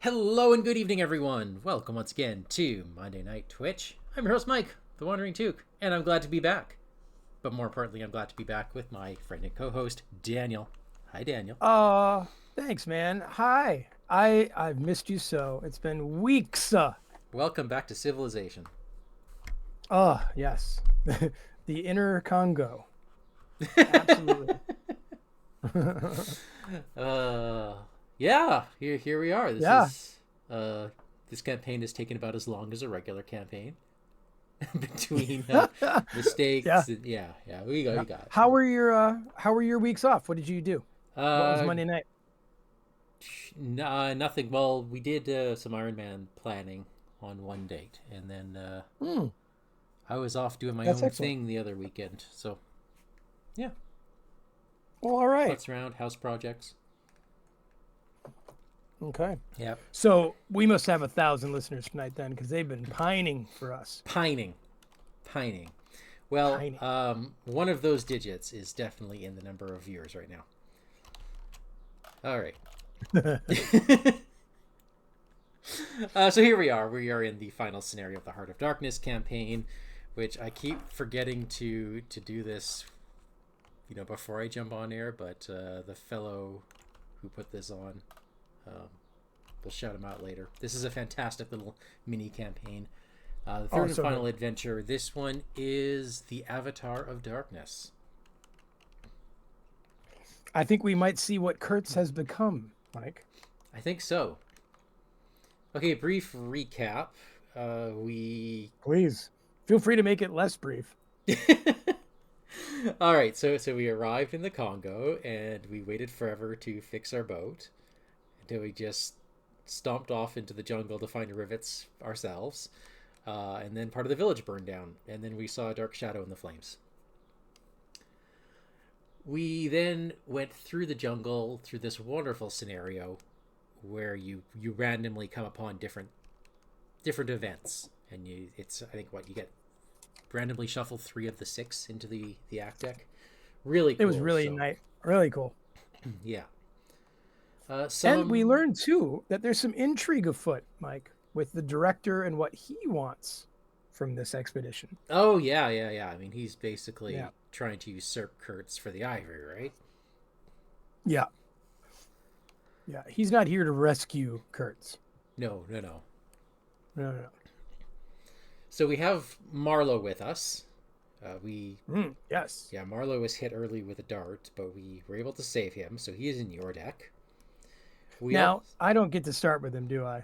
Hello and good evening, everyone. Welcome once again to Monday Night Twitch. I'm your host, Mike, the WanderingTook, and I'm glad to be back. But more importantly, I'm glad to be back with my friend and co-host, Daniel. Hi, Daniel. Thanks, man. Hi. I've missed you so. It's been weeks. Welcome back to Civilization. Yes. The inner Congo. Absolutely. Yeah, here we are. Yeah. This campaign has taken about as long as a regular campaign. Between mistakes, Yeah. and we got. How were your weeks off? What did you do? What was Uh, Monday night? Nothing. Well, we did some Iron Man planning on one date, and then Hmm, I was off doing my that's own excellent. thing the other weekend. So yeah, Well, all right. putts around, house projects. Okay. Yep. So we must have 1,000 listeners tonight then, because they've been pining for us. Pining. Well, Pining. one of those digits is definitely in the number of viewers right now. All right. So here we are. We are in the final scenario of the Heart of Darkness campaign, which I keep forgetting to do this, before I jump on air. But the fellow who put this on, we'll shout him out later. This is a fantastic little mini campaign. The third and So final good. adventure. This one is the Avatar of Darkness. I think we might see what Kurtz has become, Mike. I think so. Okay, brief recap. We Please feel free to make it less brief. All right, so we arrived in the Congo and we waited forever to fix our boat until we just stomped off into the jungle to find rivets ourselves. And then part of the village burned down, and then we saw a dark shadow in the flames. We then went through the jungle through this wonderful scenario where you randomly come upon different events, and I think what you get randomly shuffle 3 of the 6 into the act deck. Really cool. It was really nice, really cool. Yeah. And we learned too that there's some intrigue afoot, Mike, with the director and what he wants from this expedition. Oh yeah. I mean, he's basically Yeah. trying to usurp Kurtz for the Ivory, right? Yeah. Yeah. He's not here to rescue Kurtz. No. No. So we have Marlow with us. Yes. Yeah, Marlow was hit early with a dart, but we were able to save him, so he is in your deck. I don't get to start with him, do I?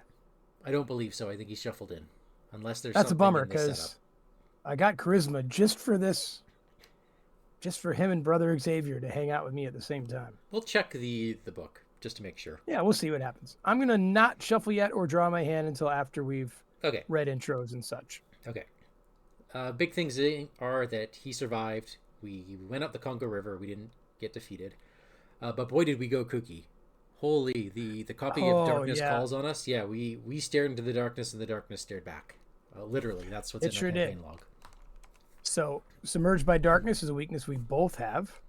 I don't believe so. I think he's shuffled in, unless there's That's a something bummer in the setup. because I got charisma just for this, just for him and Brother Xavier to hang out with me at the same time. We'll check the book just to make sure. Yeah, we'll see what happens. I'm going to not shuffle yet or draw my hand until after we've Okay. read intros and such. Okay. Big things are that he survived. We went up the Congo River. We didn't get defeated. But boy, did we go kooky. Holy, the copy of Darkness Calls on us. Yeah, we stared into the darkness and the darkness stared back. Literally, that's what's in the campaign log. So, Submerged by Darkness is a weakness we both have.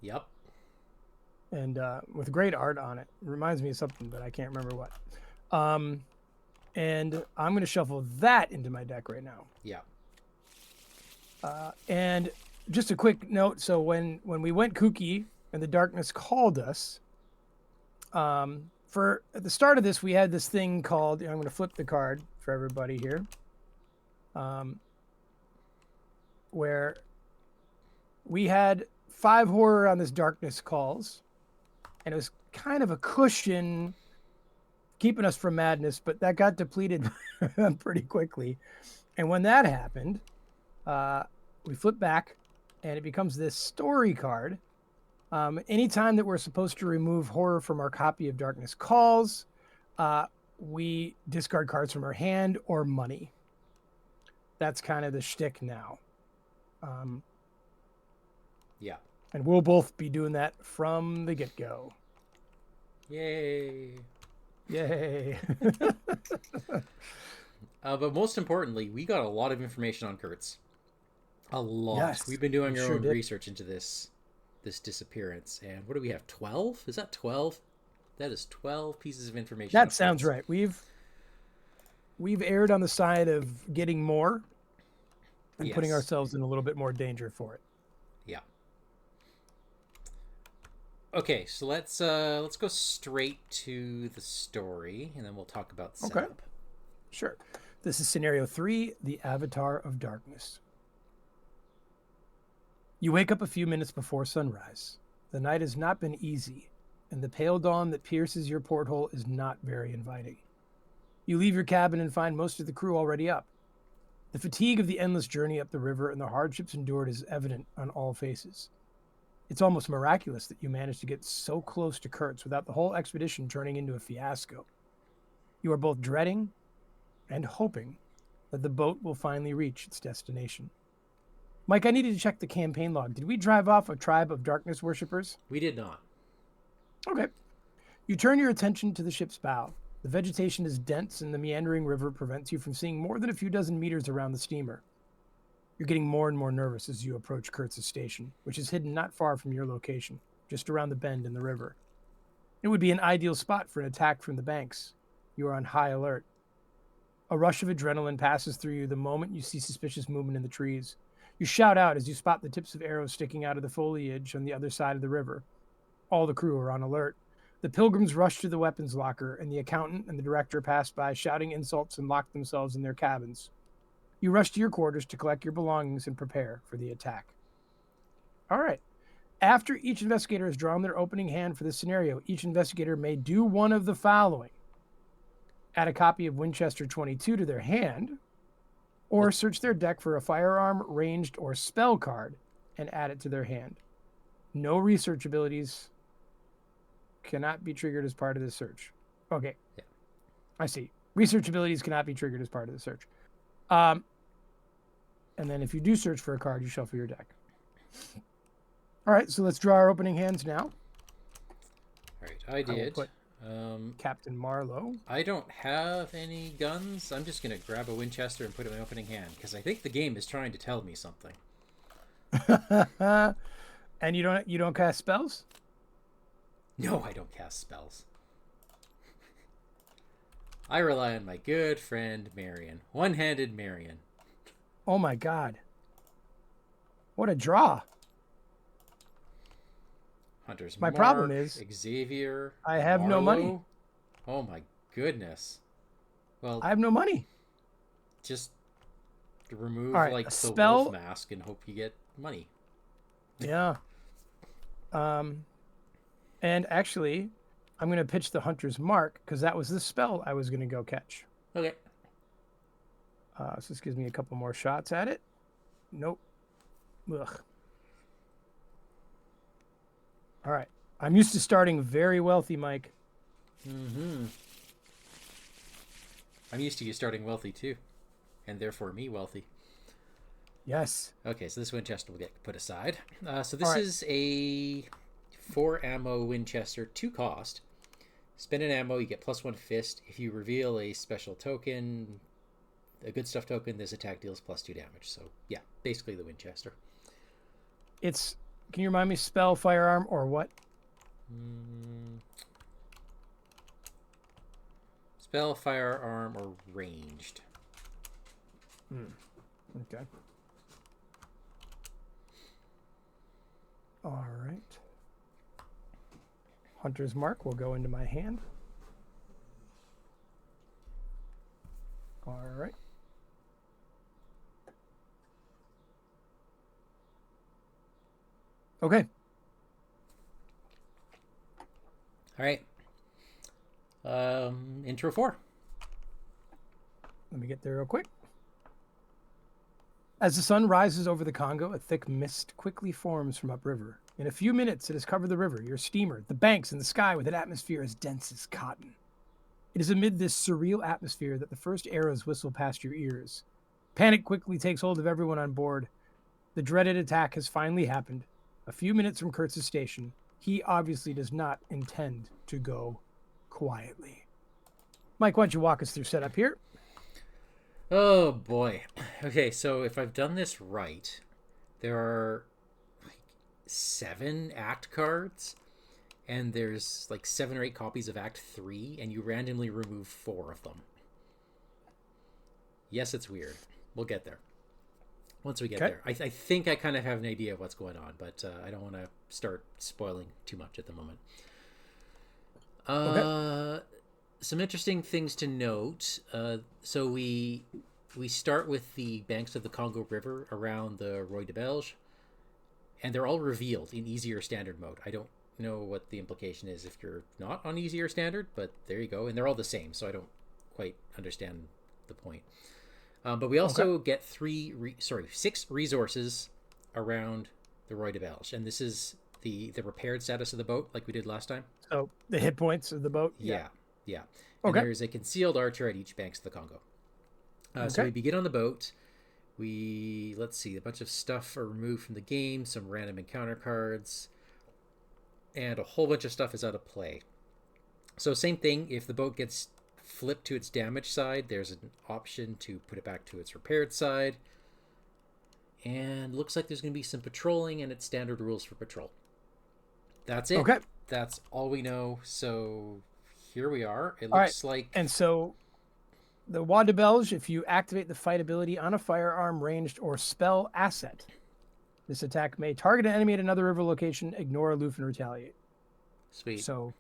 Yep. And with great art on it. It reminds me of something, but I can't remember what. And I'm going to shuffle that into my deck right now. Yeah. And just a quick note. So when we went kooky and the darkness called us, for at the start of this, we had this thing called, I'm going to flip the card for everybody here, where we had 5 horror on this darkness calls, and it was kind of a cushion keeping us from madness, but that got depleted pretty quickly. And when that happened, we flip back and it becomes this story card. Anytime that we're supposed to remove horror from our copy of Darkness Calls, we discard cards from our hand or money. That's kind of the shtick now. Yeah. And we'll both be doing that from the get-go. Yay. But most importantly, we got a lot of information on Kurtz. A lot. Yes, We've been doing our own research into this disappearance. And what do we have? 12? Is that 12 That is 12 pieces of information. That sounds right. We've erred on the side of getting more and putting ourselves in a little bit more danger for it. Yeah. Okay, so let's go straight to the story, and then we'll talk about the setup. Okay. Sure. This is scenario 3, the Avatar of Darkness. You wake up a few minutes before sunrise. The night has not been easy, and the pale dawn that pierces your porthole is not very inviting. You leave your cabin and find most of the crew already up. The fatigue of the endless journey up the river and the hardships endured is evident on all faces. It's almost miraculous that you managed to get so close to Kurtz without the whole expedition turning into a fiasco. You are both dreading and hoping that the boat will finally reach its destination. Mike, I needed to check the campaign log. Did we drive off a tribe of darkness worshippers? We did not. Okay. You turn your attention to the ship's bow. The vegetation is dense and the meandering river prevents you from seeing more than a few dozen meters around the steamer. You're getting more and more nervous as you approach Kurtz's station, which is hidden not far from your location, just around the bend in the river. It would be an ideal spot for an attack from the banks. You are on high alert. A rush of adrenaline passes through you the moment you see suspicious movement in the trees. You shout out as you spot the tips of arrows sticking out of the foliage on the other side of the river. All the crew are on alert. The pilgrims rush to the weapons locker, and the accountant and the director pass by shouting insults and lock themselves in their cabins. You rush to your quarters to collect your belongings and prepare for the attack. All right. After each investigator has drawn their opening hand for this scenario, each investigator may do one of the following: add a copy of Winchester 22 to their hand, or search their deck for a firearm, ranged, or spell card and add it to their hand. No research abilities cannot be triggered as part of the search. Okay. Yeah. I see. Research abilities cannot be triggered as part of the search. And then if you do search for a card, you shuffle your deck. All right, so let's draw our opening hands now. All right, I did. Captain Marlow. I don't have any guns. I'm just going to grab a Winchester and put it in my opening hand, because I think the game is trying to tell me something. And you don't cast spells? No, I don't cast spells. I rely on my good friend Marion. One-handed Marion. Oh my god. What a draw. Hunter's My Mark, problem is Xavier. I have no money. Oh my goodness. Well, I have no money. Just remove right, the wolf mask and hope you get money. Yeah. And actually, I'm going to pitch the Hunter's Mark because that was the spell I was going to go catch. Okay. So this gives me a couple more shots at it. Nope. Ugh. All right. I'm used to starting very wealthy, Mike. Mm-hmm. I'm used to you starting wealthy too, and therefore me wealthy. Yes. Okay, so this Winchester will get put aside. So this is a 4 ammo Winchester, 2 cost. Spend an ammo, you get +1 fist. If you reveal a special token, a good stuff token, this attack deals +2 damage. So yeah, basically the Winchester. Can you remind me, spell, firearm, or what? Spell, firearm, or ranged. Okay. All right. Hunter's Mark will go into my hand. All right. Okay. All right. Intro 4. Let me get there real quick. As the sun rises over the Congo, a thick mist quickly forms from upriver. In a few minutes, it has covered the river, your steamer, the banks, and the sky with an atmosphere as dense as cotton. It is amid this surreal atmosphere that the first arrows whistle past your ears. Panic quickly takes hold of everyone on board. The dreaded attack has finally happened. A few minutes from Kurtz's station, he obviously does not intend to go quietly. Mike, why don't you walk us through setup here? Oh boy. Okay, so if I've done this right, there are 7 act cards, and there's like 7 or 8 copies of Act 3, and you randomly remove 4 of them. Yes, it's weird. We'll get there. Once we get there. I think I kind of have an idea of what's going on, but I don't want to start spoiling too much at the moment. Some interesting things to note. So we start with the banks of the Congo River around the Roi de Belge, and they're all revealed in easy or standard mode. I don't know what the implication is if you're not on easy or standard, but there you go. And they're all the same, so I don't quite understand the point. But we also get 6 resources around the Roi de Belge, and this is the repaired status of the boat, like we did last time. So the hit points of the boat. Yeah. And there's a concealed archer at each banks of the Congo. So we begin on the boat. Let's see, a bunch of stuff are removed from the game, some random encounter cards, and a whole bunch of stuff is out of play. So same thing, if the boat gets flipped to its damaged side, there's an option to put it back to its repaired side. And looks like there's going to be some patrolling and its standard rules for patrol. That's it. Okay. That's all we know. So here we are. It looks like... And so the Roi de Belge, if you activate the fight ability on a firearm, ranged, or spell asset, this attack may target an enemy at another river location, ignore, aloof, and retaliate. Sweet. So,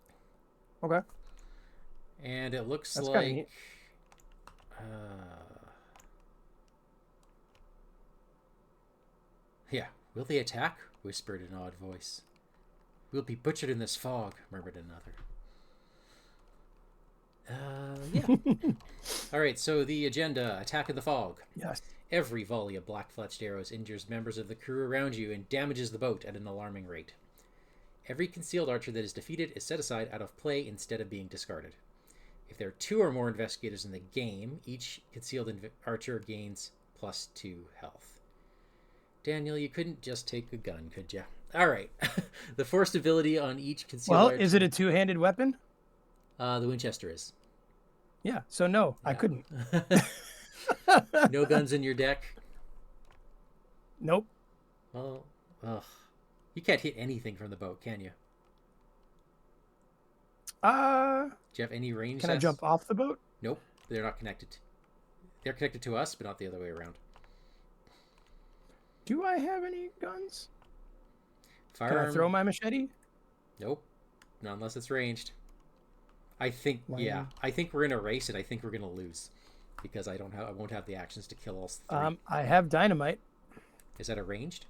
okay. And it looks That's like... yeah. Will they attack? Whispered an odd voice. We'll be butchered in this fog, murmured another. Yeah. All right, so the agenda, attack in the fog. Yes. Every volley of black-fletched arrows injures members of the crew around you and damages the boat at an alarming rate. Every concealed archer that is defeated is set aside out of play instead of being discarded. If there are 2 or more investigators in the game, each concealed archer gains +2 health. Daniel, you couldn't just take a gun, could you? All right. The forced ability on each concealed archer... Well, is it a 2-handed weapon? The Winchester is. Yeah, so no, I couldn't. No guns in your deck? Nope. Well, you can't hit anything from the boat, can you? Do you have any range? Can I jump off the boat? Nope, they're not connected. They're connected to us, but not the other way around. Do I have any guns? Firearm? Can I throw my machete? Nope, not unless it's ranged. I think I think we're in a race, and I think we're gonna lose because I won't have the actions to kill all 3. I have dynamite. Is that a ranged?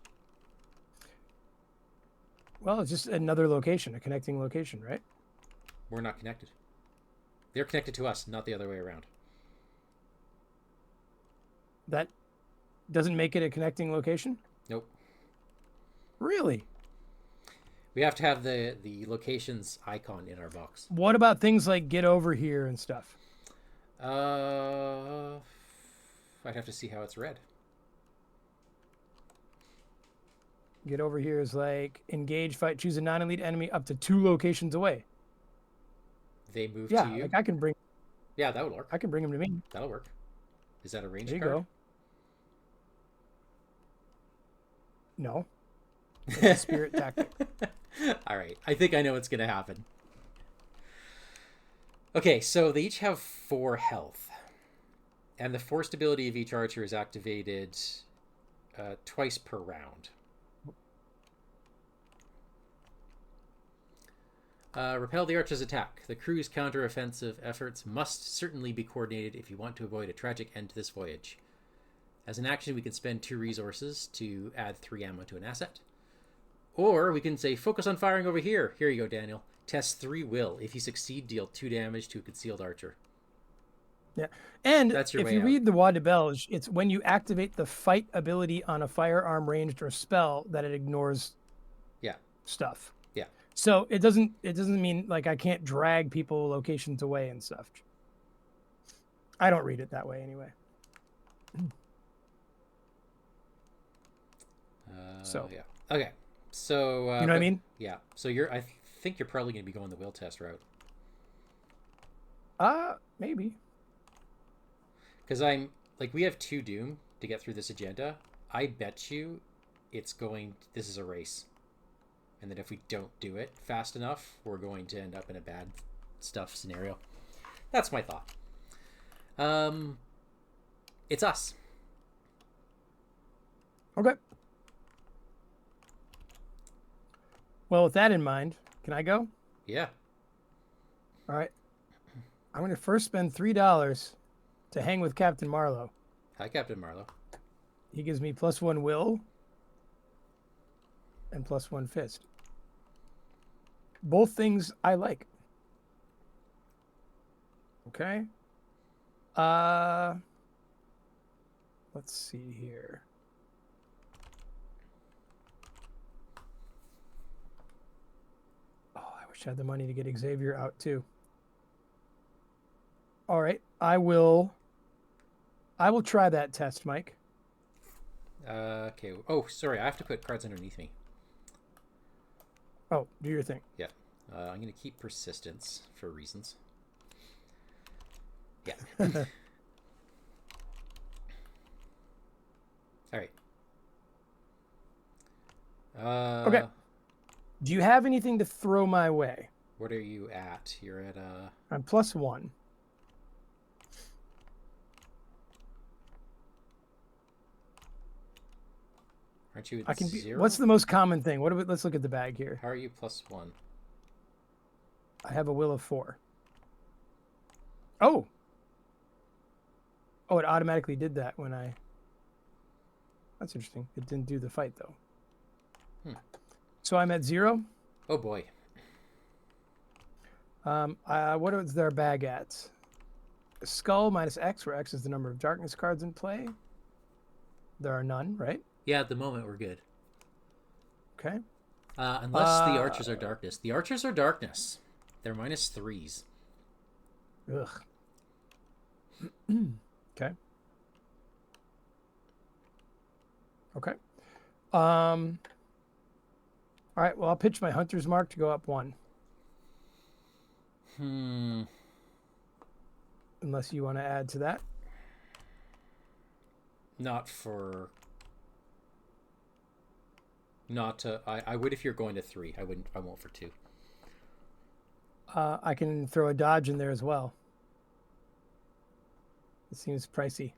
Well, it's just another location, a connecting location, right? We're not connected. They're connected to us, not the other way around. That doesn't make it a connecting location? Nope. Really? We have to have the locations icon in our box. What about things like get over here and stuff? I'd have to see how it's read. Get over here is like engage, fight, choose a non-elite enemy up to 2 locations away. They move to you? Like I can bring... Yeah, that would work. I can bring them to me. That'll work. Is that a ranged There you card? go. No. It's a spirit tactic. All right. I think I know what's going to happen. Okay, so they each have 4 health. And the forced ability of each archer is activated twice per round. Repel the archer's attack. The crew's counter-offensive efforts must certainly be coordinated if you want to avoid a tragic end to this voyage. As an action, we can spend 2 resources to add 3 ammo to an asset. Or we can say, focus on firing over here. Here you go, Daniel. Test 3 will. If you succeed, deal 2 damage to a concealed archer. Yeah. And That's your if way you out. read the Roi de Belge, it's when you activate the fight ability on a firearm, ranged, or spell that it ignores stuff. Yeah. So it doesn't mean like I can't drag people locations away and stuff. I don't read it that way anyway. So yeah. Okay. So you know what I mean? Yeah. So I think you're probably going to be going the will test route. Maybe. Because we have 2 Doom to get through this agenda. I bet you this is a race. and that if we don't do it fast enough, we're going to end up in a bad stuff scenario. That's my thought. It's us. Okay. Well, with that in mind, can I go? Yeah. All right. I'm going to first spend $3 to hang with Captain Marlow. Hi, Captain Marlow. He gives me +1 will and +1 fist. Both things I like. Okay. Let's see here. Oh, I wish I had the money to get Xavier out too. All right, I will try that test, Mike. Okay. Oh, sorry. I have to put cards underneath me. Oh, do your thing. Yeah. I'm going to keep persistence for reasons. Yeah. All right. Okay. Do you have anything to throw my way? What are you at? You're at I'm +1. Aren't you at I can be. 0? What's the most common thing? What do we, let's look at the bag here. How are you +1? I have a will of 4. Oh. Oh, it automatically did that when I. That's interesting. It didn't do the fight though. So I'm at 0. Oh boy. What is their bag at? Skull -X, where X is the number of darkness cards in play. There are none, right? Yeah, at the moment we're good. Okay. Unless the archers are darkness. The archers are darkness. They're -3s. Ugh. Okay. Okay. All right. Well, I'll pitch my hunter's mark to go up 1. Unless you want to add to that. Not for. Not to. I would if you're going to 3. I wouldn't. I won't for 2. I can throw a dodge in there as well. It seems pricey.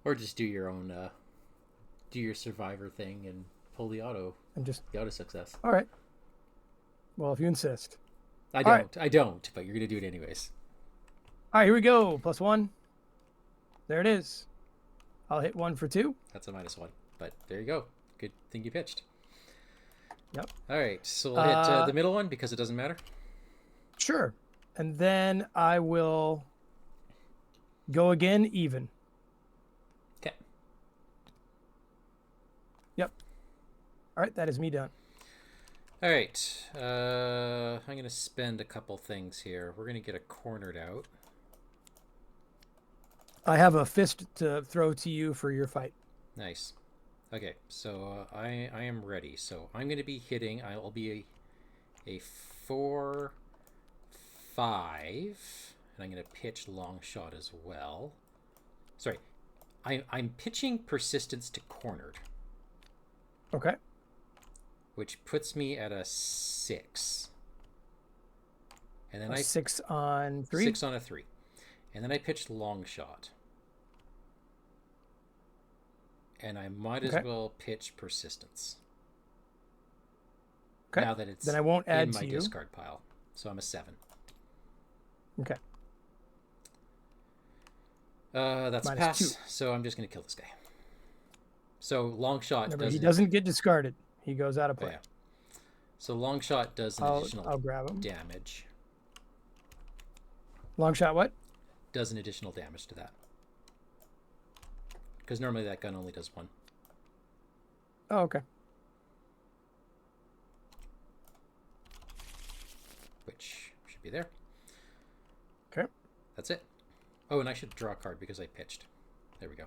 Or just do your own. Do your survivor thing and pull the auto. And just the auto success. All right. Well, if you insist. I don't. Right. I don't. But you're gonna do it anyways. All right. Here we go. +1. There it is. I'll hit 1 for 2. That's a -1. But there you go. Good thing you pitched. Yep. All right. So we'll hit the middle one because it doesn't matter. Sure. And then I will go again even. Okay. Yep. All right. That is me done. All right. I'm going to spend a couple things here. We're going to get a cornered out. I have a fist to throw to you for your fight. Nice. Okay, so I am ready. So I'm going to be hitting. I'll be a 4, 5, and I'm going to pitch long shot as well. Sorry, I'm pitching persistence to cornered. Okay. Which puts me at a 6. And then 6 on 3. 6 on a 3, and then I pitched long shot. And I might as well pitch persistence. Okay. Now that it's then I won't add in to my you. discard pile. So I'm a 7. Okay. That's -2. pass. So I'm just going to kill this guy. So long shot. Remember, he doesn't get discarded. He goes out of play. Oh, yeah. So long shot does an additional I'll grab him. damage. Long shot what? Does an additional damage to that. Because normally that gun only does 1. Oh, okay. Which should be there. Okay. That's it. Oh, and I should draw a card because I pitched. There we go.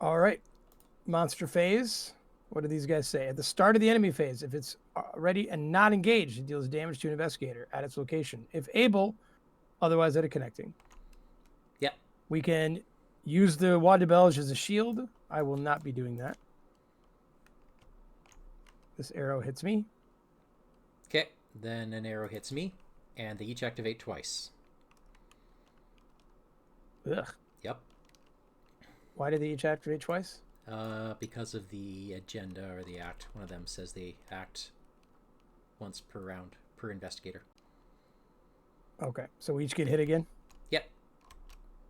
All right. Monster phase. What do these guys say? At the start of the enemy phase, if it's ready and not engaged, it deals damage to an investigator at its location. If able, otherwise at a connecting. Yep. We can use the Wad de Belge as a shield. I will not be doing that. This arrow hits me. Okay, then an arrow hits me, and they each activate twice. Ugh. Yep. Why did they each activate twice? Because of the agenda or the act. One of them says they act once per round, per investigator. Okay, so we each get hit again? Yep.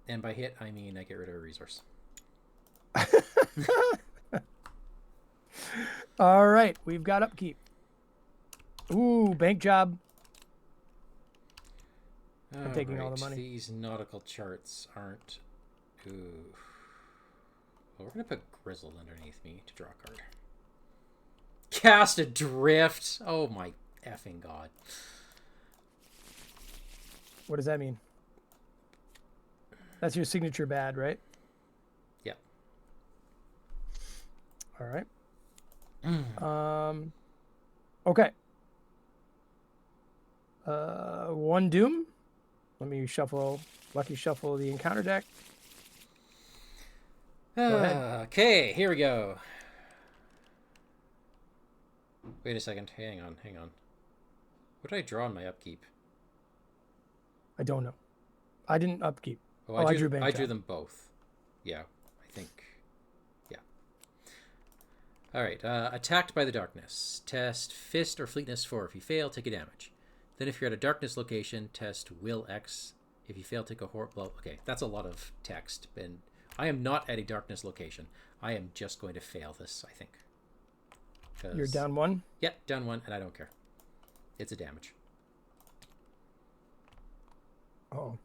And by hit, I mean I get rid of a resource. All right, we've got upkeep. Ooh, bank job. I'm taking all the money. These nautical charts aren't... Ooh. Well, we're going to put Grizzled underneath me to draw a card. Cast Adrift! Oh my effing god. What does that mean? That's your signature bad, right? Yep. All right. Okay. One Doom. Let me lucky shuffle the encounter deck. Go ahead. Okay, here we go. Wait a second. Hang on. What did I draw on my upkeep? I don't know. I didn't upkeep. Oh, I drew them both. Yeah, I think. Yeah. All right. Attacked by the darkness. Test Fist or Fleetness 4. If you fail, take a damage. Then if you're at a darkness location, test Will X. If you fail, take a horror blow. Okay, that's a lot of text. And I am not at a darkness location. I am just going to fail this, I think. You're down one? Yep, down one, and I don't care. It's a damage. Oh.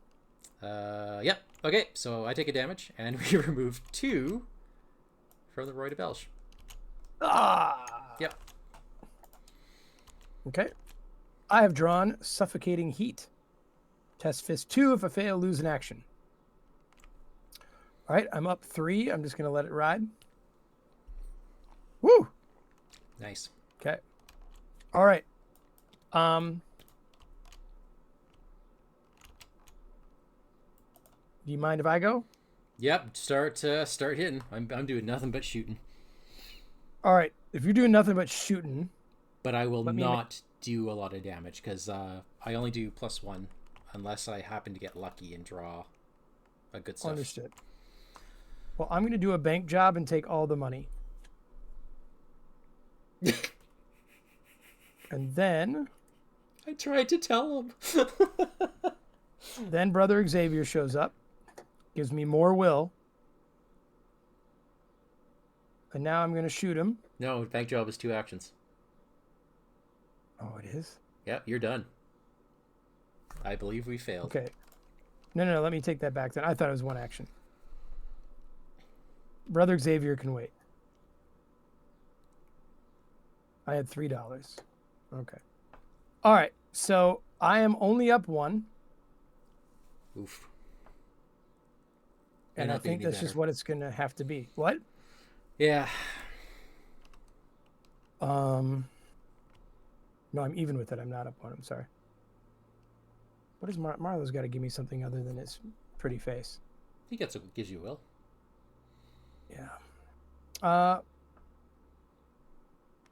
Yep. Okay, so I take a damage, and we remove 2 from the Roy de Belge. Ah! Yep. Okay. I have drawn Suffocating Heat. Test Fist 2. If I fail, lose an action. All right, I'm up 3. I'm just going to let it ride. Woo! Nice. Okay. All right. Do you mind if I go? Yep. Start hitting. I'm doing nothing but shooting. All right. If you're doing nothing but shooting, but I will not do a lot of damage because I only do +1 unless I happen to get lucky and draw a good stuff. Understood. Well, I'm going to do a bank job and take all the money. And then... I tried to tell him. Then Brother Xavier shows up. Gives me more will. And now I'm going to shoot him. No, bank job is 2 actions. Oh, it is? Yep, you're done. I believe we failed. Okay. No, let me take that back then. I thought it was 1 action. Brother Xavier can wait. I had $3. Okay. All right. So I am only up 1. Oof. And I think that's just what it's going to have to be. What? Yeah. No, I'm even with it. I'm not up 1. I'm sorry. What is Marlow's got to give me something other than his pretty face? He gives you will. Yeah.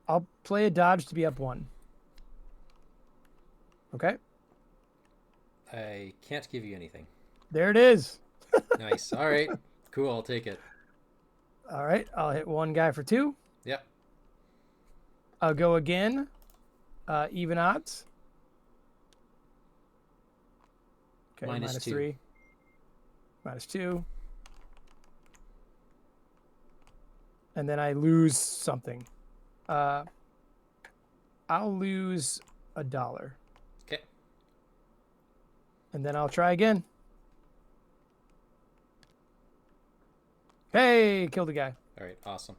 I'll play a dodge to be up 1. Okay. I can't give you anything. There it is. Nice. All right. Cool. I'll take it. All right. I'll hit 1 guy for 2. Yep. I'll go again. Even odds. Okay. -2. 3. -2. And then I lose something. I'll lose $1. Okay. And then I'll try again. Hey, killed a guy. All right. Awesome.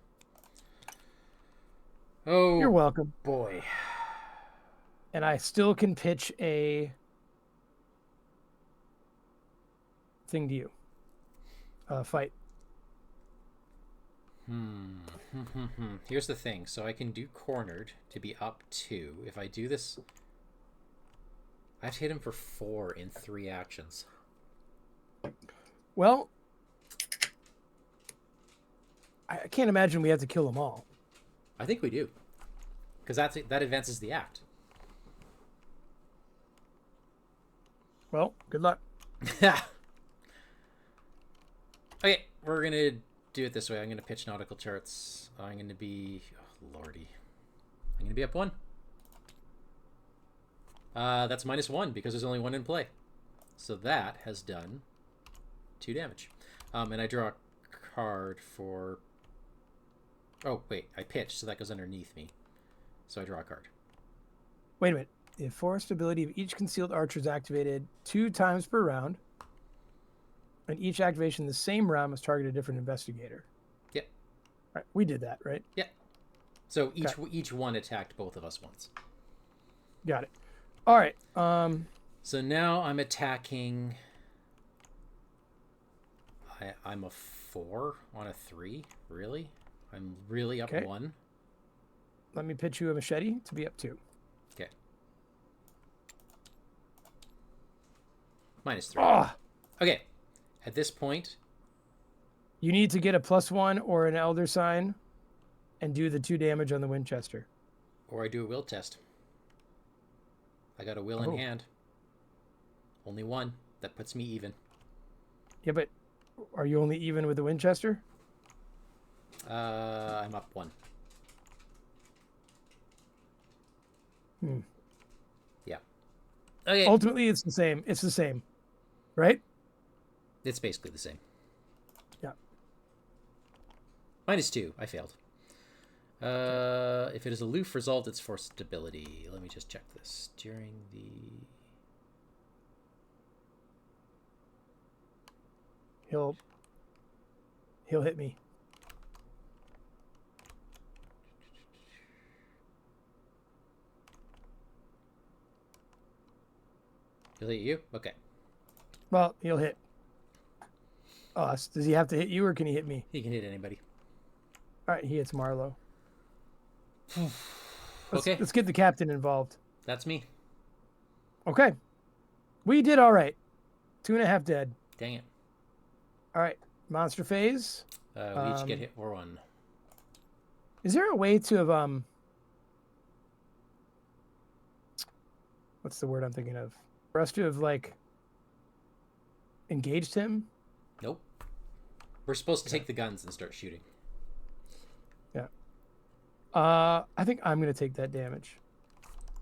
Oh, you're welcome. Boy. And I still can pitch a thing to you. Fight. Here's the thing. So I can do cornered to be up 2. If I do this, I have to hit him for 4 in 3 actions. Well, I can't imagine we have to kill them all. I think we do. because that advances the act. Well, good luck. Okay, we're gonna do it this way. I'm gonna pitch nautical charts. I'm gonna be, oh lordy, I'm gonna be up 1. That's -1 because there's only 1 in play. So that has done 2 damage. And I draw a card for... Oh, wait, I pitch, so that goes underneath me. So I draw a card. Wait a minute. The forced ability of each concealed archer is activated 2 times per round. And each activation in the same round must target a different investigator. Yep. All right, we did that, right? Yep. So each one attacked both of us once. Got it. All right. So now I'm attacking... I'm a 4 on a 3? Really? I'm really up 1? Let me pitch you a machete to be up 2. Okay. -3. Oh! Okay. At this point... You need to get a +1 or an elder sign and do the 2 damage on the Winchester. Or I do a will test. I got a will in hand. Only 1. That puts me even. Yeah, but are you only even with the Winchester? I'm up 1. Yeah. Okay. Ultimately, it's the same. It's the same, right? It's basically the same. Yeah. -2. I failed. If it is aloof, resolved its force stability. Let me just check this. During the... He'll hit me. He'll hit you? Okay. Well, he'll hit us. Does he have to hit you or can he hit me? He can hit anybody. All right, he hits Marlow. Okay. Let's get the captain involved. That's me. Okay. We did all right. 2.5 dead. Dang it. All right. Monster phase. We each get hit for 1. Is there a way to have what's the word I'm thinking of? For us to have like engaged him? Nope. We're supposed to take the guns and start shooting. Yeah. I think I'm gonna take that damage.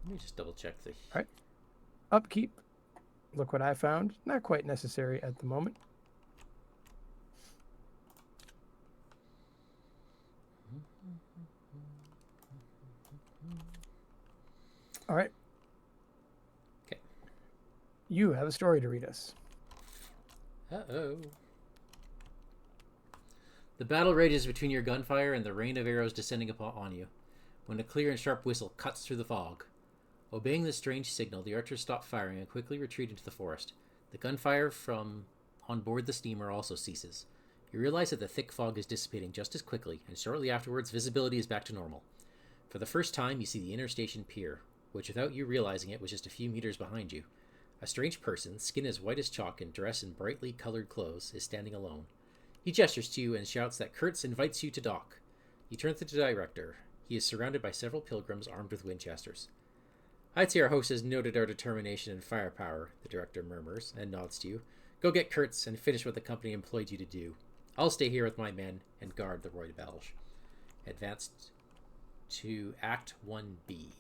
Let me just double check the... All right. Upkeep. Look what I found. Not quite necessary at the moment. All right. Okay. You have a story to read us. Uh-oh. The battle rages between your gunfire and the rain of arrows descending upon you, when a clear and sharp whistle cuts through the fog. Obeying this strange signal, the archers stop firing and quickly retreat into the forest. The gunfire from on board the steamer also ceases. You realize that the thick fog is dissipating just as quickly, and shortly afterwards, visibility is back to normal. For the first time, you see the inner station pier, which without you realizing it was just a few meters behind you. A strange person, skin as white as chalk and dressed in brightly colored clothes, is standing alone. He gestures to you and shouts that Kurtz invites you to dock. You turn to the director. He is surrounded by several pilgrims armed with Winchesters. I'd say our host has noted our determination and firepower, the director murmurs, and nods to you. Go get Kurtz and finish what the company employed you to do. I'll stay here with my men and guard the Roi de Belge. Advanced to Act 1B.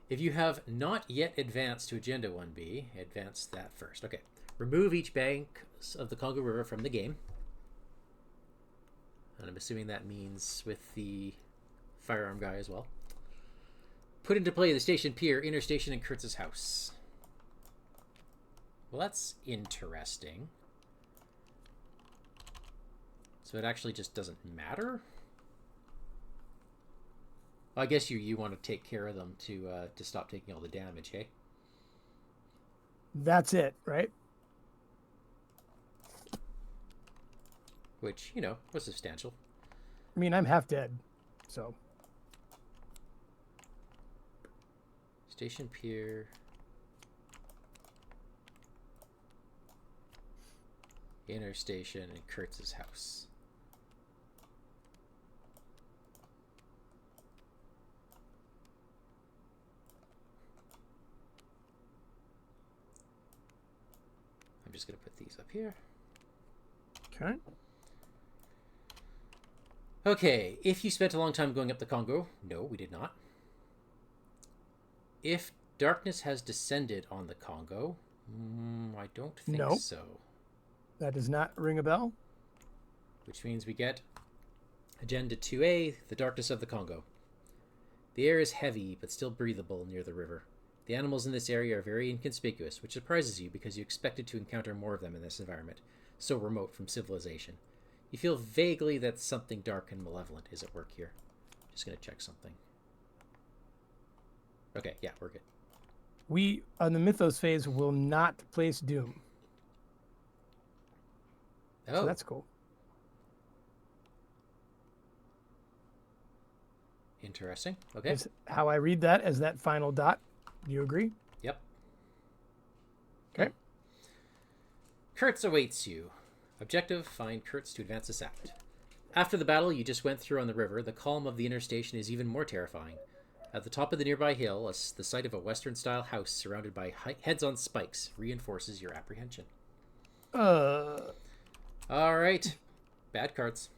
If you have not yet advanced to Agenda 1B, advance that first. Okay. Remove each bank of the Congo River from the game. And I'm assuming that means with the firearm guy as well. Put into play the station pier, inner station, and Kurtz's house. Well, that's interesting. So it actually just doesn't matter? I guess you want to take care of them to stop taking all the damage, hey? That's it, right? Which, you know, was substantial. I mean, I'm half dead, so. Station pier. Inner station and Kurtz's house. I'm just going to put these up here. Okay. Okay, if you spent a long time going up the Congo, no, we did not. If darkness has descended on the Congo, I don't think Nope. so. That does not ring a bell. Which means we get Agenda 2A, the darkness of the Congo. The air is heavy, but still breathable near the river. The animals in this area are very inconspicuous, which surprises you because you expected to encounter more of them in this environment, so remote from civilization. You feel vaguely that something dark and malevolent is at work here. Just going to check something. Okay, yeah, we're good. We, on the Mythos phase, will not place Doom. Oh, So that's cool. Interesting. Okay. Is how I read that as that final dot. Do you agree? Yep. Okay. Kurtz awaits you. Objective, find Kurtz to advance this act. After the battle you just went through on the river, the calm of the interstation is even more terrifying. At the top of the nearby hill, the sight of a Western-style house surrounded by heads on spikes reinforces your apprehension. All right. Bad cards.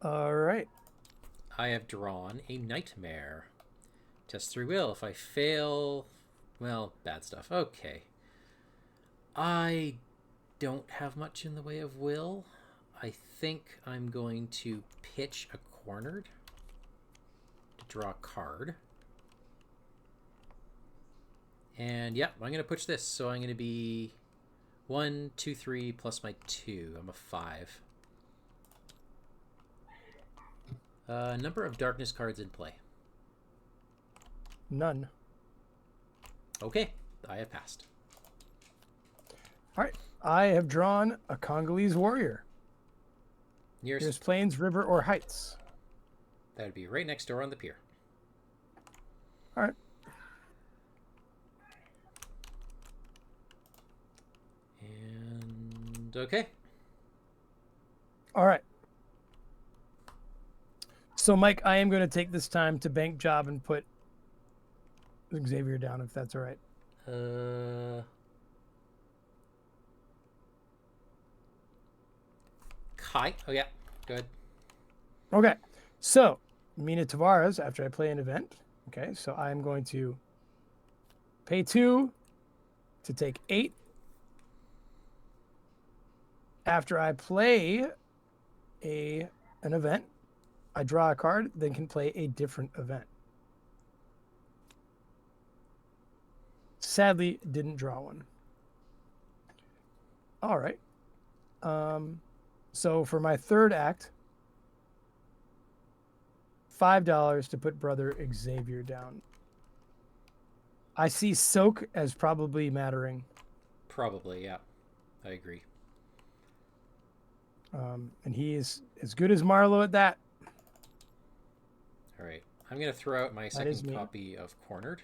All right. I have drawn a nightmare. Test 3 will. If I fail, well, bad stuff. Okay. I don't have much in the way of will. I think I'm going to pitch a cornered to draw a card. And yeah, I'm going to push this. So I'm going to be 1, 2, 3 plus my 2. I'm a 5. Number of darkness cards in play. None. Okay, I have passed. All right. I have drawn a Congolese warrior. Nearest plains, river, or heights. That would be right next door on the pier. All right. And okay. All right. So, Mike, I am going to take this time to bank job and put Xavier down, if that's all right. Kai. Oh, yeah. Good. Okay. So, Mina Tavares, after I play an event. Okay. So, I'm going to pay 2 to take 8. After I play an event, I draw a card, then can play a different event. Sadly, didn't draw one. All right. So for my third act, $5 to put Brother Xavier down. I see Soak as probably mattering. Probably, yeah. I agree. And he is as good as Marlow at that. All right. I'm going to throw out my second copy of Cornered.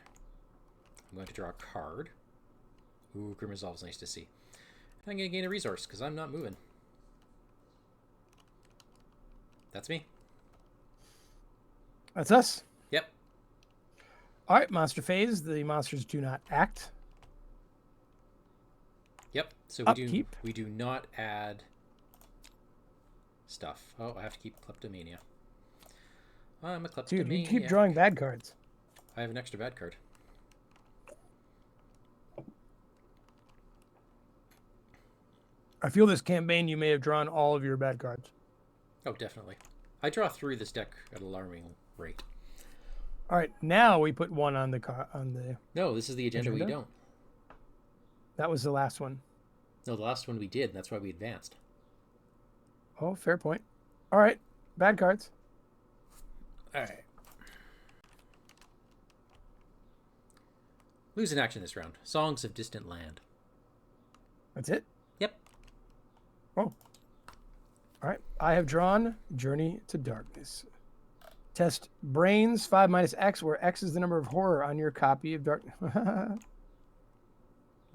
I'm going to draw a card. Ooh, Grim Resolve's nice to see. And I'm going to gain a resource because I'm not moving. That's me. That's us. Yep. All right, monster phase. The monsters do not act. Yep. So we do not add stuff. Oh, I have to keep Kleptomania. I'm a Kleptomania. Dude, you keep drawing bad cards. I have an extra bad card. I feel this campaign you may have drawn all of your bad cards. Oh, definitely. I draw through this deck at an alarming rate. All right, now we put 1 on the No, this is the agenda we don't. That was the last one. No, the last one we did. That's why we advanced. Oh, fair point. All right, bad cards. All right. Lose an action this round. Songs of Distant Land. That's it? Yep. Oh. All right. I have drawn Journey to Darkness. Test Brains 5 minus X, where X is the number of horror on your copy of Darkness.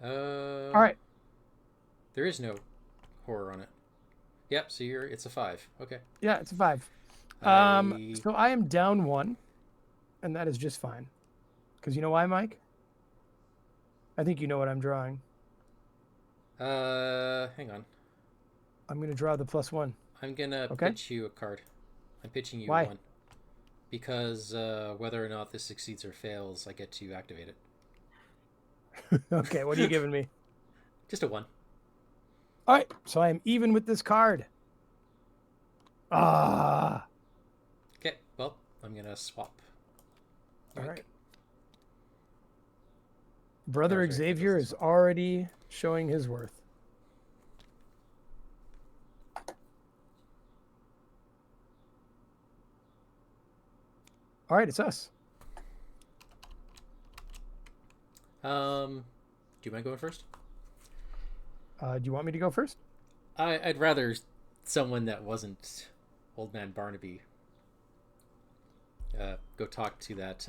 All right. There is no horror on it. Yep, so it's a 5. Okay. Yeah, it's a 5. So I am down 1, and that is just fine. Because you know why, Mike? I think you know what I'm drawing. Hang on. I'm going to draw the +1. I'm gonna Okay. pitch you a card. I'm pitching you Why? one. Because whether or not this succeeds or fails, I get to activate it. Okay, what are you giving me? Just a 1. All right, so I am even with this card. Ah. Okay, well, I'm gonna swap. All Yoink. right. Brother Very good Xavier with is this already showing his worth. All right, it's us. Do you mind going first? Do you want me to go first? I'd rather someone that wasn't Old Man Barnaby go talk to that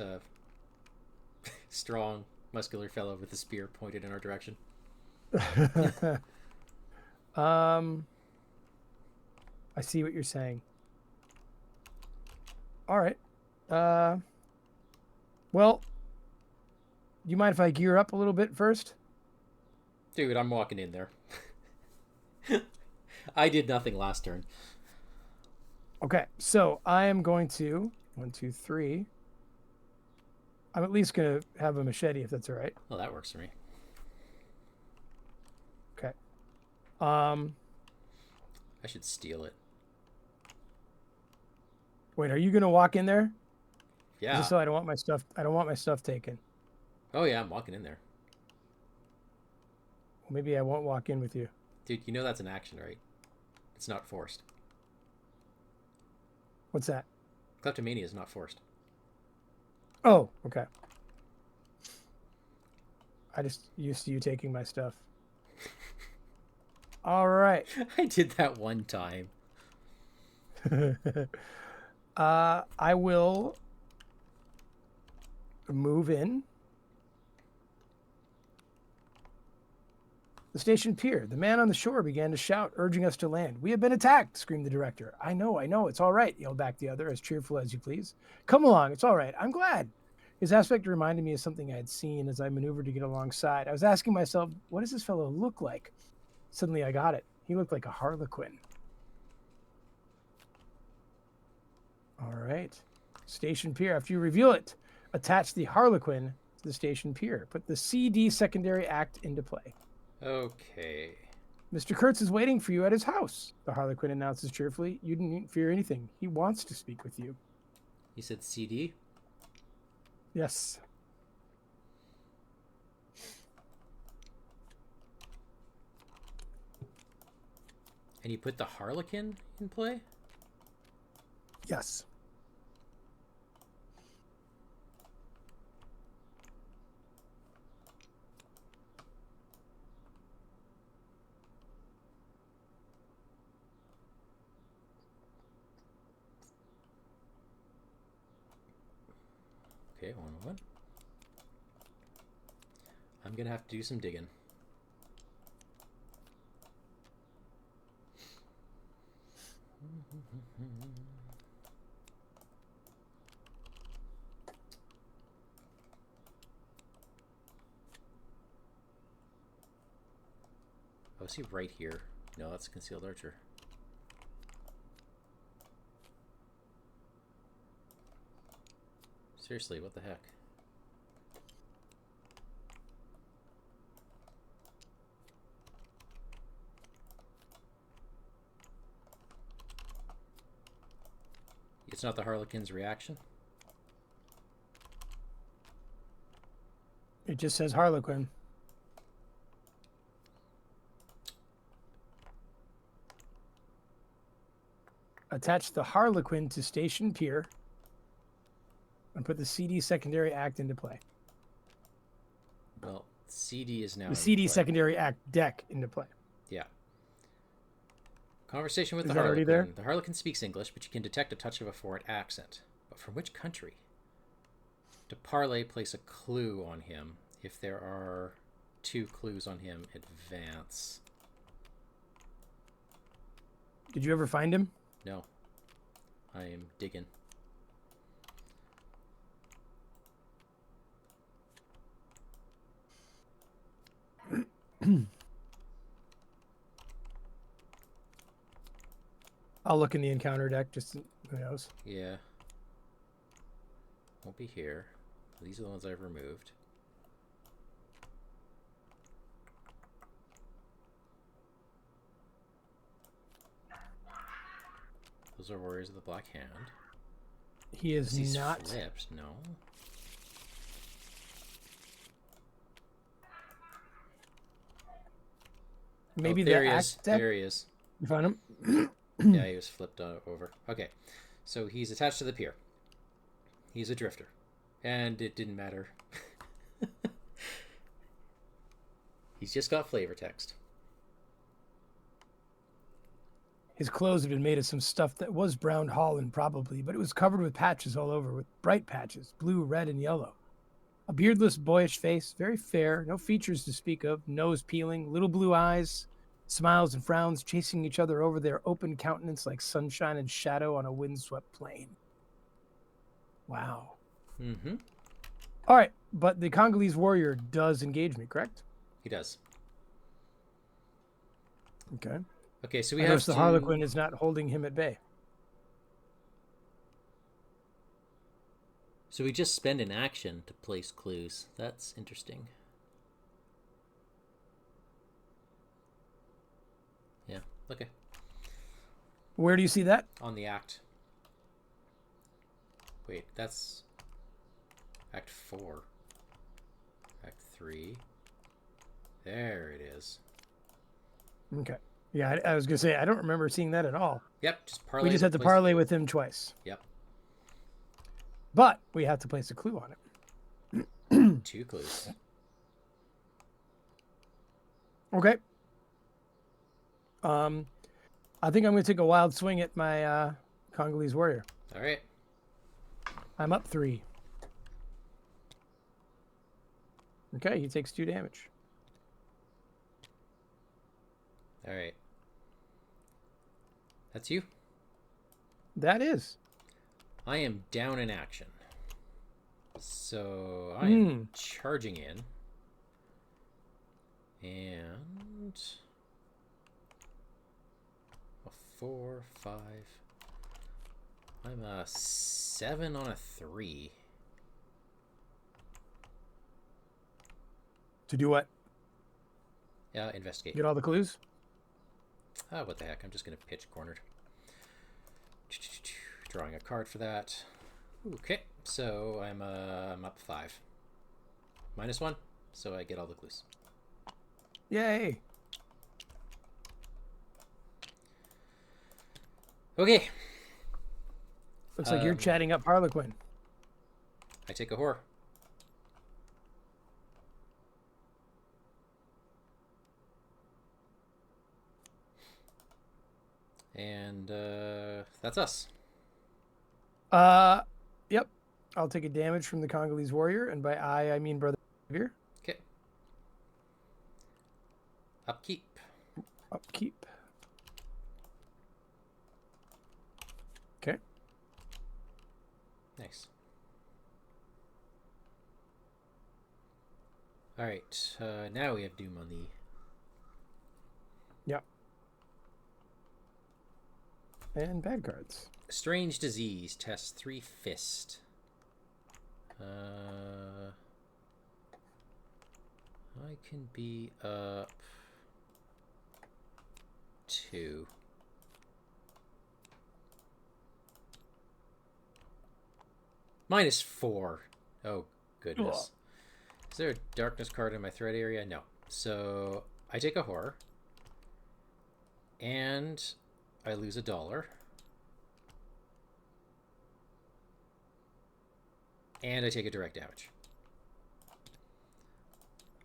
strong, muscular fellow with the spear pointed in our direction. I see what you're saying. All right. Well, do you mind if I gear up a little bit first? Dude, I'm walking in there. I did nothing last turn. Okay, so I am going to 1, 2, 3. I'm at least gonna have a machete if that's all right. Well, that works for me. Okay. I should steal it. Wait, are you gonna walk in there? Yeah. Just so I don't want my stuff. I don't want my stuff taken. Oh yeah, I'm walking in there. Well, maybe I won't walk in with you. Dude, you know that's an action, right? It's not forced. What's that? Kleptomania is not forced. Oh, okay. I just used to you taking my stuff. All right. I did that one time. I will move in. The station pier. The man on the shore began to shout, urging us to land. "We have been attacked," screamed the director. I know, it's all right," yelled back the other, as cheerful as you please. "Come along, it's all right. I'm glad." His aspect reminded me of something I had seen as I maneuvered to get alongside. I was asking myself, what does this fellow look like? Suddenly I got it. He looked like a harlequin. All right. Station pier. After you reveal it, attach the harlequin to the station pier. Put the CD secondary act into play. Okay. "Mr. Kurtz is waiting for you at his house," the harlequin announces cheerfully. "You needn't fear anything. He wants to speak with you." You said CD? Yes. And you put the harlequin in play? Yes. Okay, 101. I'm gonna have to do some digging. Oh, is he right here? No, that's a concealed archer. Seriously, what the heck? It's not the harlequin's reaction? It just says harlequin. Attach the harlequin to station pier and put the CD secondary act into play. Well, CD is now The CD play. secondary act deck into play. Yeah. Conversation with Is the that already harlequin. there? The harlequin speaks English, but you can detect a touch of a foreign accent. But from which country? To parlay, place a clue on him. If there are 2 clues on him, advance. Did you ever find him? No. I am digging. I'll look in the encounter deck. Just who knows. Yeah. Won't be here. These are the ones I've removed. Those are Warriors of the Black Hand. He is He's not. flipped. No. Maybe there the he act is. deck. There he is. You found him? Yeah, he was flipped over. Okay. So he's attached to the pier. He's a drifter. And it didn't matter. He's just got flavor text. His clothes had been made of some stuff that was brown holland probably, but it was covered with patches all over, with bright patches, blue, red, and yellow. A beardless, boyish face, very fair, no features to speak of, nose peeling, little blue eyes, smiles and frowns chasing each other over their open countenance like sunshine and shadow on a windswept plain. Wow. Mm-hmm. All right, but the Congolese warrior does engage me, correct? He does. Okay. Okay, so we I have notice the Harlequin is not holding him at bay. So we just spend an action to place clues. That's interesting. Yeah, okay. Where do you see that? On the act. Wait, that's Act 4. Act 3. There it is. Okay. Yeah, I was going to say, I don't remember seeing that at all. Yep, just parlay. We just had to parlay with him twice. Yep. But we have to place a clue on it. 2 clues. Okay. I think I'm going to take a wild swing at my Congolese warrior. All right. I'm up 3. Okay, he takes 2 damage. All right. That's you? That is. I am down in action. So I am charging in. And a 4, 5. I'm a 7 on a 3. To do what? Yeah, investigate. Get all the clues? Oh, what the heck? I'm just going to pitch cornered. Drawing a card for that. Okay, so I'm up 5. -1, so I get all the clues. Yay. Okay. Looks like you're chatting up Harlequin. I take a whore. And that's us. Yep. I'll take a damage from the Congolese warrior, and by I mean Brother Xavier. Okay. Upkeep. Upkeep. Okay. Nice. All right. Now we have Doom on the. Yep. And bad cards. Strange Disease. Test 3 Fist. I can be up 2. -4. Oh, goodness. Is there a darkness card in my threat area? No. So I take a horror. And I lose $1. And I take a direct damage.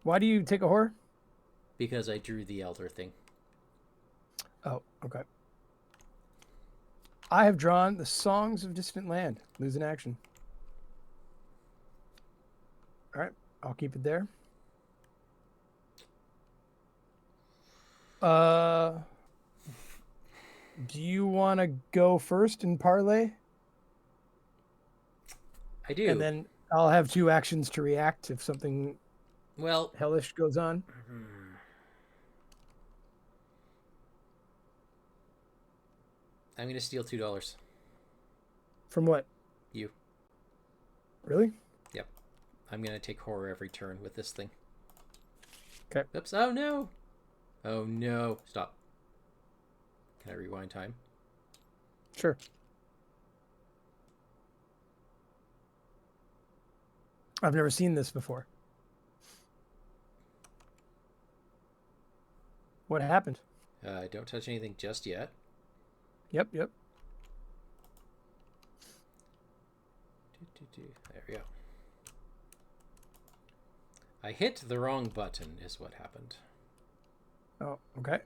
Why do you take a horror? Because I drew the Elder thing. Oh, okay. I have drawn the Songs of Distant Land. Lose an action. All right, I'll keep it there. Do you want to go first in parlay? I do. And then I'll have 2 actions to react if something hellish goes on. I'm going to steal $2. From what? You. Really? Yep. I'm going to take horror every turn with this thing. Okay. Oops. Oh, no. Oh, no. Stop. Can I rewind time? Sure. I've never seen this before. What happened? Don't touch anything just yet. Yep. There we go. I hit the wrong button is what happened. Oh, okay.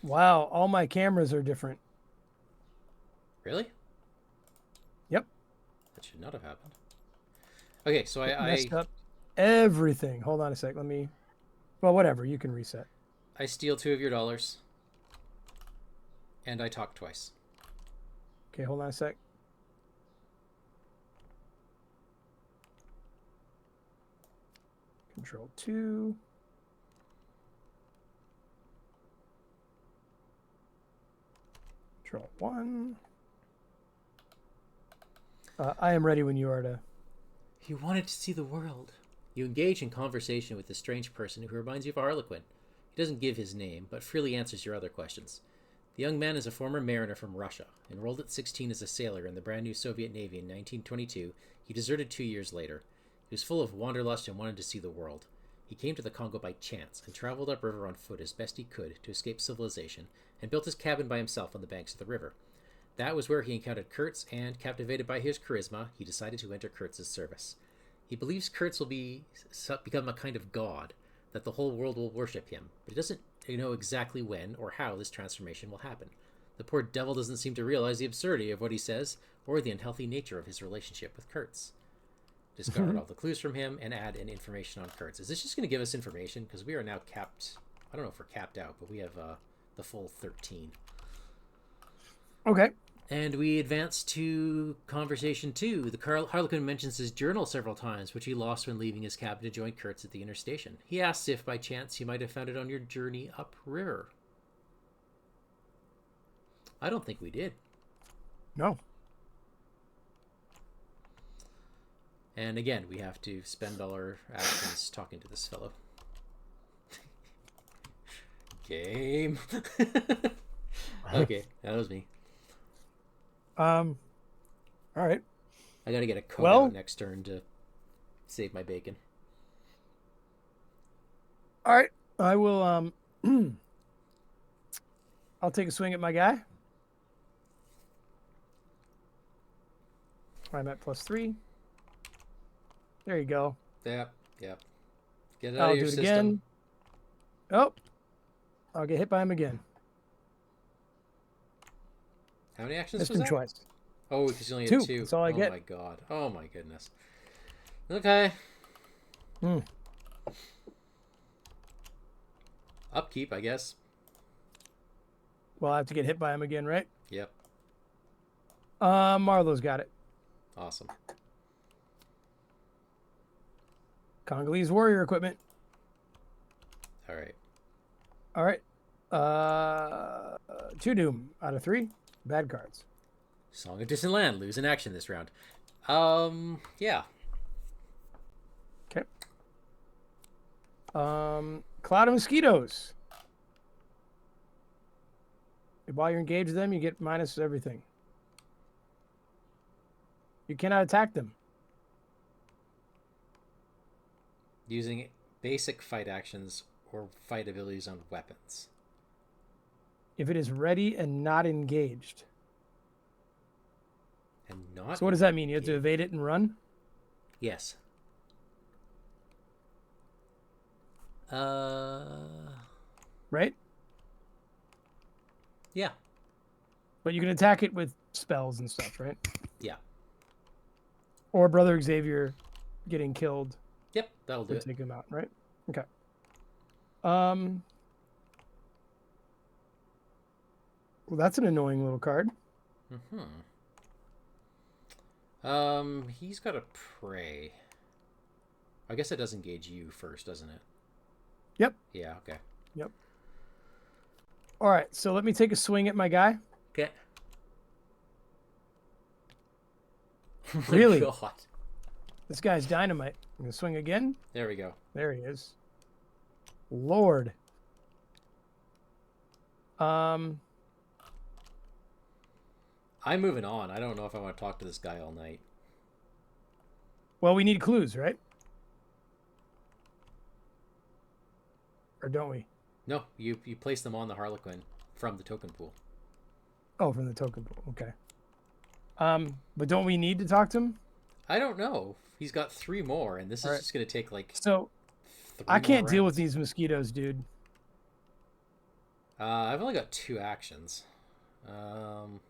Wow, all my cameras are different. Really? Yep. That should not have happened. Okay, so It I messed up everything. Hold on a sec. Let me. Well, whatever. You can reset. steal $2 of your dollars. And I talk twice. Okay, hold on a sec. Control 2. Control 1. I am ready when you are to. You wanted to see the world. You engage in conversation with a strange person who reminds you of a Harlequin. He doesn't give his name, but freely answers your other questions. The young man is a former mariner from Russia. Enrolled at 16 as a sailor in the brand new Soviet Navy in 1922, he deserted 2 years later. He was full of wanderlust and wanted to see the world. He came to the Congo by chance and traveled upriver on foot as best he could to escape civilization and built his cabin by himself on the banks of the river. That was where he encountered Kurtz, and, captivated by his charisma, he decided to enter Kurtz's service. He believes Kurtz will become a kind of god, that the whole world will worship him, but he doesn't know exactly when or how this transformation will happen. The poor devil doesn't seem to realize the absurdity of what he says, or the unhealthy nature of his relationship with Kurtz. Discard all the clues from him and add in information on Kurtz. Is this just going to give us information? Because we are now capped. I don't know if we're capped out, but we have the full 13. Okay. And we advance to conversation 2. The Harlequin mentions his journal several times, which he lost when leaving his cabin to join Kurtz at the interstation. He asks if, by chance, you might have found it on your journey upriver. I don't think we did. No. And again, we have to spend all our actions talking to this fellow. Game. Okay, that was me. All right. I gotta get a code out next turn to save my bacon. All right. I will. I'll take a swing at my guy. I'm at +3. There you go. Yep. Get it out I'll of your do it system. again. Oh, I'll get hit by him again. How many actions Missed was him that? twice. Oh, because you only Two. had 2. That's all I get. Oh my god. Oh my goodness. Okay. Upkeep, I guess. Well, I have to get hit by him again, right? Yep. Marlow's got it. Awesome. Congolese warrior equipment. All right. All right. 2 doom out of 3. Bad cards. Song of Distant Land. Lose an action this round. Yeah. Okay. Cloud of mosquitoes. While you're engaged with them, you get minus everything. You cannot attack them. Using basic fight actions or fight abilities on weapons. If it is ready and not engaged. And not. So what does that mean? You have to evade it and run? Yes. Right? Yeah. But you can attack it with spells and stuff, right? Yeah. Or Brother Xavier getting killed. Yep, that'll do would it. take him out, right? Okay. Well, that's an annoying little card. He's got a prey. I guess it does engage you first, doesn't it? Yep. Yeah, okay. Yep. All right, so let me take a swing at my guy. Okay. Oh my Really? God. This guy's dynamite. I'm going to swing again. There we go. There he is. Lord. I'm moving on. I don't know if I want to talk to this guy all night. Well, we need clues, right? Or don't we? No, you place them on the Harlequin from the token pool. Oh, from the token pool. Okay. But don't we need to talk to him? I don't know. He's got 3 more, and this is All right. just going to take like So 3 I can't more deal rounds. with these mosquitoes, dude. I've only got 2 actions. I'm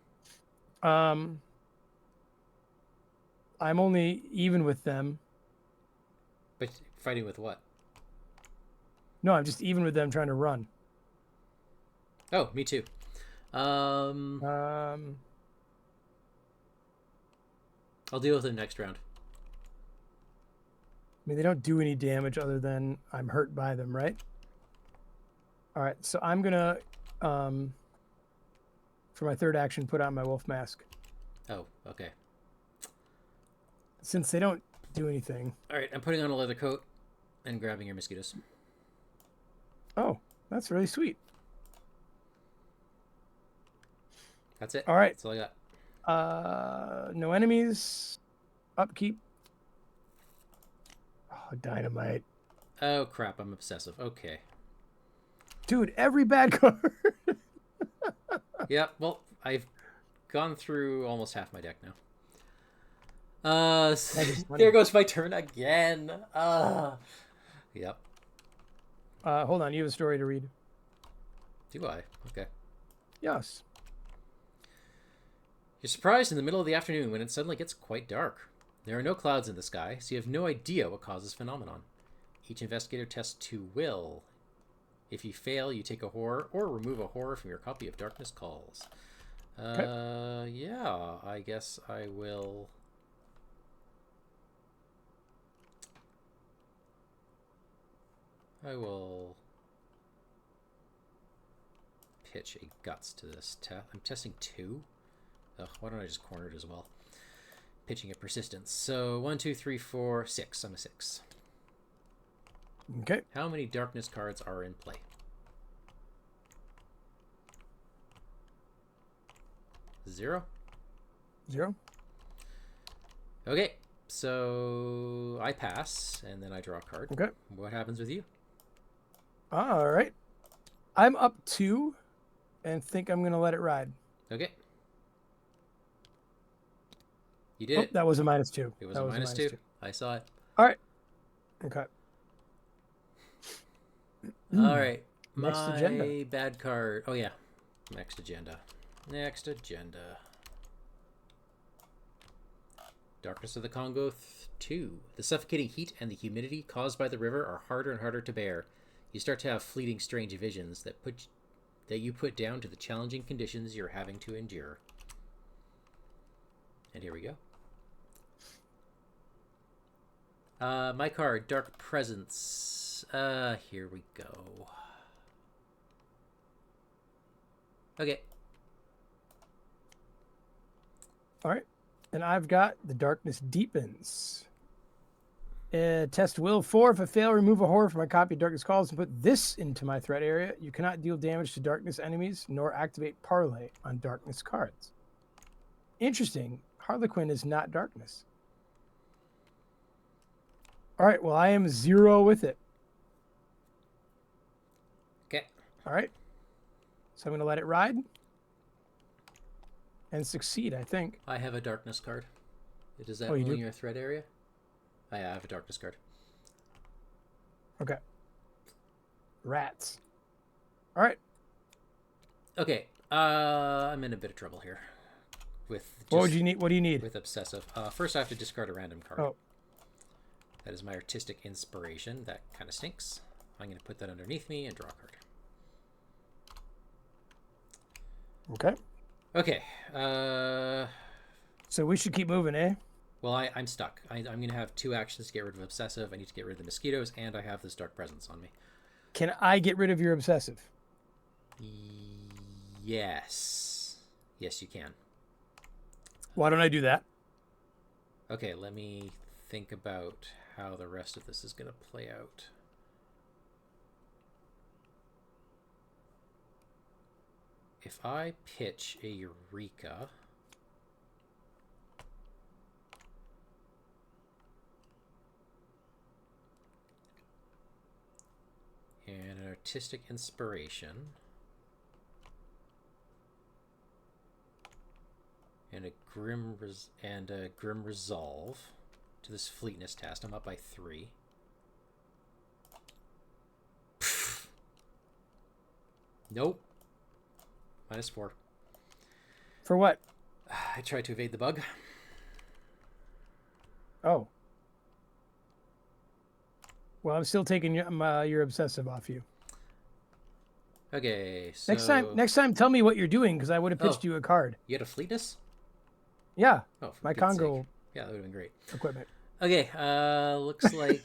only even with them. But fighting with what? No, I'm just even with them trying to run. Oh, me too. I I'll deal with it next round. mean, they don't do any damage other than I'm hurt by them, right? All right, so I'm gonna, for my third action, put on my wolf mask. Oh, okay. Since they don't do anything. All right, I'm putting on a leather coat and grabbing your mosquitoes. Oh, that's really sweet. That's it. All right. That's all I got. No enemies. Upkeep. Oh, dynamite. Oh, crap. I'm obsessive. Okay. Dude, every bad card. Yeah, well, I've gone through almost half my deck now. There goes my turn again. Yep. Hold on, you have a story to read. Do I? Okay. Yes. You're surprised in the middle of the afternoon when it suddenly gets quite dark. There are no clouds in the sky, so you have no idea what causes phenomenon. Each investigator tests to will. If you fail, you take a horror or remove a horror from your copy of Darkness Calls. Okay. Yeah, I guess I will. I will pitch a guts to this test. I'm testing 2. Ugh, why don't I just corner it as well? Pitching a persistence. So 1, 2, 3, 4, 6. I'm a 6. Okay. How many darkness cards are in play? 0. 0. Okay, so I pass, and then I draw a card. Okay. What happens with you? All right. I'm up 2 and think I'm going to let it ride. Okay. You did Oh, it. that was a -2. It was a minus 2. I saw it. All right. Okay. All right. Next My agenda. bad card. Oh, yeah. Next agenda. Next agenda. Darkness of the Congo 2. The suffocating heat and the humidity caused by the river are harder and harder to bear. You start to have fleeting strange visions that you put down to the challenging conditions you're having to endure. And here we go. My card, Dark Presence. Here we go. Okay. All right. And I've got the Darkness Deepens. Test will 4. If I fail, remove a horror from my copy of Darkness Calls and put this into my threat area. You cannot deal damage to darkness enemies nor activate parlay on darkness cards. Interesting. Harlequin is not darkness. All right. Well, I am 0 with it. Okay. All right. So I'm going to let it ride and succeed, I think. I have a darkness card. Does that Oh, you only do? your threat area? I have a darkness card. Okay. Rats. All right. Okay. I'm in a bit of trouble here. What would you need? What do you need? With obsessive. First, I have to discard a random card. Oh. That is my artistic inspiration. That kind of stinks. I'm going to put that underneath me and draw a card. Okay. Okay. So we should keep moving, eh? Well, I'm stuck. I'm going to have 2 actions to get rid of obsessive. I need to get rid of the mosquitoes, and I have this dark presence on me. Can I get rid of your obsessive? Yes. Yes, you can. Why don't I do that? Okay, let me think about how the rest of this is going to play out. If I pitch a Eureka, and an Artistic Inspiration, and a Grim Resolve to this Fleetness test, I'm up by 3. Nope. -4. For what? I tried to evade the bug. Oh. Well, I'm still taking your obsessive off you. Okay, so... Next time, tell me what you're doing, because I would have pitched you a card. You had a Fleetness? Yeah. Oh, my Congo. Yeah, that would have been great. Equipment. Okay, looks like...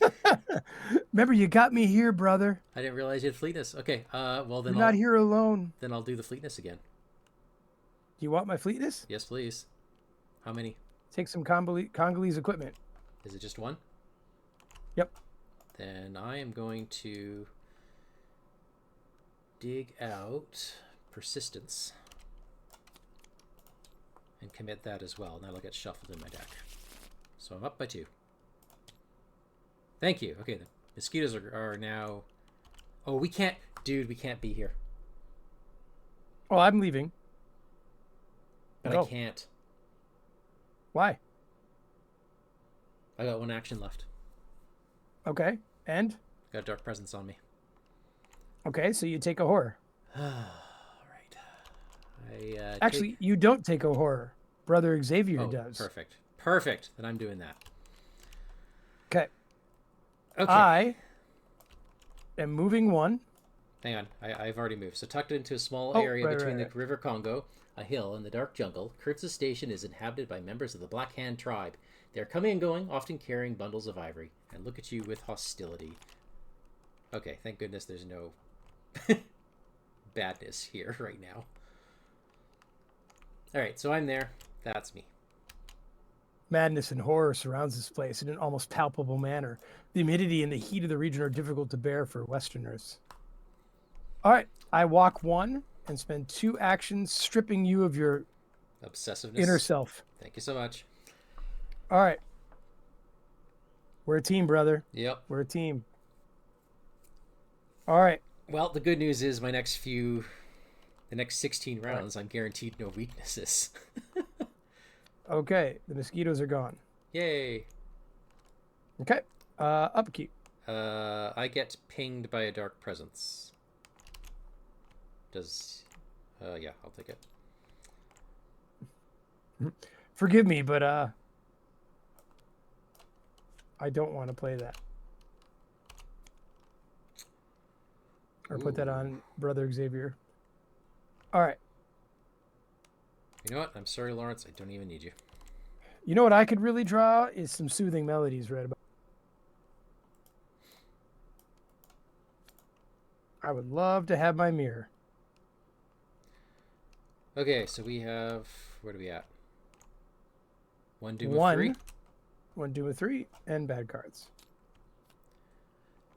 Remember, you got me here, brother. I didn't realize you had Fleetness. Okay, well then You're not here alone. Then I'll do the Fleetness again. Do you want my Fleetness? Yes, please. How many? Take some Congolese equipment. Is it just 1? Yep. Then I am going to dig out Persistence and commit that as well. Now it'll get shuffled in my deck. So I'm up by 2. Thank you. Okay, the mosquitoes are now... Oh, we can't... Dude, we can't be here. Oh, I'm leaving. But I can't. Why? I got 1 action left. Okay, and? Got a Dark Presence on me. Okay, so you take a horror. All right. Actually, you don't take a horror. Brother Xavier does. Perfect. Perfect. Then I'm doing that. Okay. Okay. I am moving 1. Hang on. I've already moved. So tucked into a small area between the River Congo, a hill, and the dark jungle, Kurtz's station is inhabited by members of the Black Hand tribe. They are coming and going, often carrying bundles of ivory, and look at you with hostility. Okay, thank goodness there's no badness here right now. All right, so I'm there. That's me. Madness and horror surrounds this place in an almost palpable manner. The humidity and the heat of the region are difficult to bear for Westerners. All right, I walk 1 and spend 2 actions stripping you of your obsessiveness, inner self. Thank you so much. All right. We're a team, brother. Yep. We're a team. All right. Well, the good news is the next 16 rounds, I'm guaranteed no weaknesses. Okay, the mosquitoes are gone. Yay. Okay, upkeep. I get pinged by a Dark Presence. Yeah, I'll take it. Forgive me, but I don't want to play that. Or put that on Brother Xavier. All right. You know what? I'm sorry, Lawrence. I don't even need you. You know what I could really draw is some soothing melodies right about. I would love to have my mirror. Okay, so we have... Where are we at? 1 Doom of 3? 1 Doom of 3, and bad cards.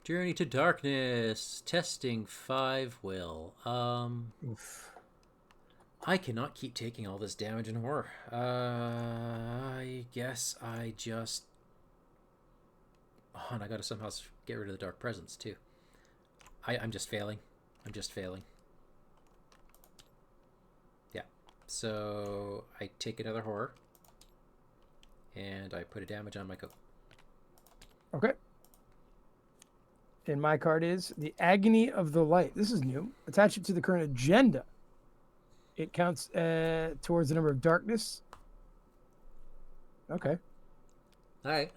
Journey to Darkness. Testing 5 will. Oof. I cannot keep taking all this damage and horror. I guess I just... Oh, and I gotta somehow get rid of the Dark Presence, too. I'm just failing. I'm just failing. Yeah. So, I take another horror. And I put a damage on my coat. Okay. And my card is the Agony of the Light. This is new. Attach it to the current agenda. It counts towards the number of darkness. Okay. All right.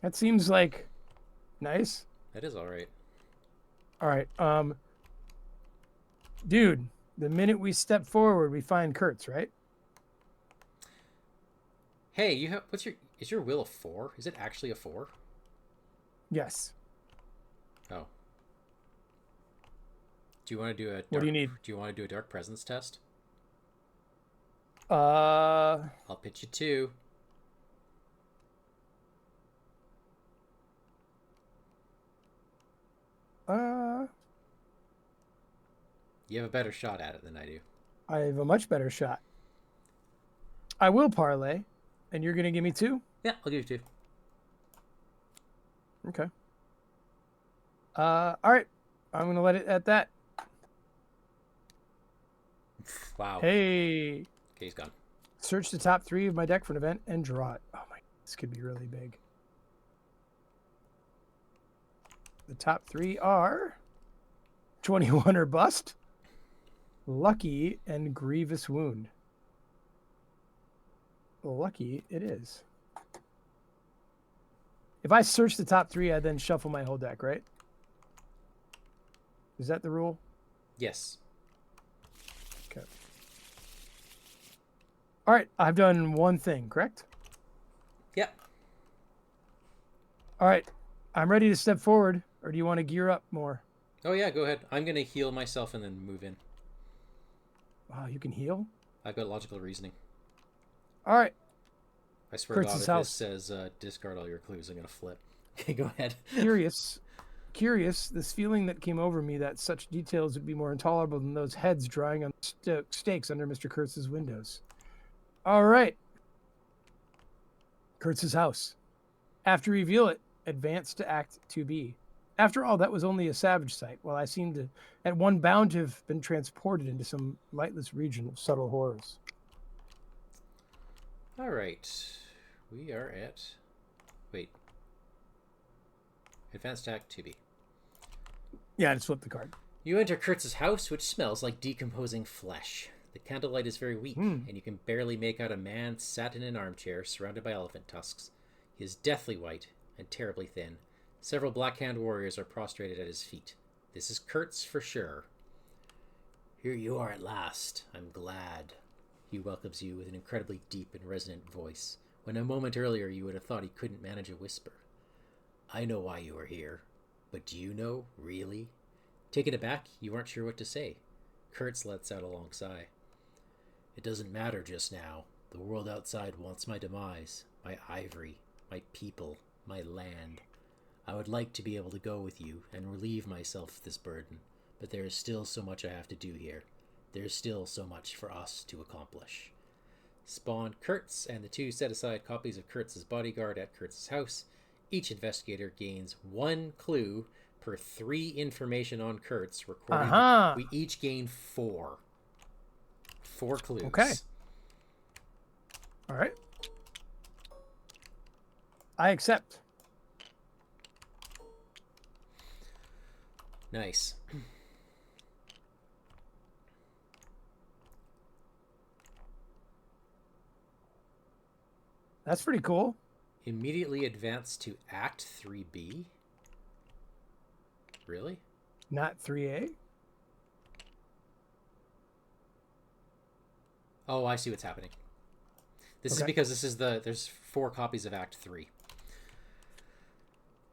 That seems like nice. That is all right. All right. Dude, the minute we step forward, we find Kurtz, right? Hey, you have is your will a 4? Is it actually a 4? Yes. Oh. Do you want to do a dark, What do you need? Do you want to do a dark presence test? Uh, I'll pitch you 2. uh, You have a better shot at it than I do. I have a much better shot. I will parlay, and you're gonna give me 2. Yeah, I'll give you 2. Okay. All right. I'm gonna let it at that. Wow. Hey, Okay, he's gone. search the top 3 of my deck for an event and draw it. Oh my, this could be really big. The top 3 are 21 or Bust, Lucky, and Grievous Wound. Lucky it is. If I search the top 3, I then shuffle my whole deck, right? Is that the rule? Yes. Okay. All right, I've done one thing, correct? Yep. All right, I'm ready to step forward, or do you want to gear up more? Oh yeah, go ahead. I'm gonna heal myself and then move in. Wow, you can heal? I've got logical reasoning. All right. I swear to God, Kurtz's if house. this says discard all your clues, I'm gonna flip. Okay, go ahead. Curious, this feeling that came over me that such details would be more intolerable than those heads drying on stakes under Mr. Kurtz's windows. All right. Kurtz's house. After reveal it, advance to Act 2B. After all, that was only a savage sight, while I seemed to, at one bound, to have been transported into some lightless region of subtle horrors. All right, we are at. Wait. Advanced Act 2B. Yeah, I just flipped the card. You enter Kurtz's house, which smells like decomposing flesh. The candlelight is very weak, and you can barely make out a man sat in an armchair surrounded by elephant tusks. He is deathly white and terribly thin. Several Blackhand warriors are prostrated at his feet. This is Kurtz for sure. Here you are at last. I'm glad. He welcomes you with an incredibly deep and resonant voice, when a moment earlier you would have thought he couldn't manage a whisper. I know why you are here, but do you know, really? Taken aback, you aren't sure what to say. Kurtz lets out a long sigh. It doesn't matter just now. The world outside wants my demise, my ivory, my people, my land. I would like to be able to go with you and relieve myself of this burden, but there is still so much I have to do here. There is still so much for us to accomplish. Spawn Kurtz and the 2 set aside copies of Kurtz's bodyguard at Kurtz's house. Each investigator gains 1 clue per 3 information on Kurtz recorded. We each gain 4. 4 clues. Okay. All right. I accept. Nice. That's pretty cool. Immediately advance to Act 3B. Really? Not 3A? Oh, I see what's happening. This is because there's 4 copies of Act 3.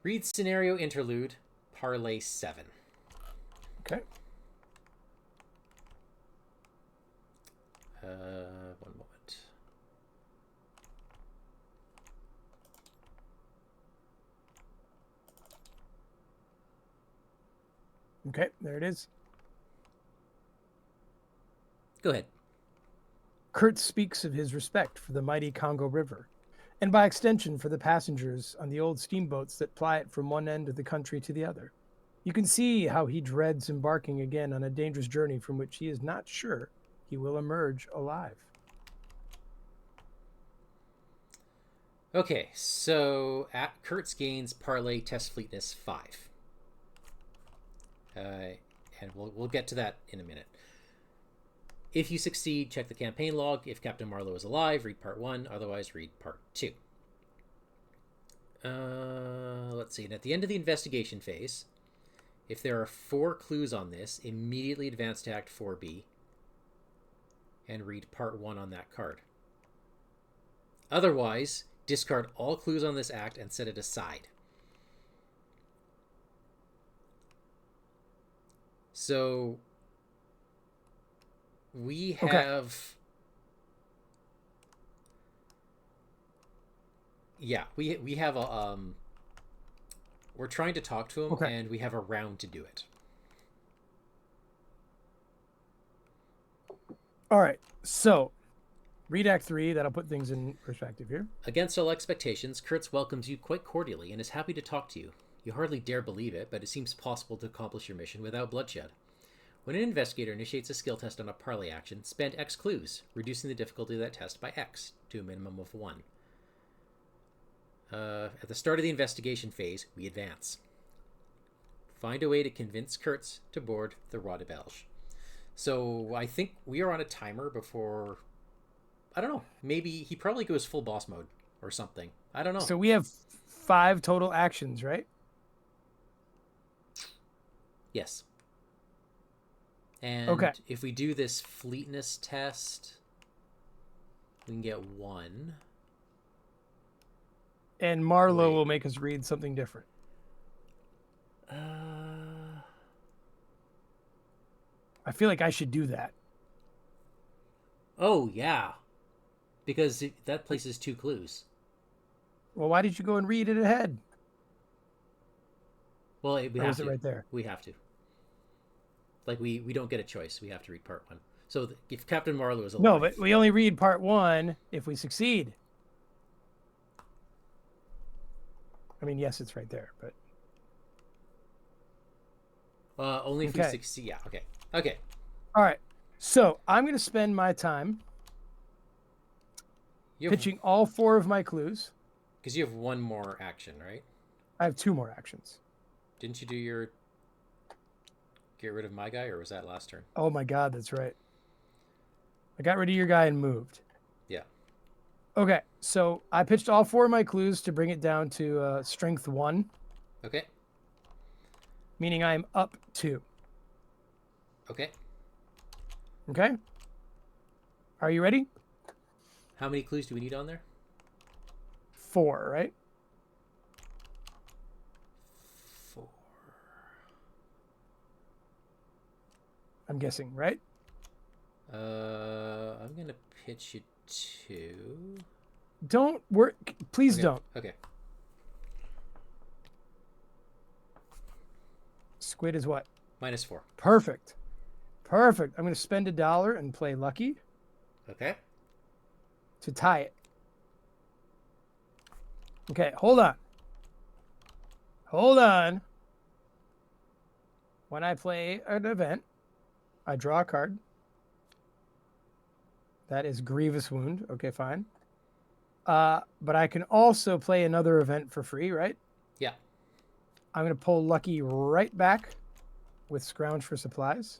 Read Scenario Interlude, Parlay 7. Okay. One moment. Okay, there it is. Go ahead. Kurtz speaks of his respect for the mighty Congo River, and by extension for the passengers on the old steamboats that ply it from one end of the country to the other. You can see how he dreads embarking again on a dangerous journey from which he is not sure he will emerge alive. Okay, so at Kurtz gains Parlay Test Fleetness 5. And we'll get to that in a minute. If you succeed, check the campaign log. If Captain Marlow is alive, read Part 1. Otherwise, read Part 2. Let's see. And at the end of the investigation phase, if there are 4 clues on this, immediately advance to Act 4B and read Part 1 on that card. Otherwise, discard all clues on this act and set it aside. So we Okay. have... Yeah, we have a... We're trying to talk to him, Okay. and we have a round to do it. All right. So, read Act 3. That'll put things in perspective here. Against all expectations, Kurtz welcomes you quite cordially and is happy to talk to you. You hardly dare believe it, but it seems possible to accomplish your mission without bloodshed. When an investigator initiates a skill test on a parley action, spend X clues, reducing the difficulty of that test by X to a minimum of 1. At the start of the investigation phase, we advance. Find a way to convince Kurtz to board the Roi de Belge. So I think we are on a timer before... I don't know. Maybe he probably goes full boss mode or something. I don't know. So we have 5 total actions, right? Yes. And Okay. if we do this fleetness test, we can get 1. And Marlow Wait. will make us read something different. I feel like I should do that. Oh, yeah. Because that places 2 clues. Well, why did you go and read it ahead? Well, we Or have is it to. right there? We have to. Like, we don't get a choice. We have to read part 1. So if Captain Marlow is alive... No, but we only read part 1 if we succeed. I mean, yes, it's right there, but... only if we succeed. Yeah, okay. Okay. All right. So I'm going to spend my time pitching all 4 of my clues. Because you have 1 more action, right? I have 2 more actions. Didn't you do your... Get rid of my guy, or was that last turn? Oh my God, that's right. I got rid of your guy and moved. Yeah. Okay, so I pitched all 4 of my clues to bring it down to strength 1. Okay. Meaning I'm up 2. Okay. Okay? Are you ready? How many clues do we need on there? 4, right? 4. I'm guessing, right? I'm gonna pitch you 2. Don't work. Please Okay. don't. Okay. Squid is what? -4. Perfect. Perfect. I'm going to spend $1 and play lucky Okay. to tie it. Okay, hold on. Hold on. When I play an event, I draw a card. That is Grievous Wound. Okay, fine. But I can also play another event for free, right? Yeah. I'm going to pull Lucky right back with Scrounge for supplies.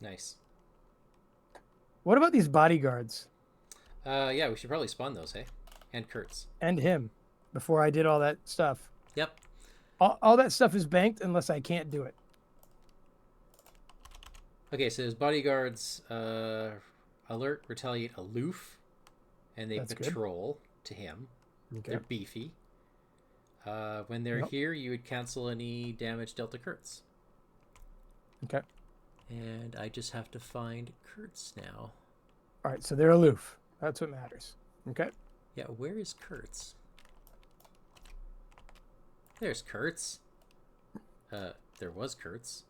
Nice. What about these bodyguards? Yeah, we should probably spawn those, hey? And Kurtz. And him before I did all that stuff. Yep. All that stuff is banked unless I can't do it. Okay, so there's bodyguards, alert, retaliate, aloof, and they That's good. patrol to him. Okay. They're beefy. When they're here, you would cancel any damage dealt to Kurtz. Okay. And I just have to find Kurtz now. All right, so they're aloof. That's what matters. Okay. Yeah, where is Kurtz? There's Kurtz. There was Kurtz.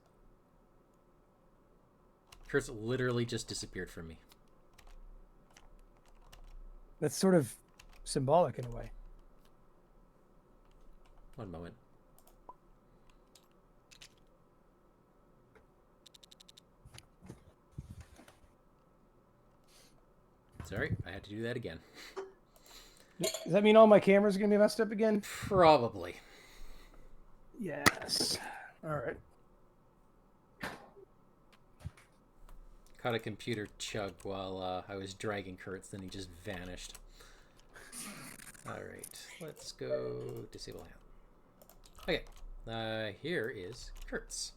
Kurtz literally just disappeared from me. That's sort of symbolic in a way. One moment. Sorry, I had to do that again. Does that mean all my cameras are going to be messed up again? Probably. Yes. All right. Caught a computer chug while I was dragging Kurtz, then he just vanished. Alright, let's go disable him. Okay, here is Kurtz.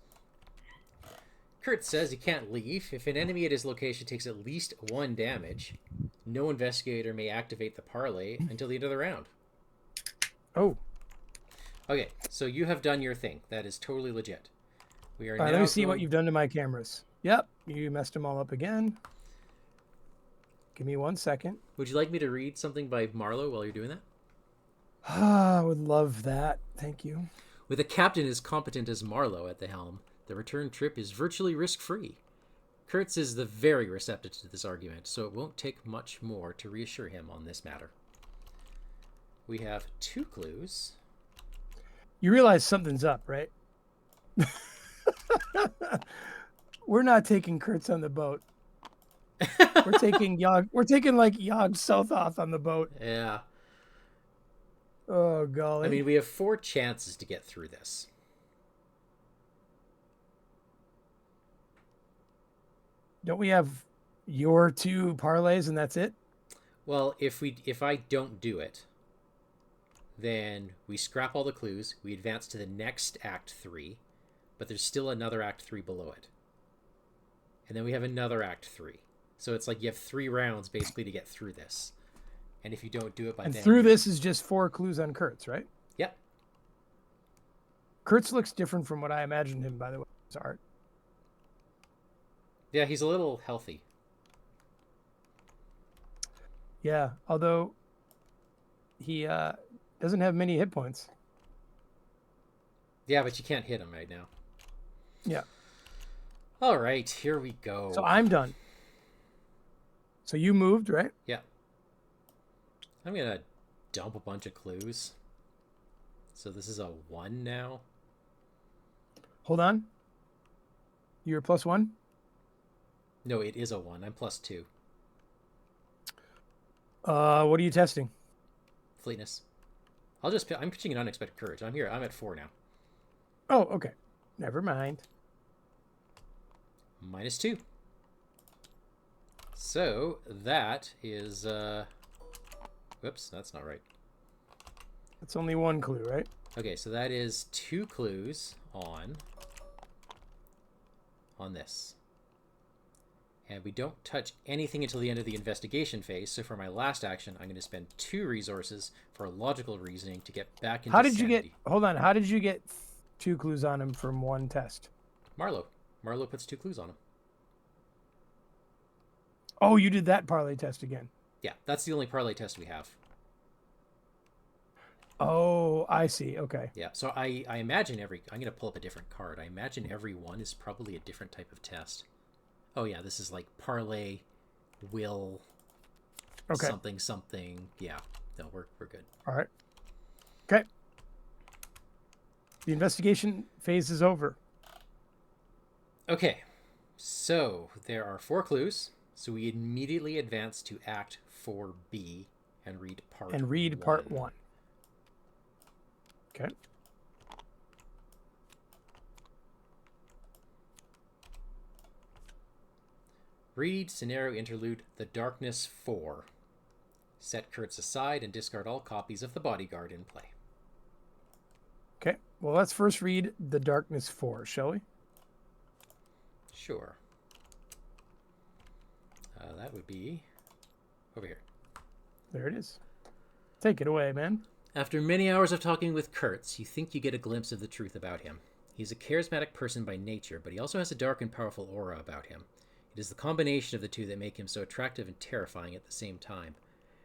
Kurtz says he can't leave. If an enemy at his location takes at least 1 damage, no investigator may activate the parlay until the end of the round. Oh. Okay, so you have done your thing. That is totally legit. We are All right, now let me see what going... you've done to my cameras. Yep, you messed them all up again. Give me 1 second. Would you like me to read something by Marlow while you're doing that? I would love that. Thank you. With a captain as competent as Marlow at the helm, the return trip is virtually risk-free. Kurtz is very receptive to this argument, so it won't take much more to reassure him on this matter. We have 2 clues. You realize something's up, right? We're not taking Kurtz on the boat. We're taking Yog. We're taking like Yog Sothoth on the boat. Yeah. Oh golly. I mean, we have 4 chances to get through this. Don't we have your 2 parlays and that's it? Well, if I don't do it, then we scrap all the clues, we advance to the next Act 3, but there's still another Act 3 below it. And then we have another Act 3. So it's like you have 3 rounds basically to get through this. And if you don't do it by and then... through this is just 4 clues on Kurtz, right? Yep. Kurtz looks different from what I imagined him, by the way. His art. Yeah, he's a little healthy. Yeah, although he doesn't have many hit points. Yeah, but you can't hit him right now. Yeah. All right, here we go. So I'm done. So you moved, right? Yeah. I'm going to dump a bunch of clues. So this is a 1 now. Hold on. You're +1? No, it is a 1. I'm +2. What are you testing? Fleetness. I'm pitching an unexpected courage. I'm here. I'm at 4 now. Oh, okay. Never mind. -2. So that is whoops, that's not right. It's only 1 clue, right? Okay, so that is 2 clues on this. And we don't touch anything until the end of the investigation phase, so for my last action, I'm going to spend 2 resources for logical reasoning to get back into sanity. Hold on, how did you get 2 clues on him from 1 test? Marlow puts 2 clues on him. Oh, you did that parlay test again. Yeah, that's the only parlay test we have. Oh, I see. Okay. Yeah, so I imagine I'm going to pull up a different card. I imagine every one is probably a different type of test. Oh, yeah, this is like parlay, will, okay. something. Yeah, no, we're good. All right. Okay. The investigation phase is over. Okay, so there are 4 clues. So we immediately advance to Act 4B and read Part 1. Part 1. Okay. Read Scenario Interlude The Darkness 4. Set Kurtz aside and discard all copies of The Bodyguard in play. Okay. Well, let's first read The Darkness 4, shall we? Sure. That would be over here. There it is. Take it away, man. After many hours of talking with Kurtz, you think you get a glimpse of the truth about him. He's a charismatic person by nature, but he also has a dark and powerful aura about him. It is the combination of the two that make him so attractive and terrifying at the same time.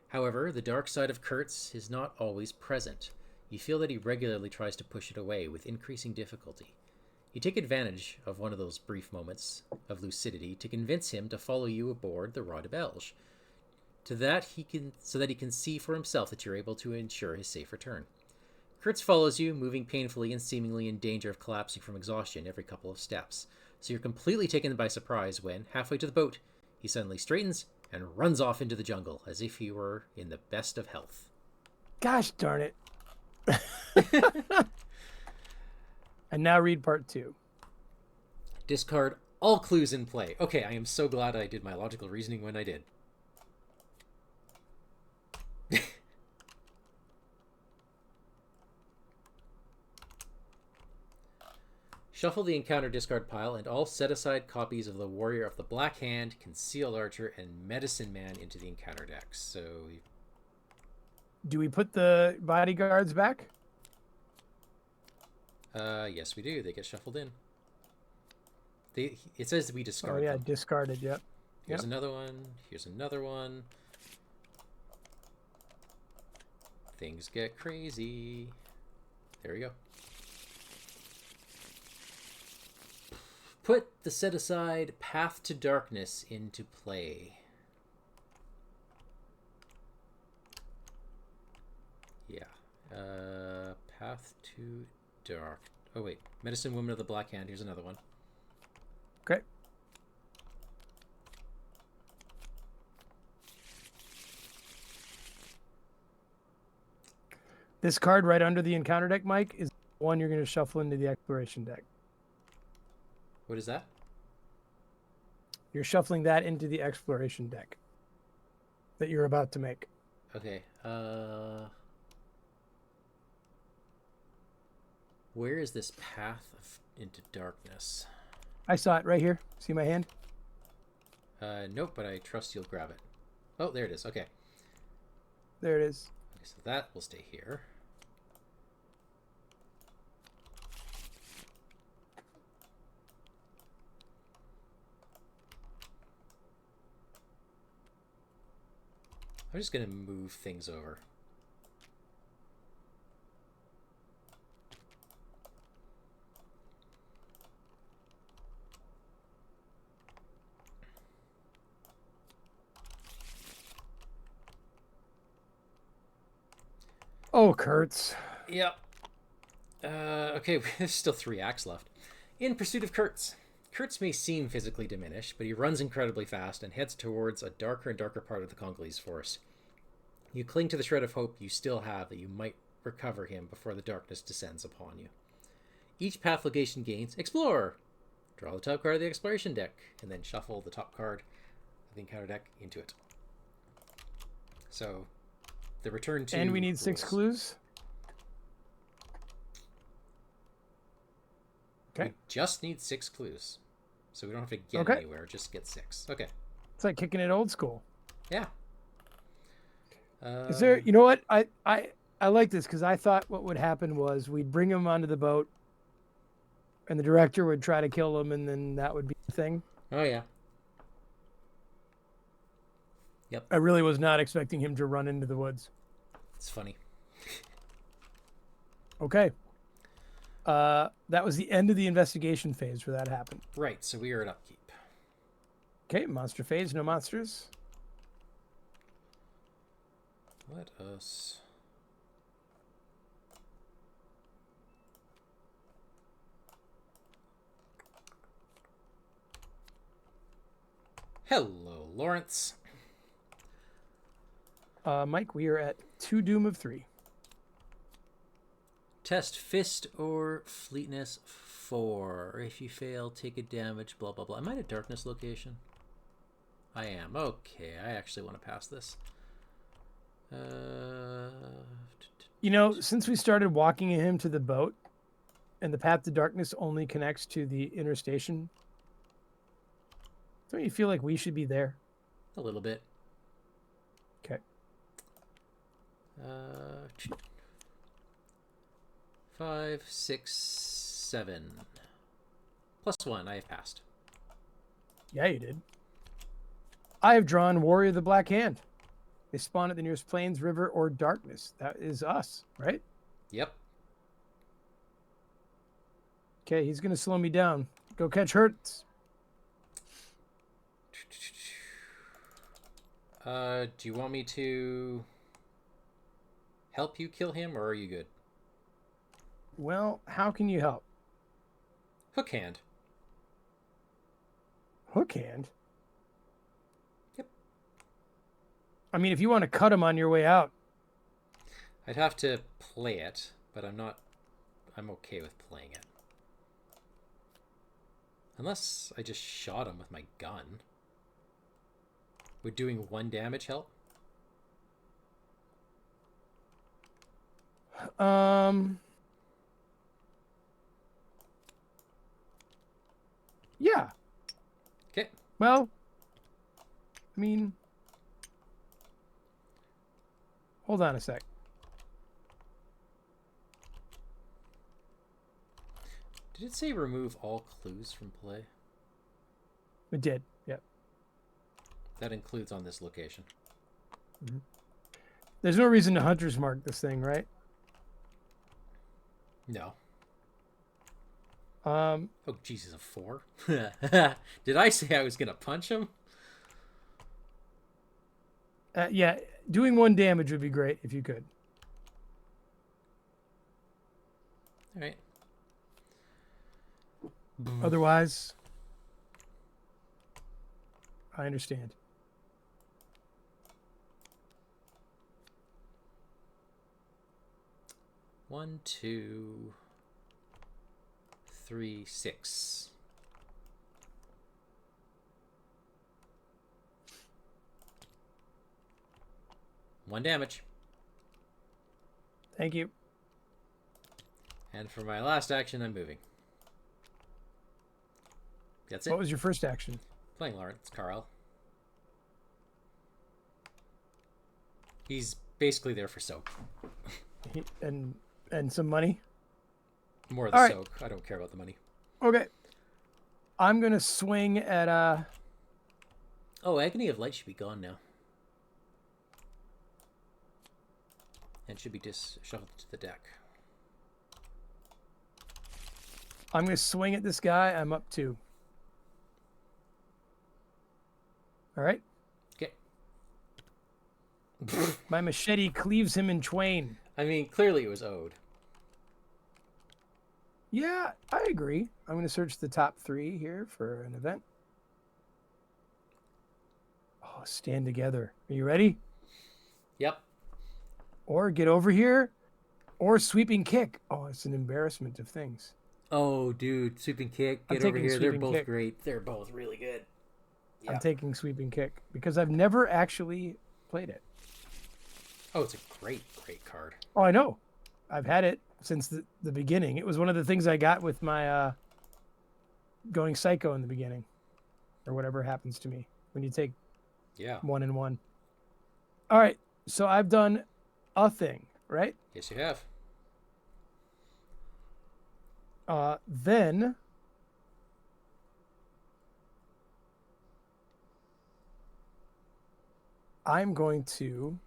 However, the dark side of Kurtz is not always present. You feel that he regularly tries to push it away with increasing difficulty. You take advantage of one of those brief moments of lucidity to convince him to follow you aboard the Roi de Belge, so that he can see for himself that you're able to ensure his safe return. Kurtz follows you, moving painfully and seemingly in danger of collapsing from exhaustion every couple of steps, so you're completely taken by surprise when, halfway to the boat, he suddenly straightens and runs off into the jungle as if he were in the best of health. Gosh darn it. And now read Part 2. Discard all clues in play. Okay, I am so glad I did my logical reasoning when I did. Shuffle the encounter discard pile and all set-aside copies of the Warrior of the Black Hand, Concealed Archer, and Medicine Man into the encounter decks. So, do we put the bodyguards back? Yes, we do. They get shuffled in. It says we discard them. Discarded. Yep. Here's another one. Here's another one. Things get crazy. There we go. Put the set aside Path to Darkness into play. Yeah. Path to Dark. Oh, wait. Medicine Woman of the Black Hand. Here's another one. Okay. This card right under the encounter deck, Mike, is one you're going to shuffle into the exploration deck. What is that? You're shuffling that into the exploration deck that you're about to make. Okay. Where is this path into darkness? I saw it right here. See my hand? Nope, but I trust you'll grab it. Oh, there it is. Okay. There it is. Okay, so that will stay here. I'm just going to move things over. Oh, Kurtz. Yep. Okay, there's still 3 acts left. In pursuit of Kurtz. Kurtz may seem physically diminished, but he runs incredibly fast and heads towards a darker and darker part of the Congolese forest. You cling to the shred of hope you still have that you might recover him before the darkness descends upon you. Each path location gains Explore! Draw the top card of the exploration deck, and then shuffle the top card of the encounter deck into it. So, the return to... And we need 6 clues. Okay. We just need 6 clues. So we don't have to get anywhere, just get 6. Okay. It's like kicking it old school. Yeah. Is there, you know what? I like this because I thought what would happen was we'd bring him onto the boat and the director would try to kill him and then that would be the thing. Oh, yeah. Yep. I really was not expecting him to run into the woods. It's funny. Okay. That was the end of the investigation phase where that happened. Right, so we are at upkeep. Okay, monster phase, no monsters. Let us... Hello, Lawrence. Mike, we are at 2 doom of 3. Test fist or fleetness 4. If you fail, take a damage, blah, blah, blah. Am I at a darkness location? I am. Okay, I actually want to pass this. You know, since we started walking him to the boat and the path to darkness only connects to the inner station, don't you feel like we should be there? A little bit. Okay. 5, 6, 7. +1, I have passed. Yeah, you did. I have drawn Warrior of the Black Hand. They spawn at the nearest plains, river, or darkness. That is us, right? Yep. Okay, he's going to slow me down. Go catch Kurtz. Do you want me to help you kill him, or are you good? Well, how can you help? Hook hand. Hook hand? Yep. I mean, if you want to cut him on your way out. I'd have to play it, but I'm okay with playing it. Unless I just shot him with my gun. Would doing 1 damage help? Yeah. Okay. Well, I mean, hold on a sec. Did it say remove all clues from play? It did. Yep. That includes on this location. Mm-hmm. There's no reason to hunter's mark this thing, right? No. Um. Oh, Jesus, a 4? Did I say I was going to punch him? Yeah, doing 1 damage would be great if you could. All right. Otherwise, I understand. One, 2, 3, 6. One damage. Thank you. And for my last action, I'm moving. That's it. What was your first action? Playing Lawrence Carl. He's basically there for soak. And some money? More of the soak. I don't care about the money. Okay. I'm going to swing at... Oh, Agony of Light should be gone now. And should be just shuffled to the deck. I'm going to swing at this guy. I'm up 2. All right. Okay. My machete cleaves him in twain. I mean, clearly it was owed. Yeah, I agree. I'm going to search the top 3 here for an event. Oh, stand together. Are you ready? Yep. Or get over here, or sweeping kick. Oh, it's an embarrassment of things. Oh, dude, sweeping kick, get over here. They're both kick. great. They're both really good. Yeah. I'm taking sweeping kick because I've never actually played it. Oh, it's a great card. Oh, I know. I've had it since the beginning. It was one of the things I got with my going psycho in the beginning, or whatever happens to me when you take 1 and 1. All right, so I've done a thing, right? Yes, you have. Then I'm going to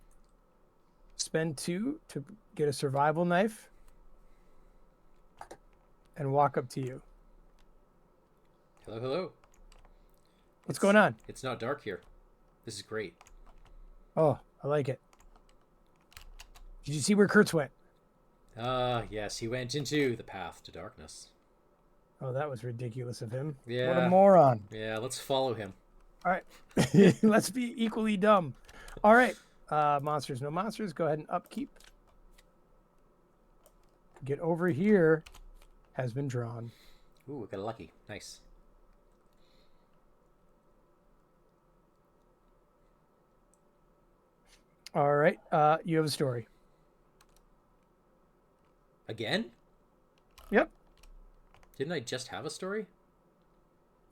spend 2 to get a survival knife and walk up to you. Hello, hello. What's going on? It's not dark here. This is great. Oh, I like it. Did you see where Kurtz went? Yes, he went into the path to darkness. Oh, that was ridiculous of him. Yeah. What a moron. Yeah, let's follow him. All right. Let's be equally dumb. All right. Monsters, no monsters. Go ahead and upkeep. Get over here has been drawn. Ooh, we got a lucky. Nice. All right. You have a story. Again? Yep. Didn't I just have a story?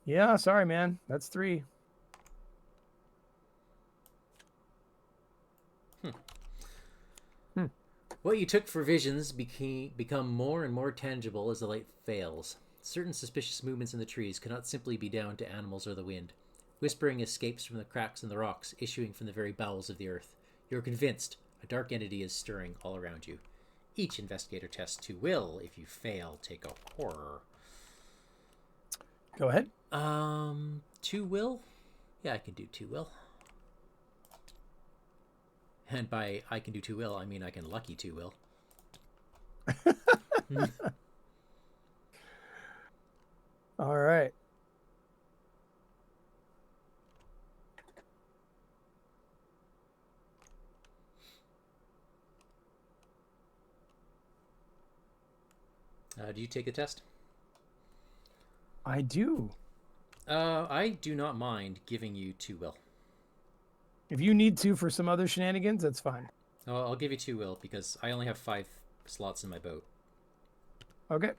Yeah, sorry, man. That's 3. What you took for visions become more and more tangible as the light fails. Certain suspicious movements in the trees cannot simply be down to animals or the wind. Whispering escapes from the cracks in the rocks, issuing from the very bowels of the earth. You are convinced a dark entity is stirring all around you. Each investigator tests 2 will. If you fail, take a horror. Go ahead. 2 will? Yeah, I can do 2 will. And by I can do 2 will, I mean I can lucky 2 will. All right. Do you take a test? I do. I do not mind giving you 2 will. If you need to for some other shenanigans, that's fine. Oh, I'll give you 2 will because I only have 5 slots in my boat. Okay.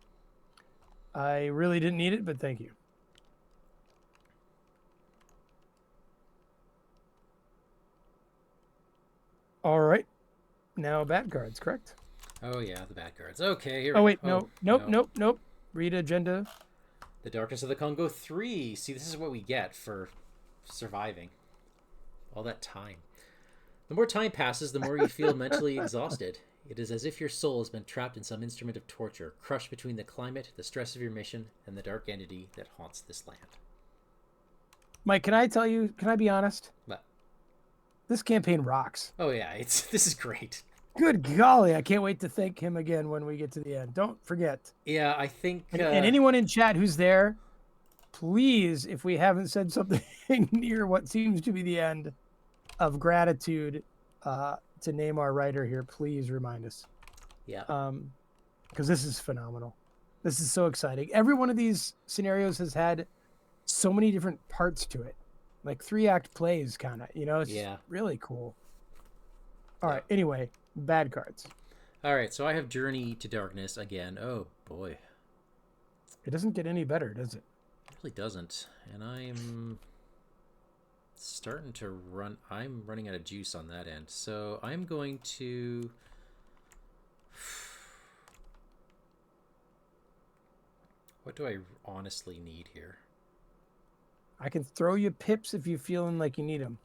I really didn't need it, but thank you. All right. Now bad cards, correct? Oh yeah, the bad cards. Okay, here Oh we wait, go. no. Nope. Read agenda. The Darkness of the Congo 3. See, this is what we get for surviving all that time. The more time passes, the more you feel mentally exhausted. It is as if your soul has been trapped in some instrument of torture, crushed between the climate, the stress of your mission, and the dark entity that haunts this land. Mike, can I be honest? What? This campaign rocks. Oh yeah, this is great. Good golly, I can't wait to thank him again when we get to the end. Don't forget. Yeah, I think... And anyone in chat who's there, please, if we haven't said something near what seems to be the end of gratitude to name our writer here, please remind us. Yeah. Because this is phenomenal. This is so exciting. Every one of these scenarios has had so many different parts to it. Like 3-act plays, kind of. It's really cool. All right, anyway, bad cards. All right, so I have Journey to Darkness again. Oh, boy. It doesn't get any better, does it? It really doesn't. And I'm starting to run... I'm running out of juice on that end. So I'm going to... What do I honestly need here? I can throw you pips if you're feeling like you need them.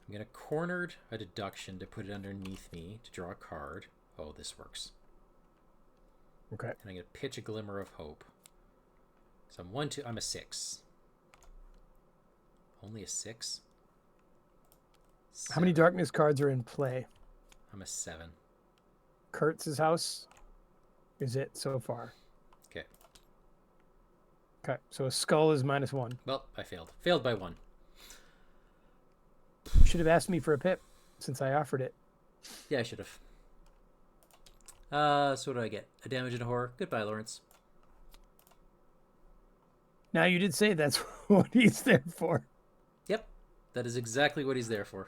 I'm going to cornered a deduction to put it underneath me to draw a card. Oh, this works. Okay. And I'm going to pitch a Glimmer of Hope. So I'm 1-2. I'm a 6. Only a 6? How many darkness cards are in play? I'm a 7. Kurtz's house is it so far. Okay. Okay, so a skull is -1. Well, I failed. Failed by 1. You should have asked me for a pip since I offered it. Yeah, I should have. So what do I get? A damage and a horror. Goodbye, Lawrence. Now, you did say that's what he's there for. Yep. That is exactly what he's there for.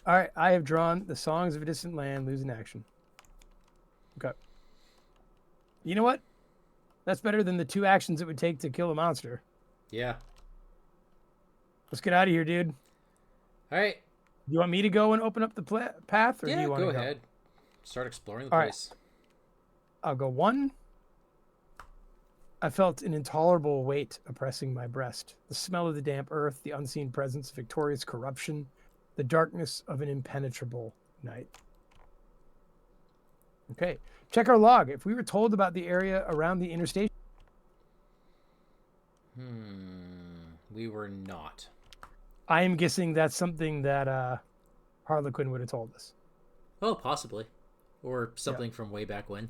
All right, I have drawn the Songs of a Distant Land, lose an action. Okay. You know what? That's better than the 2 actions it would take to kill a monster. Yeah. Let's get out of here, dude. All right. You want me to go and open up the path? Or Yeah, do you want go to ahead. Start exploring the All place. Right. I'll go 1. I felt an intolerable weight oppressing my breast. The smell of the damp earth, the unseen presence of victorious corruption, the darkness of an impenetrable night. Okay. Check our log. If we were told about the area around the interstate. We were not. I am guessing that's something that Harlequin would have told us. Oh, possibly. Or something from way back when.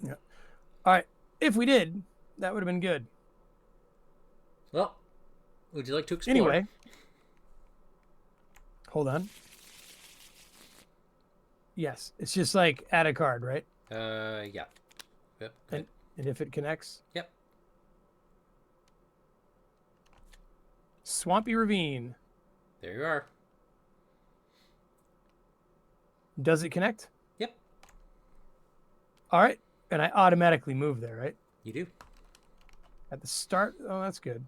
Yeah. All right. If we did, that would have been good. Well, would you like to explore? Anyway. Hold on. Yes. It's just like add a card, right? Yeah. Yep. And if it connects? Yep. Swampy Ravine. There you are. Does it connect? Yep. All right. And I automatically move there, right? You do. At the start? Oh, that's good.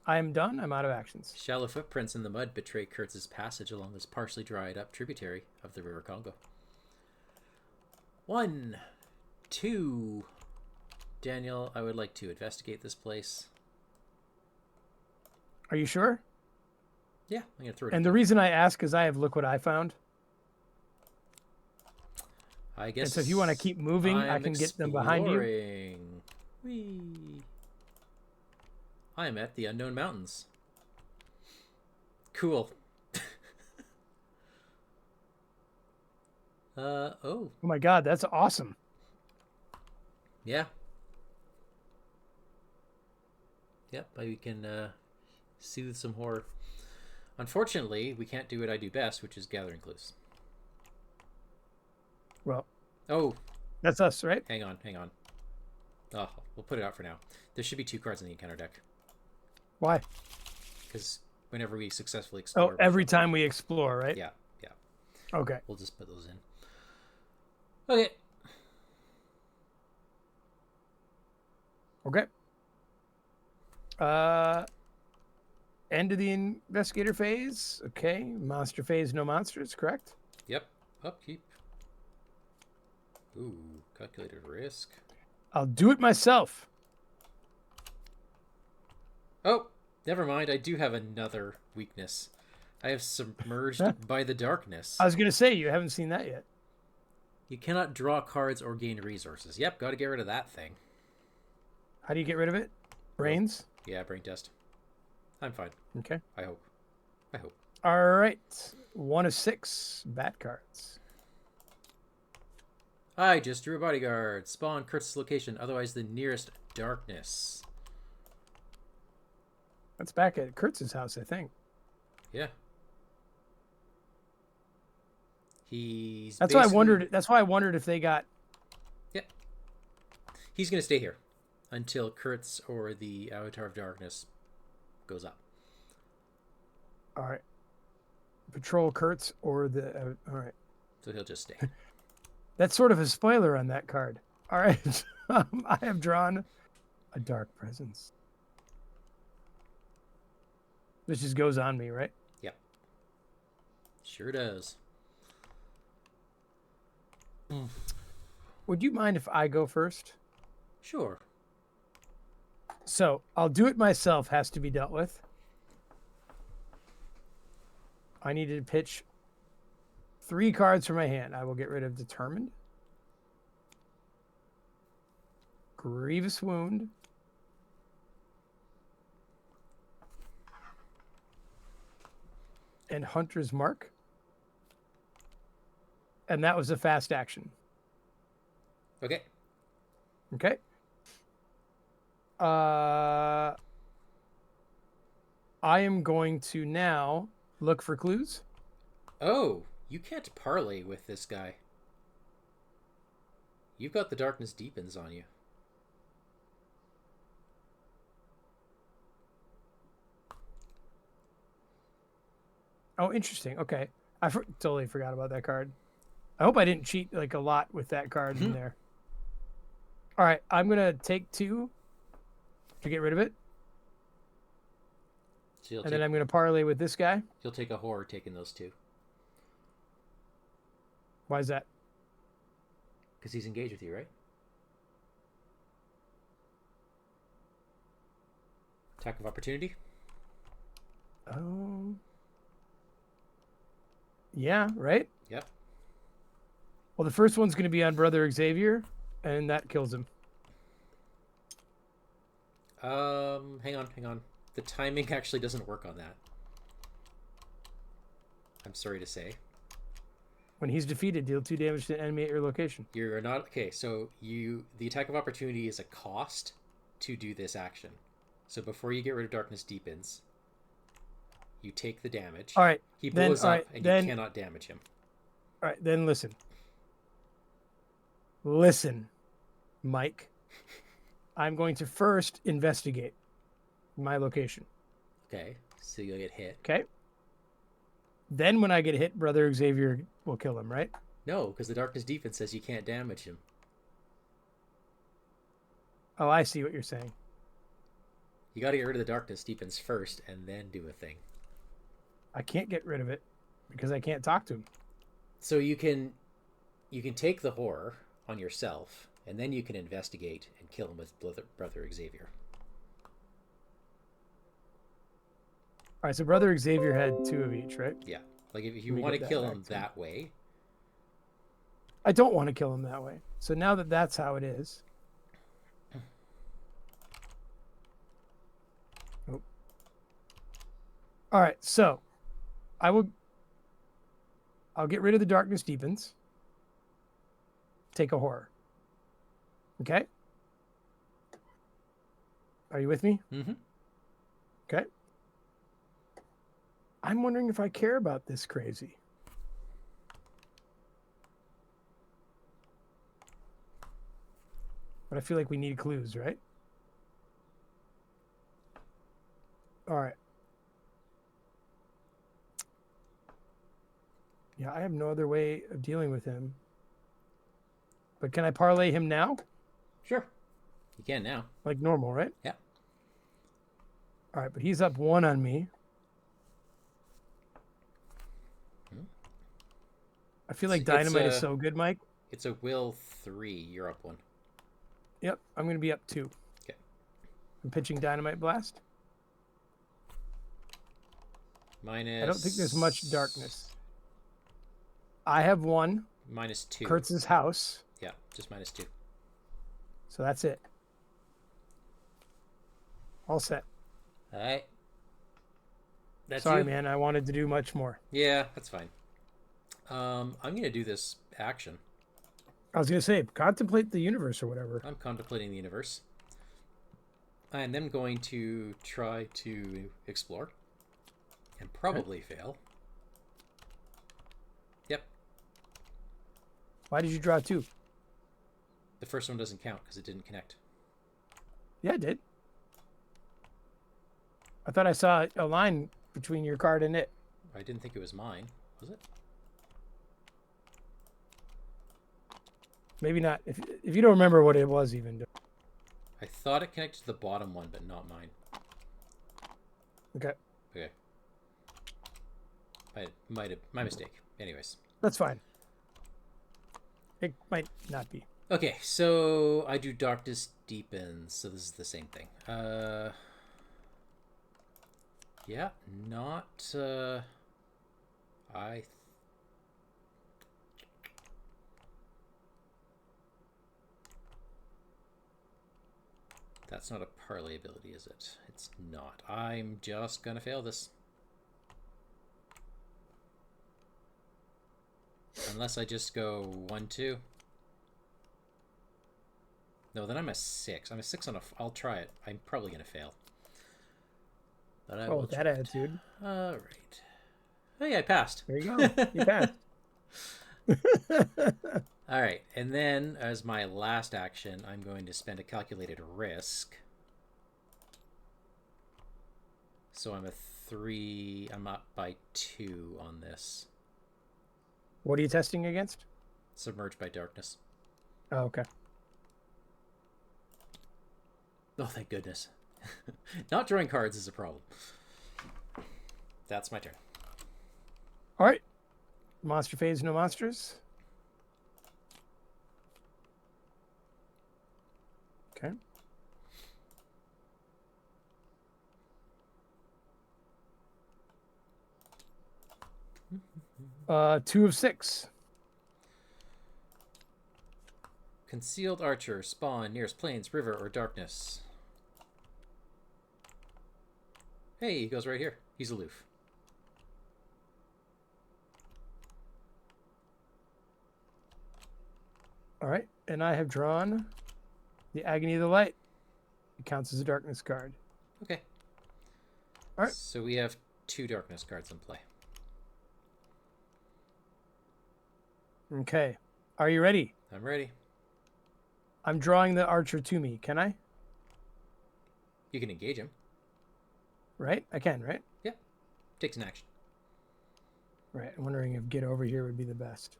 I am done. I'm out of actions. Shallow footprints in the mud betray Kurtz's passage along this partially dried up tributary of the River Congo. 1, 2. Daniel, I would like to investigate this place. Are you sure? Yeah, I'm going to throw it. And the reason I ask is I have look what I found. I guess. And so if you want to keep moving, I can get them behind you. Whee. I am at the Unknown Mountains. Cool. Oh. Oh my God, that's awesome. Yeah. Yep, we can soothe some horror. Unfortunately, we can't do what I do best, which is gathering clues. Well. Oh. That's us, right? Hang on. Oh, we'll put it out for now. There should be 2 cards in the encounter deck. Why? Because whenever we successfully explore... Oh, every time we explore, right? Yeah. Okay. We'll just put those in. Okay. End of the investigator phase. Okay. Monster phase, no monsters, correct? Yep. Upkeep. Ooh, calculated risk. I'll do it myself. Oh, never mind. I do have another weakness. I have submerged by the darkness. I was going to say, you haven't seen that yet. You cannot draw cards or gain resources. Yep, got to get rid of that thing. How do you get rid of it? Brains? Yeah, brain test. I'm fine. Okay. I hope. All right. 1 of 6 bat cards. I just drew a bodyguard. Spawn Kurtz's location, otherwise the nearest darkness. That's back at Kurtz's house, I think. Yeah. He's That's why I wondered. That's why I wondered if they got. Yeah. He's gonna stay here until Kurtz or the Avatar of Darkness goes up. All right. Patrol Kurtz or the. All right. So he'll just stay. That's sort of a spoiler on that card. All right. I have drawn a dark presence. This just goes on me, right? Yep. Sure does. Would you mind if I go first? Sure. So, I'll do it myself has to be dealt with. I needed to pitch 3 cards from my hand. I will get rid of Determined, Grievous Wound, and Hunter's Mark. And that was a fast action. Okay. Okay. I am going to now look for clues. Oh, you can't parlay with this guy. You've got the Darkness Deepens on you. Oh, interesting. Okay. Totally forgot about that card. I hope I didn't cheat like a lot with that card in there. All right. I'm going to take 2 to get rid of it. So then I'm going to parlay with this guy. You'll take a horror taking those 2. Why is that? Because he's engaged with you, right? Attack of opportunity? Oh. Yeah, right? Yep. Well, the first one's going to be on Brother Xavier, and that kills him. Hang on. The timing actually doesn't work on that. I'm sorry to say. When he's defeated, deal 2 damage to an enemy at your location. You're not... Okay, so the attack of opportunity is a cost to do this action. So before you get rid of Darkness Deepens, you take the damage. All right. He blows up, and you cannot damage him. All right, then listen. Listen, Mike. I'm going to first investigate my location. Okay, so you'll get hit. Okay. Then when I get hit, Brother Xavier will kill him, right? No, because the Darkness Defense says you can't damage him. Oh, I see what you're saying. You got to get rid of the Darkness Defense first and then do a thing. I can't get rid of it because I can't talk to him. So you can take the horror on yourself, and then you can investigate and kill him with Brother Xavier. All right, so Brother Xavier had 2 of each, right? Yeah. Like, if you want to kill him that way. I don't want to kill him that way. So now that that's how it is. Oh. All right, so I'll get rid of the Darkness Deepens. Take a horror. Okay? Are you with me? Mm-hmm. Okay. I'm wondering if I care about this crazy. But I feel like we need clues, right? All right. Yeah, I have no other way of dealing with him. But can I parlay him now? Sure. You can now. Like normal, right? Yeah. All right, but he's up 1 on me. I feel like Dynamite is so good, Mike. It's a will 3. You're up 1. Yep, I'm going to be up 2. Okay. I'm pitching Dynamite Blast. Minus... I don't think there's much darkness. I have 1. -2. Kurtz's house. Yeah, just -2. So that's it. All set. All right. That's Sorry, you. man. I wanted to do much more. Yeah, that's fine. I'm going to do this action. I was going to say, contemplate the universe or whatever. I'm contemplating the universe. And then going to try to explore. And probably fail. Yep. Why did you draw 2? The first one doesn't count because it didn't connect. Yeah, it did. I thought I saw a line between your card and it. I didn't think it was mine. Was it? Maybe not. If you don't remember what it was even. I thought it connected to the bottom one, but not mine. Okay. Okay. Might have my mistake. Anyways. That's fine. It might not be. Okay, so I do Darkness Deepens, so this is the same thing. Yeah, not That's not a parlay ability, is it? It's not. I'm just gonna fail this. Unless I just go 1, 2. No, then I'm a 6. I'm a 6 on a... I'll try it. I'm probably gonna fail. But I will that attitude. All right. Oh yeah, I passed. There you go. You passed. All right, and then as my last action, I'm going to spend a calculated risk. So I'm a 3. I'm up by 2 on this. What are you testing against? Submerged by Darkness. Oh, okay. Oh, thank goodness. Not drawing cards is a problem. That's my turn. All right. Monster phase, no monsters. Okay. 2 of 6. Concealed Archer, spawn, nearest plains, river, or darkness. Hey, he goes right here. He's aloof. All right, and I have drawn the Agony of the Light. It counts as a darkness card. Okay. All right. So we have 2 darkness cards in play. Okay. Are you ready? I'm ready. I'm drawing the archer to me. Can I? You can engage him. Right? I can, right? Yeah. Takes an action. Right. I'm wondering if get over here would be the best.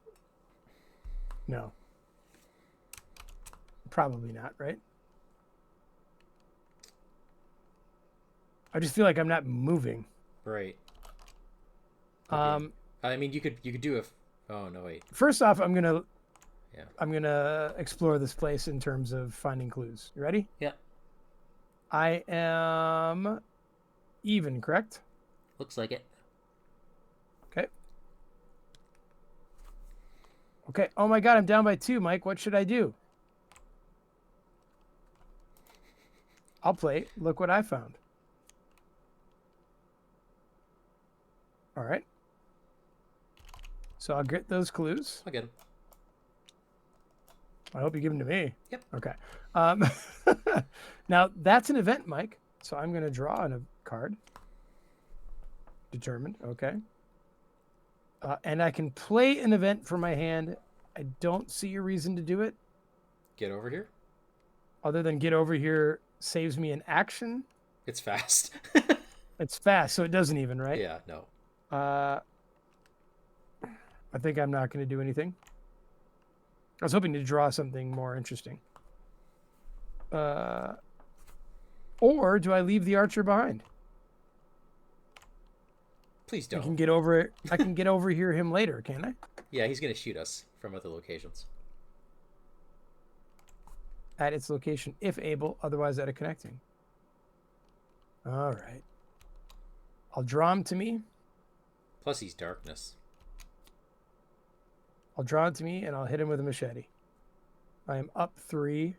No. Probably not, right? I just feel like I'm not moving. Right. Okay. I mean, you could do a... Oh, no, wait. First off, I'm going to... Yeah. I'm going to explore this place in terms of finding clues. You ready? Yeah. I am even, correct? Looks like it. Okay. Okay. Oh my God, I'm down by 2, Mike. What should I do? I'll play. Look what I found. All right. So I'll get those clues. I'll get them. I hope you give them to me. Yep. Okay. Now, that's an event, Mike. So I'm going to draw a card. Determined. Okay. And I can play an event for my hand. I don't see a reason to do it. Get over here. Other than get over here saves me an action. It's fast. It's fast, so it doesn't even, right? Yeah, no. I think I'm not going to do anything. I was hoping to draw something more interesting. Or do I leave the archer behind? Please don't. I can get over it. I can get over here him later, can't I? Yeah, he's going to shoot us from other locations. at its location if able, otherwise at a connecting. All right. I'll draw him to me. Plus he's darkness. I'll draw him to me, and I'll hit him with a machete. I am up 3.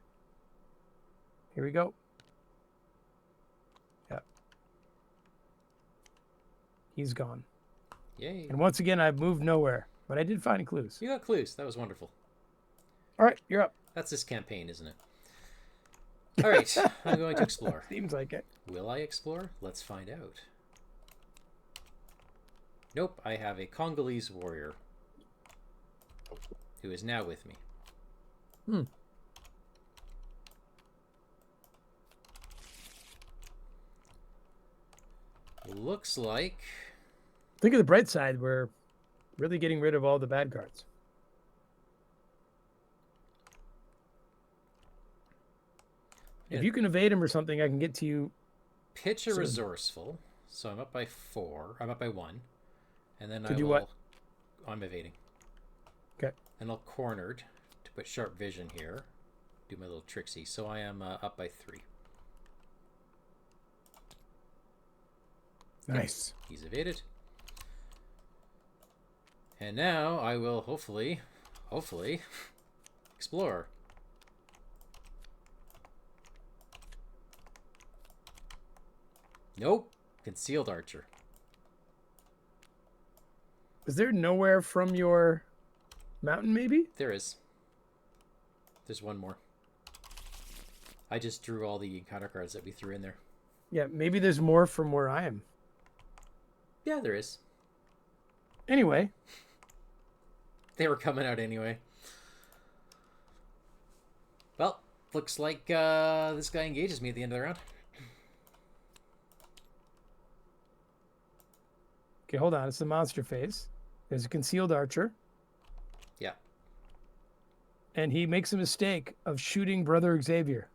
Here we go. Yep. He's gone. Yay. And once again, I've moved nowhere, but I did find clues. You got clues. That was wonderful. All right, you're up. That's this campaign, isn't it? All right, I'm going to explore. Seems like it. Will I explore? Let's find out. Nope, I have a Congolese warrior who is now with me. Looks like... Think of the bright side. We're really getting rid of all the bad cards. Yeah. If you can evade him or something, I can get to you. Pitch a resourceful. So I'm up by 4. I'm up by 1. And then To do what? I'm evading. Okay. And I'll cornered to put sharp vision here. Do my little tricksy. So I am up by 3. Nice. He's evaded. And now I will hopefully explore. Nope. Concealed archer. Is there nowhere from your mountain, maybe? There is. There's one more. I just drew all the encounter cards that we threw in there. Yeah, maybe there's more from where I am. Yeah, there is. Anyway. They were coming out anyway. Well, looks like this guy engages me at the end of the round. Okay, hold on. It's the monster phase. There's a concealed archer. Yeah. And he makes a mistake of shooting Brother Xavier.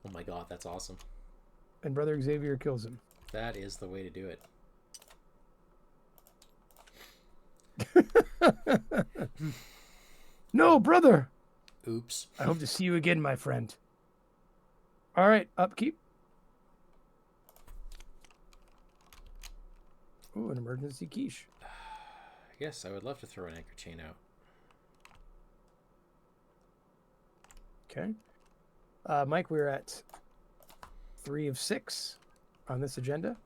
Oh my god, that's awesome. And Brother Xavier kills him. That is the way to do it. No, brother! Oops. I hope to see you again, my friend. All right, upkeep. Ooh, an emergency quiche. Yes, I would love to throw an anchor chain out. Okay. Mike, we're at 3 of 6 on this agenda.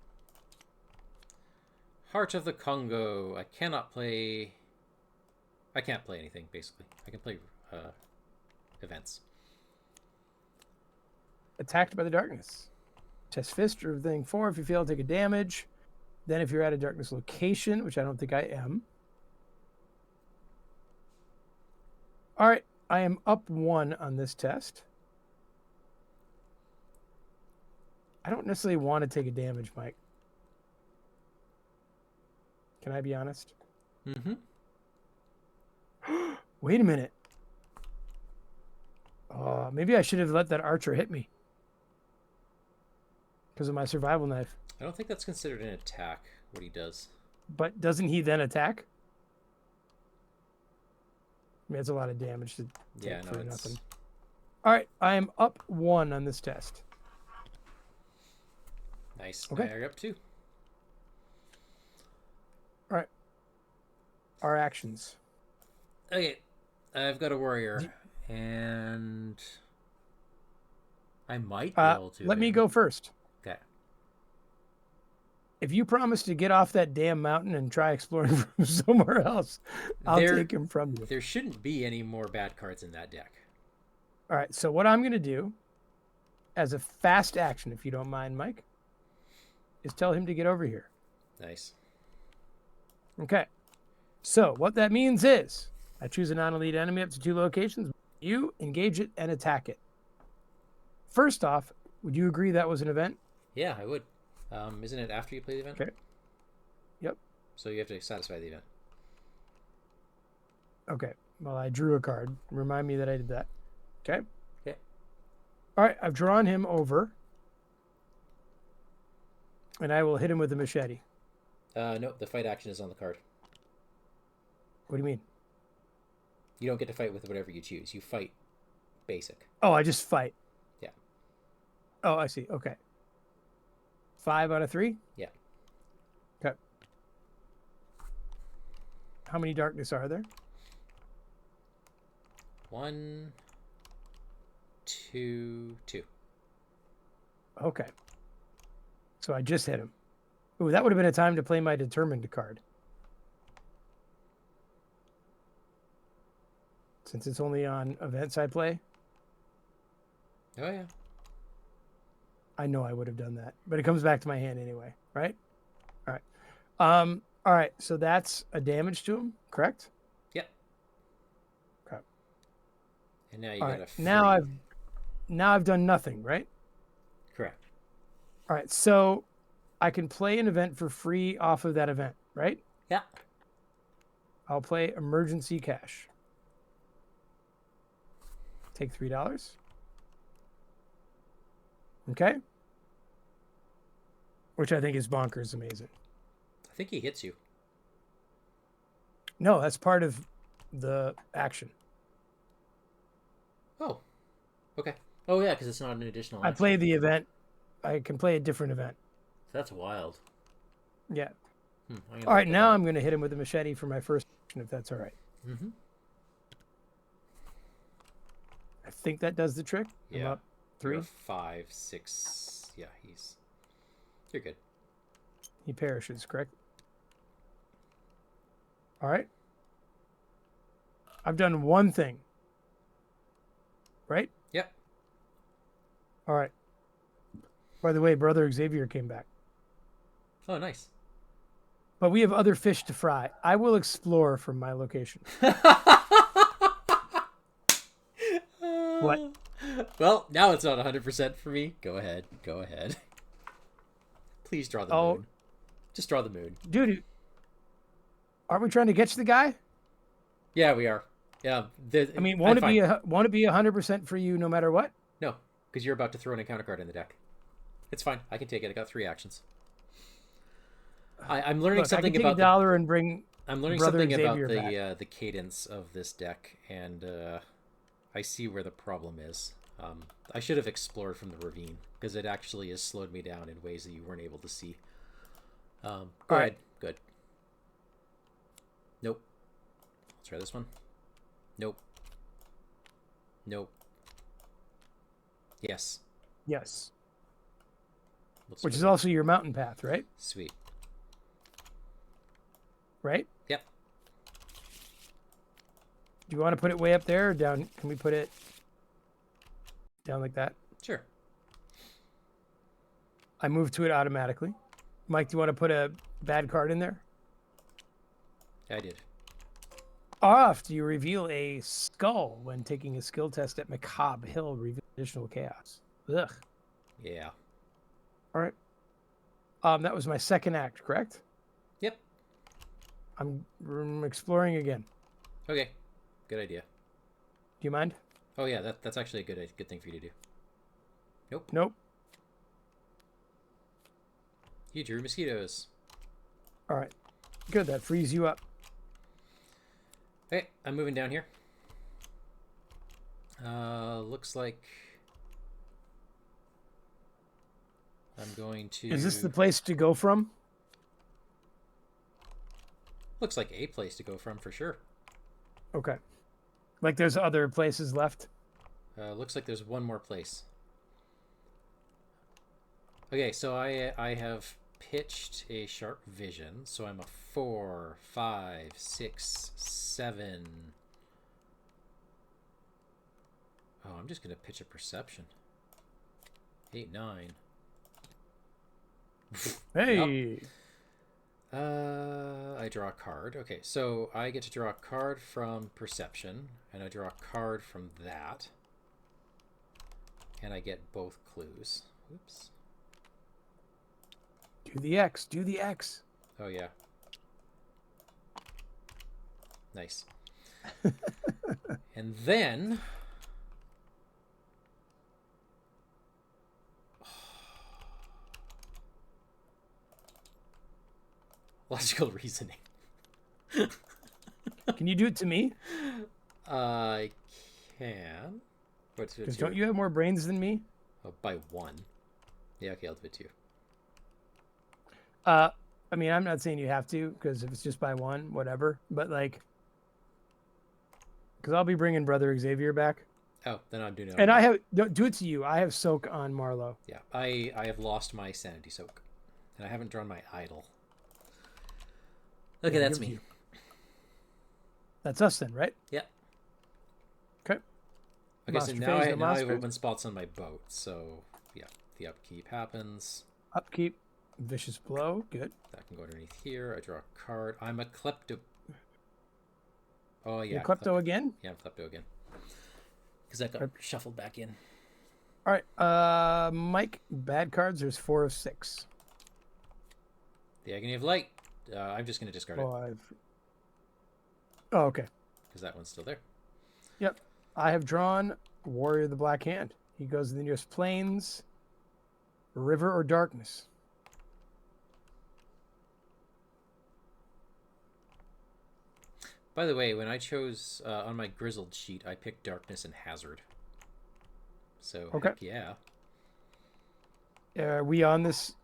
Heart of the Congo. I can't play anything, basically. I can play events. Attacked by the darkness. Test fist or thing 4. If you fail, take a damage. Then if you're at a darkness location, which I don't think I am. All right. I am up 1 on this test. I don't necessarily want to take a damage, Mike. Can I be honest? Mm-hmm. Wait a minute. Maybe I should have let that archer hit me. Because of my survival knife. I don't think that's considered an attack, what he does. But doesn't he then attack? I mean, it's a lot of damage to take for nothing. All right, I am up 1 on this test. Nice. Okay. Now you're up 2. All right. Our actions. Okay, I've got a warrior, and I might be able to. Let me go first. Okay. If you promise to get off that damn mountain and try exploring from somewhere else, I'll take him from you. There shouldn't be any more bad cards in that deck. All right, so what I'm going to do, as a fast action, if you don't mind, Mike, is tell him to get over here. Nice. Okay. So what that means is I choose a non-elite enemy up to 2 locations. You engage it and attack it. First off, would you agree that was an event? Yeah, I would. Isn't it after you play the event? Okay. Yep. So you have to satisfy the event. Okay. Well, I drew a card. Remind me that I did that. Okay. Okay. All right. I've drawn him over. And I will hit him with a machete. Nope, the fight action is on the card. What do you mean? You don't get to fight with whatever you choose. You fight Basic. Oh, I just fight. Yeah. Oh, I see. Okay. 5 out of 3? Yeah. Okay. How many darkness are there? 1, 2, 2. Okay. So I just hit him. Ooh, that would have been a time to play my determined card. Since it's only on events I play, Oh, yeah. I know I would have done that. But it comes back to my hand anyway, right? All right. All right, so that's a damage to him, correct? Yep. Okay. And now you All got right. a free. Now I've done nothing, right? Correct. All right, so I can play an event for free off of that event, right? Yeah. I'll play Emergency Cash. Take $3. Okay. Which I think is bonkers amazing. I think he hits you. No, that's part of the action. Oh. Okay. Oh, yeah, because it's not an additional I action. play the event. I can play a different event. That's wild. Yeah. All right, now I'm going to hit him with a machete for my first action, if that's all right. Mm-hmm. I think that does the trick. Yeah. I'm up 3. You're 5, 6. Yeah, you're good. He perishes, correct? All right. I've done one thing. Right? Yep. All right. By the way, Brother Xavier came back. Oh, nice. But we have other fish to fry. I will explore from my location. What? Well, now it's not 100% for me. Go ahead. Go ahead. Please draw the moon. Just draw the moon. Dude, aren't we trying to catch the guy? Yeah, we are. Yeah. I mean, won't it be 100% for you no matter what? No, because you're about to throw in a counter card in the deck. It's fine. I can take it. I got 3 actions. I'm learning something I can about take $1 and bring. I'm learning Brother something about Xavier the cadence of this deck, and I see where the problem is. I should have explored from the ravine, because it actually has slowed me down in ways that you weren't able to see. Go ahead. Good. Nope. Let's try this one. Nope. Nope. Yes. Yes. Which is also your mountain path, right? Sweet. Right? Yep. Do you want to put it way up there or down? Can we put it down like that? Sure. I move to it automatically. Mike, do you want to put a bad card in there? I did. Off, you reveal a skull when taking a skill test at Macabre Hill. Reveal additional chaos. Ugh. Yeah. All right. That was my second act, correct? Yep. I'm exploring again. Okay. Good idea. Do you mind? Oh yeah, that's actually a good thing for you to do. Nope. Nope. You drew mosquitoes. All right. Good. That frees you up. Okay, I'm moving down here. Looks like I'm going to... Is this the place to go from? Looks like a place to go from for sure. Okay. Like there's other places left? Looks like there's one more place. Okay, so I have pitched a sharp vision, so I'm a 4, 5, 6, 7. Oh, I'm just gonna pitch a perception. 8, 9. Hey. Yep. I draw a card. Okay, so I get to draw a card from perception, and I draw a card from that, and I get both clues. Oops. Do the X. Do the X. Oh yeah. Nice. And then logical reasoning. Can you do it to me? I can. What's Because your... don't you have more brains than me? Oh, by 1. Yeah, okay, I'll do it too. I mean, I'm not saying you have to, because if it's just by 1, whatever. But like, because I'll be bringing Brother Xavier back, Oh, then I'm doing it on and me. I have don't do it to you. I have soak on Marlow. Yeah, I have lost my sanity soak. And I haven't drawn my idol. Okay, Yeah, that's give it to me. you. That's us then, right? Yeah. Okay. Okay, so Monster now phase, I no now I have monsters. open spots on my boat. So yeah, the upkeep happens. Upkeep, vicious blow, good. That can go underneath here. I draw a card. I'm a klepto. Oh You yeah, klepto again? Yeah, I'm klepto again. Because that got Okay. shuffled back in. All right. Mike, bad cards. There's 4 of 6. The Agony of Light. I'm just going to discard it 5. Oh, okay. because that one's still there. Yep. I have drawn Warrior of the Black Hand. He goes to the nearest plains, river, or darkness. By the way, when I chose on my Grizzled sheet, I picked Darkness and Hazard. So, Okay. heck yeah. Are we on this?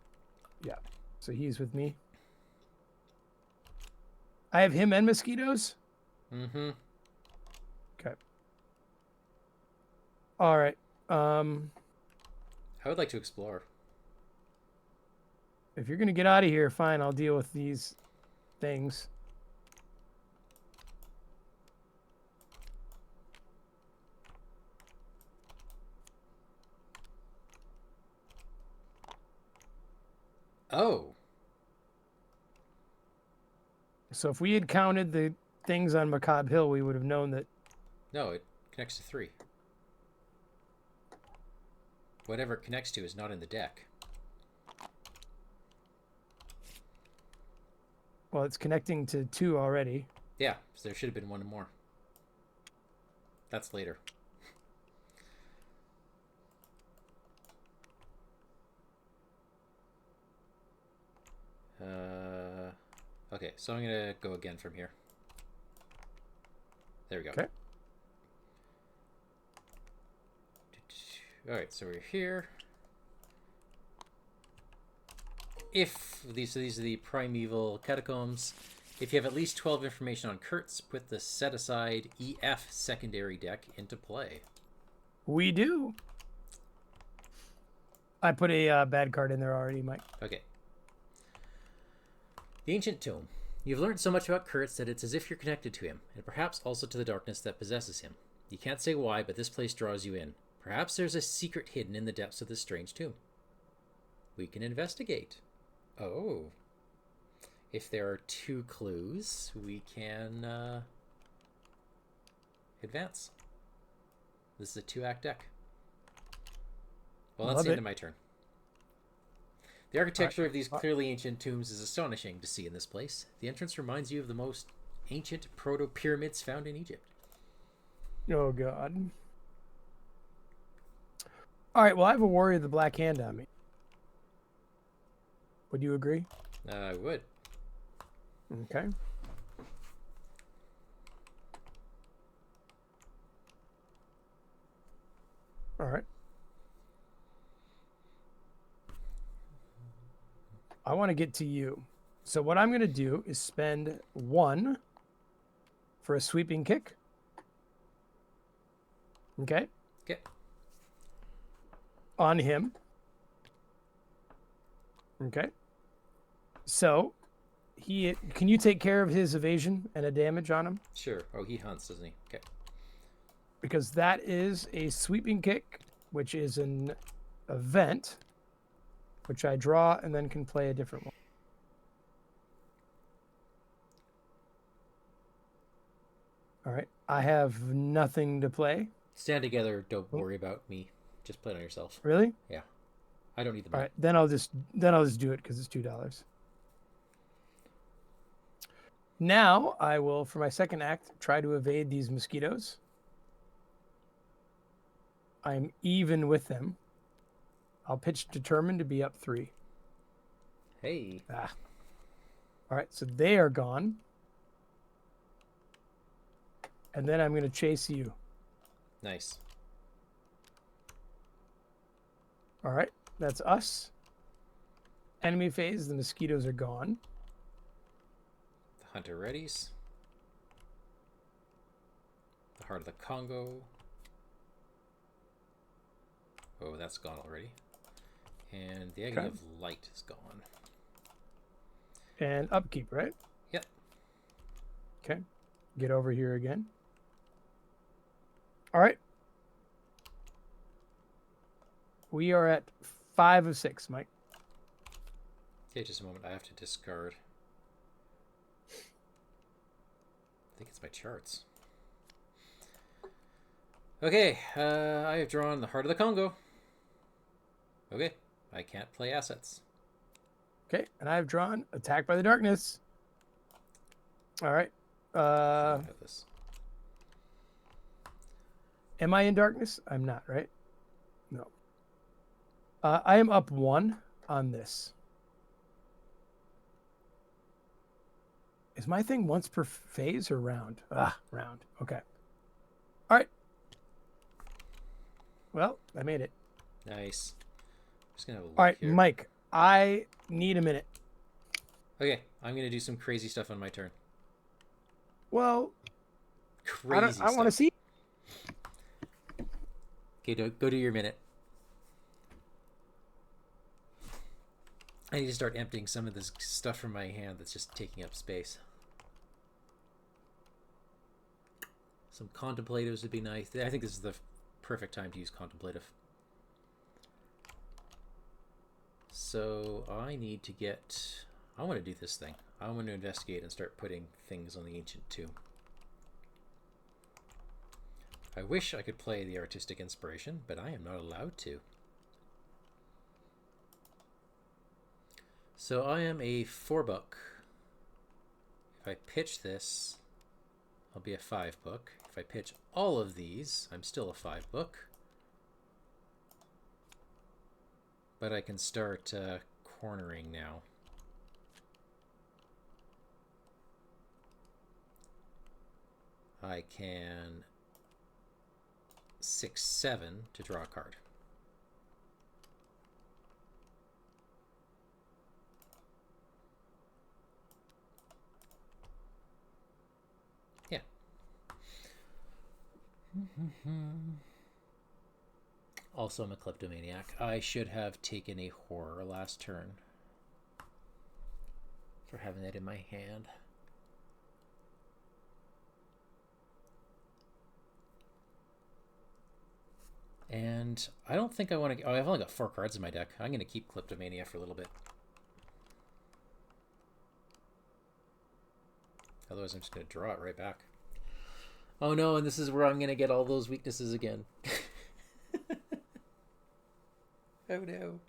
Yeah. So he's with me. I have him and mosquitoes. Mm-hmm. Okay. All right. I would like to explore. If you're gonna get out of here, fine. I'll deal with these things. Oh. So if we had counted the things on Macabre Hill, we would have known that. No, it connects to 3. Whatever it connects to is not in the deck. Well, it's connecting to 2 already. Yeah, so there should have been 1 more. That's later. Okay, so I'm going to go again from here. There we go. Okay. Alright, so we're here. If these are the primeval catacombs. If you have at least 12 information on Kurtz, put the set aside EF secondary deck into play. We do. I put a bad card in there already, Mike. Okay. The Ancient Tome. You've learned so much about Kurtz that it's as if you're connected to him, and perhaps also to the darkness that possesses him. You can't say why, but this place draws you in. Perhaps there's a secret hidden in the depths of this strange tomb. We can investigate. Oh. If there are 2 clues, we can advance. This is a 2-act deck. Well, that's the end of my turn. The architecture of these clearly ancient tombs is astonishing to see in this place. The entrance reminds you of the most ancient proto-pyramids found in Egypt. Oh, God. All right, well, I have a Warrior of the Black Hand on me. Would you agree? I would. Okay. All right. I want to get to you. So what I'm going to do is spend 1 for a sweeping kick. Okay. Okay. On him. Okay. So can you take care of his evasion and a damage on him? Sure. Oh, he hunts, doesn't he? Okay. Because that is a sweeping kick, which is an event, which I draw and then can play a different one. All right. I have nothing to play. Stand together. Don't worry about me. Just play it on yourself. Really? Yeah. I don't need the All money. right. Then I'll just do it because it's $2. Now I will, for my second act, try to evade these mosquitoes. I'm even with them. I'll pitch determined to be up 3. Hey. Ah. All right, so they are gone. And then I'm going to chase you. Nice. All right, that's us. Enemy phase, the mosquitoes are gone. The hunter readies. The heart of the Congo. Oh, that's gone already. And the agony of light is gone. And upkeep, right? Yep. Okay. Get over here again. All right. We are at 5 of 6, Mike. Okay, just a moment. I have to discard. I think it's my charts. Okay, I have drawn the Heart of the Congo. Okay, I can't play assets. Okay, and I have drawn Attack by the Darkness. All right. I have this. Am I in darkness? I'm not, right? No. I am up 1 on this. Is my thing once per phase or round? Round. Okay. All right. Well, I made it. Nice. I'm just gonna have a look All right, here. Mike, I need a minute. Okay, I'm gonna do some crazy stuff on my turn. Well, Crazy stuff. I want to see. Okay, go do your minute. I need to start emptying some of this stuff from my hand that's just taking up space. Some contemplatives would be nice. I think this is the perfect time to use contemplative. So I need to get... I want to do this thing. I want to investigate and start putting things on the ancient tomb. I wish I could play the artistic inspiration, but I am not allowed to. So I am a 4-book. If I pitch this, I'll be a 5-book. If I pitch all of these, I'm still a 5-book. But I can start cornering now. I can 6-7 to draw a card. Yeah. Also, I'm a kleptomaniac. I should have taken a horror last turn for having that in my hand. And I don't think I want to... Oh, I've only got 4 cards in my deck. I'm going to keep Kleptomania for a little bit. Otherwise, I'm just going to draw it right back. Oh no, and this is where I'm going to get all those weaknesses again. Oh no.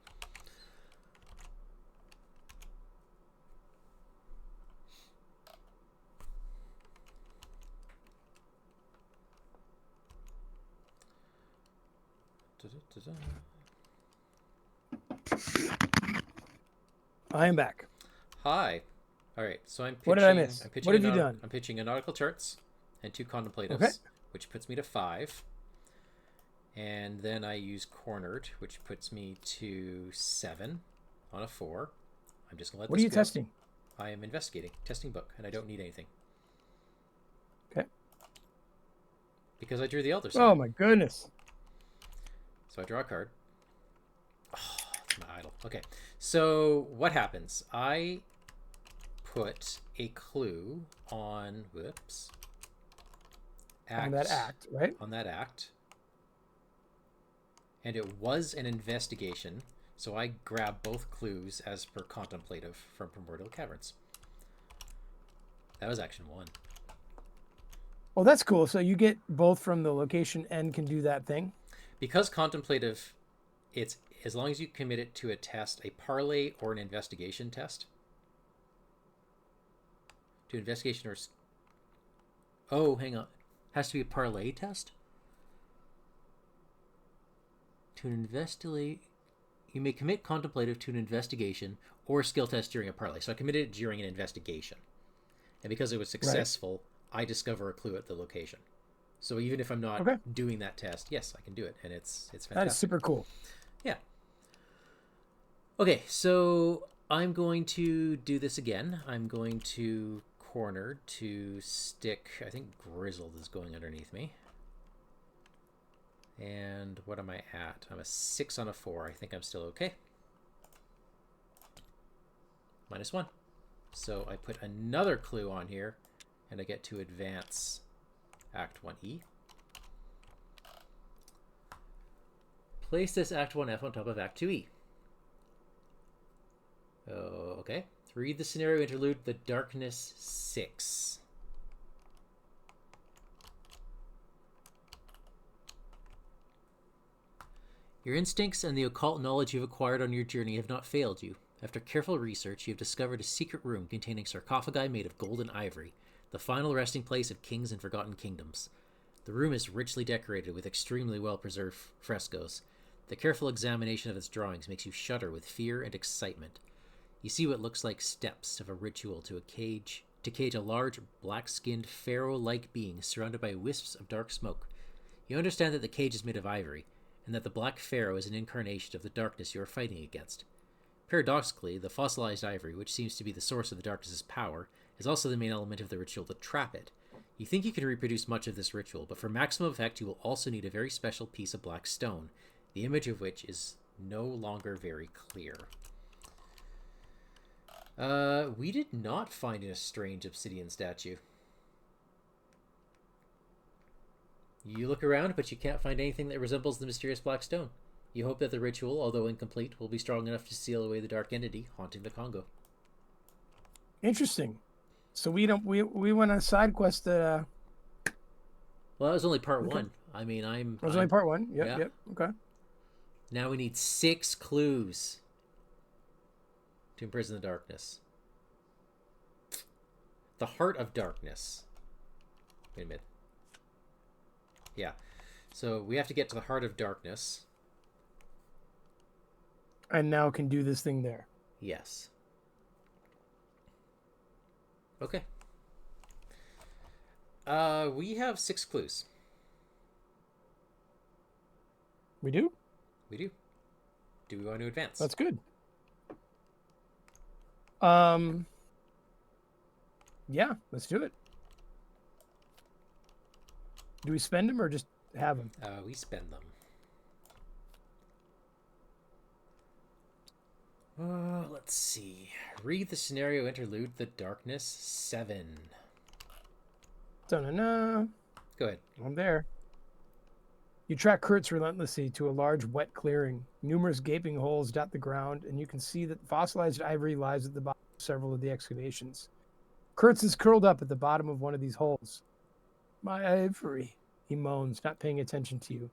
I am back. Hi. All right, so I'm pitching... What did I miss? What have you done? I'm pitching a Nautical Charts and 2 Contemplatives, Okay. which puts me to 5. And then I use Cornered, which puts me to 7 on a 4. I'm just going to let this go. What are you testing? I am investigating. Testing book, and I don't need anything. Okay. Because I drew the Elder Sign. Oh my goodness. So I draw a card. Oh, it's my idol. Okay. So what happens? I put a clue on... Whoops. On that act, right? On that act. And it was an investigation, so I grab both clues as per contemplative from Primordial Caverns. That was action 1. Well, that's cool. So you get both from the location and can do that thing. Because contemplative, it's as long as you commit it to a test, a parlay or an investigation test. To investigation or... Oh, hang on. Has to be a parlay test? To investigate, you may commit contemplative to an investigation or skill test during a parlay. So I committed it during an investigation. And because it was successful, right, I discover a clue at the location. So even if I'm not doing that test, yes, I can do it. And it's fantastic. That is super cool. Yeah. Okay, so I'm going to do this again. I'm going to corner to stick. I think Grizzled is going underneath me. And what am I at? I'm a 6 on a 4. I think I'm still okay. -1. So I put another clue on here, and I get to advance Act 1E. Place this Act 1F on top of Act 2E. Oh, okay. Read the scenario interlude, The Darkness 6. Your instincts and the occult knowledge you've acquired on your journey have not failed you. After careful research, you have discovered a secret room containing sarcophagi made of gold and ivory, the final resting place of kings and forgotten kingdoms. The room is richly decorated with extremely well-preserved frescoes. The careful examination of its drawings makes you shudder with fear and excitement. You see what looks like steps of a ritual to cage a large, black-skinned, pharaoh-like being surrounded by wisps of dark smoke. You understand that the cage is made of ivory, and that the Black Pharaoh is an incarnation of the darkness you are fighting against. Paradoxically, the fossilized ivory, which seems to be the source of the darkness's power, is also the main element of the ritual to trap it. You think you can reproduce much of this ritual, but for maximum effect you will also need a very special piece of black stone, the image of which is no longer very clear. We did not find a strange obsidian statue. You look around, but you can't find anything that resembles the mysterious black stone. You hope that the ritual, although incomplete, will be strong enough to seal away the dark entity haunting the Congo. Interesting. So we went on a side quest that Well, that was only part 1. I mean, That was only part 1. Yep. Okay. Now we need 6 clues to imprison the darkness. The Heart of Darkness. Wait a minute. Yeah. So we have to get to the Heart of Darkness. And now can do this thing there. Yes. Okay. We have 6 clues. We do? We do. Do we want to advance? That's good. Yeah, let's do it. Do we spend them or just have them? We spend them. Let's see. Read the scenario interlude, The Darkness 7. Da-na-na. Go ahead. I'm there. You track Kurtz relentlessly to a large wet clearing. Numerous gaping holes dot the ground, and you can see that fossilized ivory lies at the bottom of several of the excavations. Kurtz is curled up at the bottom of one of these holes. My ivory, he moans, not paying attention to you.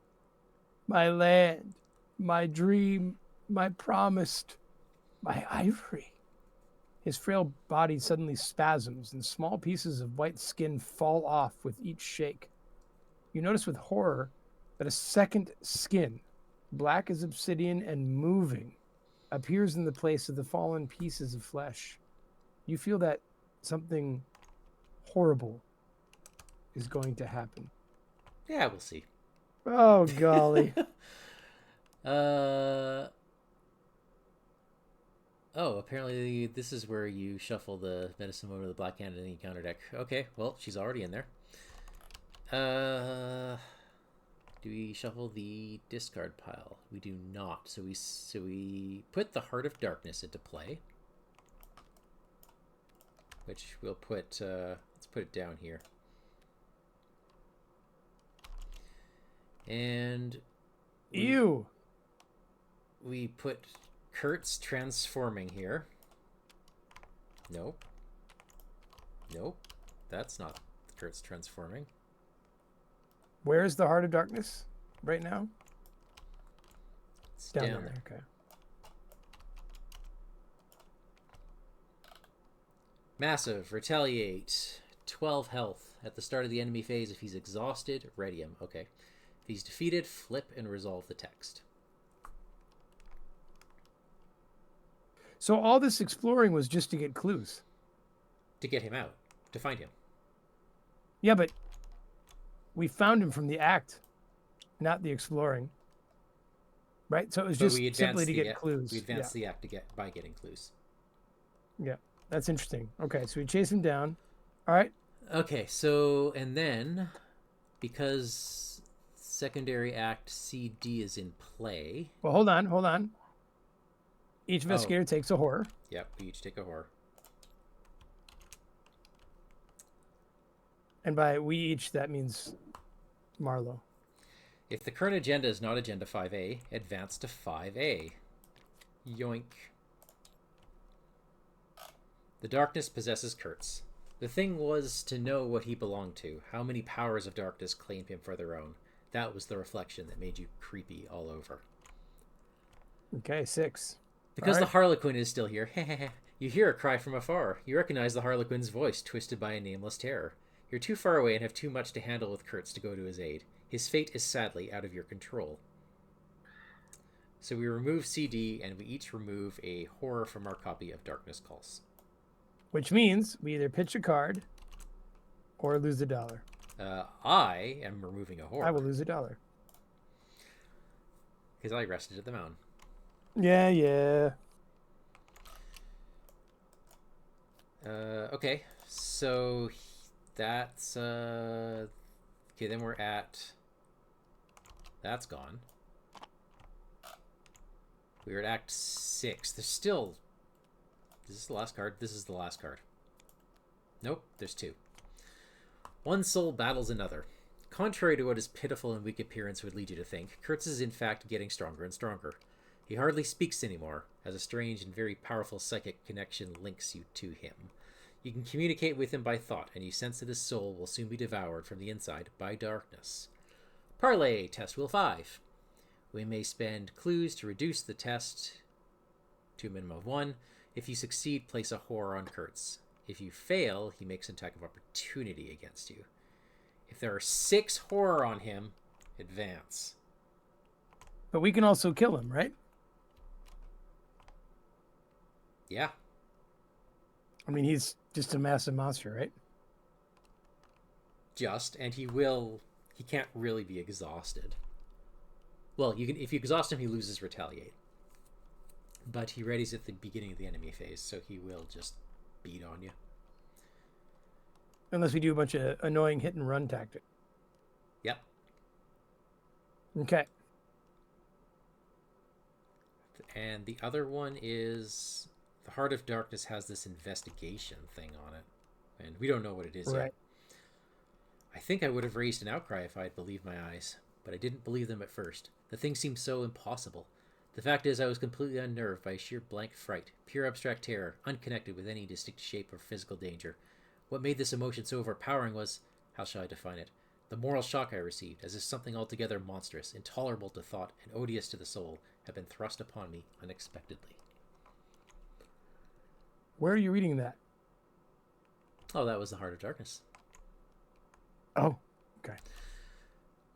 My land, my dream, my promised, my ivory. His frail body suddenly spasms, and small pieces of white skin fall off with each shake. You notice with horror that a second skin, black as obsidian and moving, appears in the place of the fallen pieces of flesh. You feel that something horrible is going to happen. Yeah, we'll see. Oh, golly. Oh, apparently this is where you shuffle the medicine over to the black hand in the encounter deck. Okay, well, she's already in there. Do we shuffle the discard pile? We do not. So we put the Heart of Darkness into play, which we'll put. Let's put it down here. And we put Kurtz transforming here. Nope. That's not Kurtz transforming. Where is the Heart of Darkness right now? It's down there. Okay. Massive, retaliate, 12 health. At the start of the enemy phase, if he's exhausted, ready him. Okay. If he's defeated, flip and resolve the text. So all this exploring was just to get clues. To get him out. To find him. Yeah, but we found him from the act, not the exploring. right? So it was But just simply to get clues. We advance the act to get by getting clues. Yeah, that's interesting. Okay, so we chase him down. All right. Okay, so and then because secondary act CD is in play. Well, hold on. Each investigator takes a horror. Yep, we each take a horror. And by we each, that means Marlow. If the current agenda is not Agenda 5A, advance to 5A. Yoink. The darkness possesses Kurtz. The thing was to know what he belonged to, how many powers of darkness claimed him for their own. That was the reflection that made you creepy all over. Okay, 6. Because the Harlequin is still here, you hear a cry from afar. You recognize the Harlequin's voice, twisted by a nameless terror. You're too far away and have too much to handle with Kurtz to go to his aid. His fate is sadly out of your control. So we remove CD, and we each remove a horror from our copy of Darkness Calls. Which means we either pitch a card or lose $1. I am removing a horror. I will lose $1. Because I rested at the mountain. Yeah. Okay, so that's... Okay, then we're at... That's gone. We're at Act 6. There's still... Is this the last card? This is the last card. Nope, there's 2. One soul battles another. Contrary to what his pitiful and weak appearance would lead you to think, Kurtz is in fact getting stronger and stronger. He hardly speaks anymore, as a strange and very powerful psychic connection links you to him. You can communicate with him by thought, and you sense that his soul will soon be devoured from the inside by darkness. Parlay, Test Wheel 5. We may spend clues to reduce the test to a minimum of 1. If you succeed, place a horror on Kurtz. If you fail, he makes an attack of opportunity against you. If there are 6 horror on him, advance. But we can also kill him, right? Yeah. I mean, he's just a massive monster, right? And he can't really be exhausted. Well, if you exhaust him, he loses retaliate. But he readies at the beginning of the enemy phase, so he will just beat on you. Unless we do a bunch of annoying hit and run tactic. Yep. Okay. And the other one is the Heart of Darkness has this investigation thing on it. And we don't know what it is yet. I think I would have raised an outcry if I had believed my eyes, but I didn't believe them at first. The thing seemed so impossible. The fact is, I was completely unnerved by sheer blank fright, pure abstract terror, unconnected with any distinct shape or physical danger. What made this emotion so overpowering was, how shall I define it, the moral shock I received, as if something altogether monstrous, intolerable to thought, and odious to the soul, had been thrust upon me unexpectedly. Where are you reading that? Oh, that was the Heart of Darkness. Oh, okay.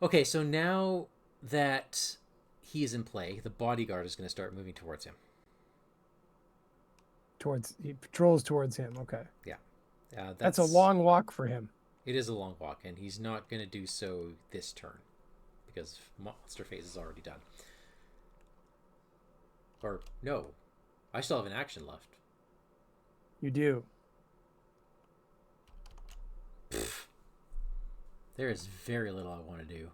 Okay, so now that he is in play, the bodyguard is going to start moving towards him. He patrols towards him, okay. Yeah. That's a long walk for him. It is a long walk, and he's not going to do so this turn, because monster phase is already done. Or, no. I still have an action left. You do. There is very little I want to do.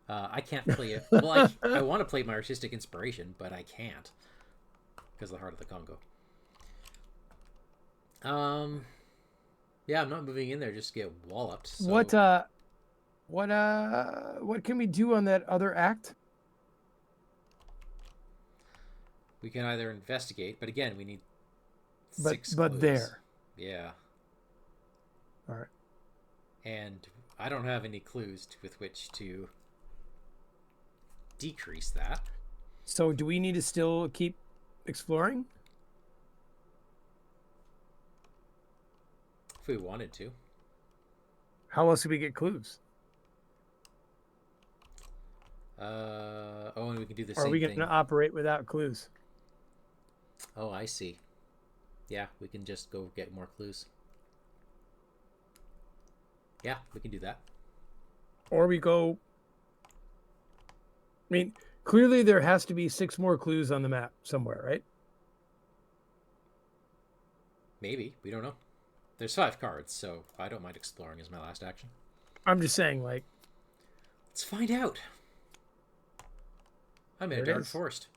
I can't play it. Well, I want to play my artistic inspiration, but I can't because of the Heart of the Congo. Yeah, I'm not moving in there just to get walloped. So. What can we do on that other act? We can either investigate, but again, we need 6 But clues. there. Yeah. All right. And I don't have any clues with which to decrease that. So do we need to still keep exploring? If we wanted to. How else do we get clues? And we can do the same thing. Are we going to operate without clues? Oh, I see. Yeah, we can just go get more clues. Yeah, we can do that. Or we go... I mean, Clearly, there has to be 6 more clues on the map somewhere, right? Maybe. We don't know. There's 5 cards, so I don't mind exploring as my last action. I'm just saying, like... Let's find out. I'm in a dark forest.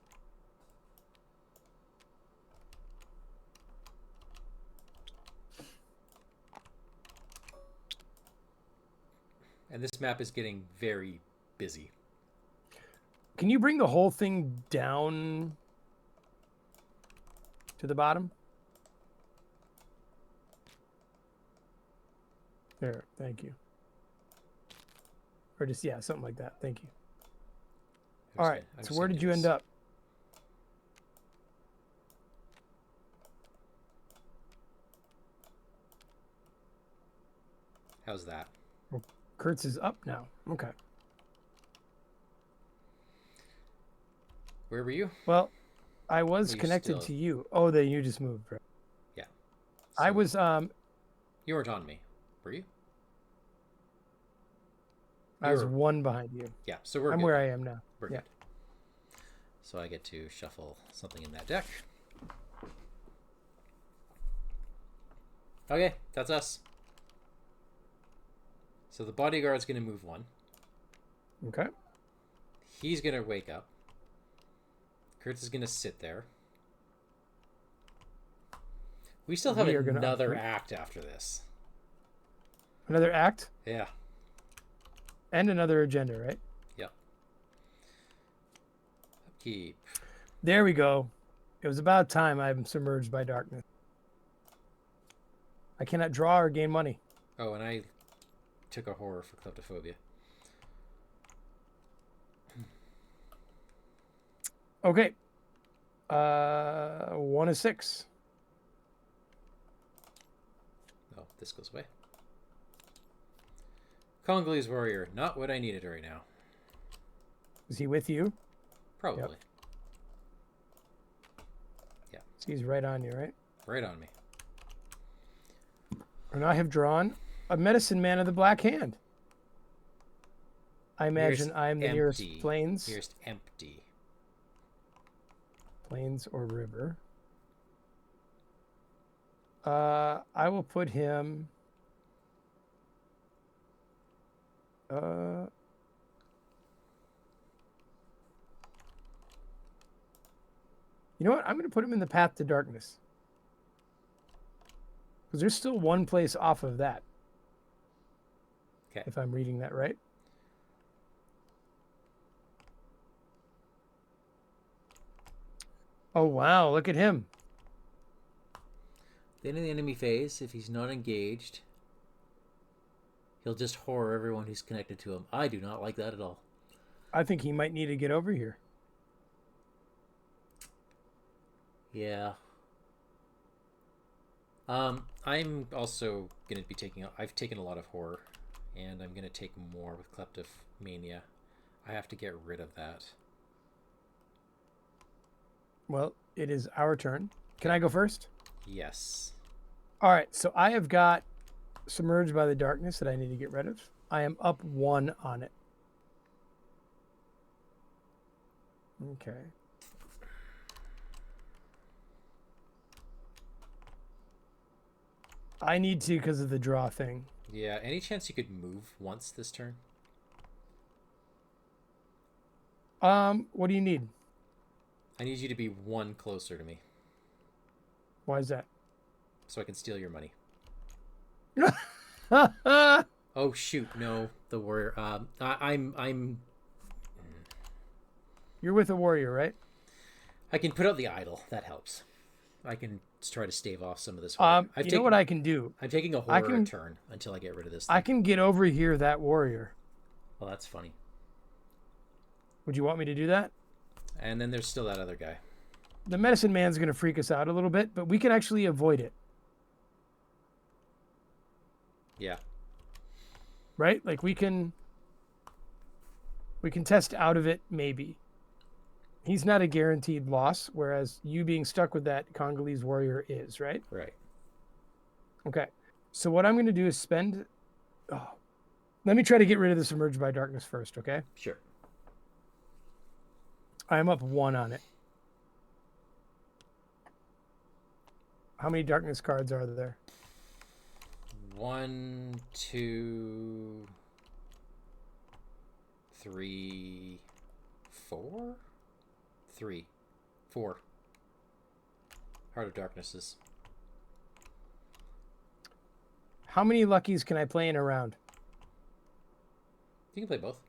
And this map is getting very busy. Can you bring the whole thing down to the bottom? There, thank you. Or just, yeah, something like that. Thank you. All right, so where did you end up? How's that? Well, Kurtz is up now. Okay. Where were you? Well, I was connected to you. Oh, then you just moved, right? Yeah. So I was you weren't on me, were you? I was 1 behind you. Yeah, so I'm where I am now. We're good. So I get to shuffle something in that deck. Okay, that's us. So the bodyguard's going to move 1. Okay. He's going to wake up. Kurtz is going to sit there. We still have another act after this. Another act? Yeah. And another agenda, right? Yep. Upkeep. There we go. It was about time I'm submerged by darkness. I cannot draw or gain money. Oh, and I took a horror for kleptophobia. Okay. 1 of 6. Oh, this goes away. Congolese warrior, not what I needed right now. Is he with you? Probably. Yep. Yeah. So he's right on you, right? Right on me. And I have drawn a medicine man of the black hand. I imagine I'm the nearest plains. Nearest empty. Plains or river. I will put him... You know what? I'm going to put him in the path to darkness. Because there's still 1 place off of that. Okay. If I'm reading that right. Oh, wow. Look at him. The end of the enemy phase, if he's not engaged, he'll just horror everyone who's connected to him. I do not like that at all. I think he might need to get over here. Yeah. I'm also going to be taking... I've taken a lot of horror, and I'm going to take more with kleptomania. I have to get rid of that. Well, it is our turn. Can I go first? Yes. All right, so I have got Submerged by the Darkness that I need to get rid of. I am up 1 on it. Okay. I need to because of the draw thing. Yeah, any chance you could move once this turn? What do you need? I need you to be 1 closer to me. Why is that? So I can steal your money. Oh shoot, no, the warrior. I'm. You're with a warrior, right? I can put out the idol. That helps. I can try to stave off some of this. You know what I can do? I'm taking a horror turn until I get rid of this thing. I can get over here that warrior. Well, that's funny. Would you want me to do that? And then there's still that other guy. The medicine man's going to freak us out a little bit, but we can actually avoid it. Yeah. Right? Like we can test out of it maybe. He's not a guaranteed loss, whereas you being stuck with that Congolese warrior is, right? Right. Okay. So what I'm going to do is spend... Oh, let me try to get rid of the Submerged by Darkness first, okay? Sure. I'm up 1 on it. How many darkness cards are there? 1, 2, 3, 4? 3, 4. Heart of Darknesses. How many luckies can I play in a round? You can play both.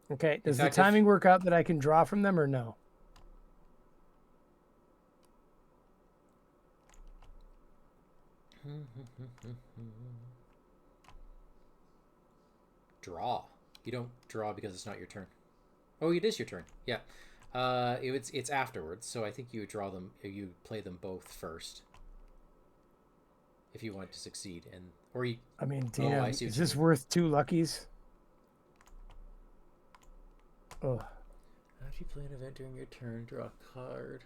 Okay. Does fact, the timing work out that I can draw from them or no? Draw. You don't draw because it's not your turn. Oh, it is your turn. Yeah. It's afterwards, so I think you draw them. You play them both first, if you want to succeed, or you. I mean, damn, I see what is you this mean. worth 2 luckies? Oh. After you play an event during your turn, draw a card.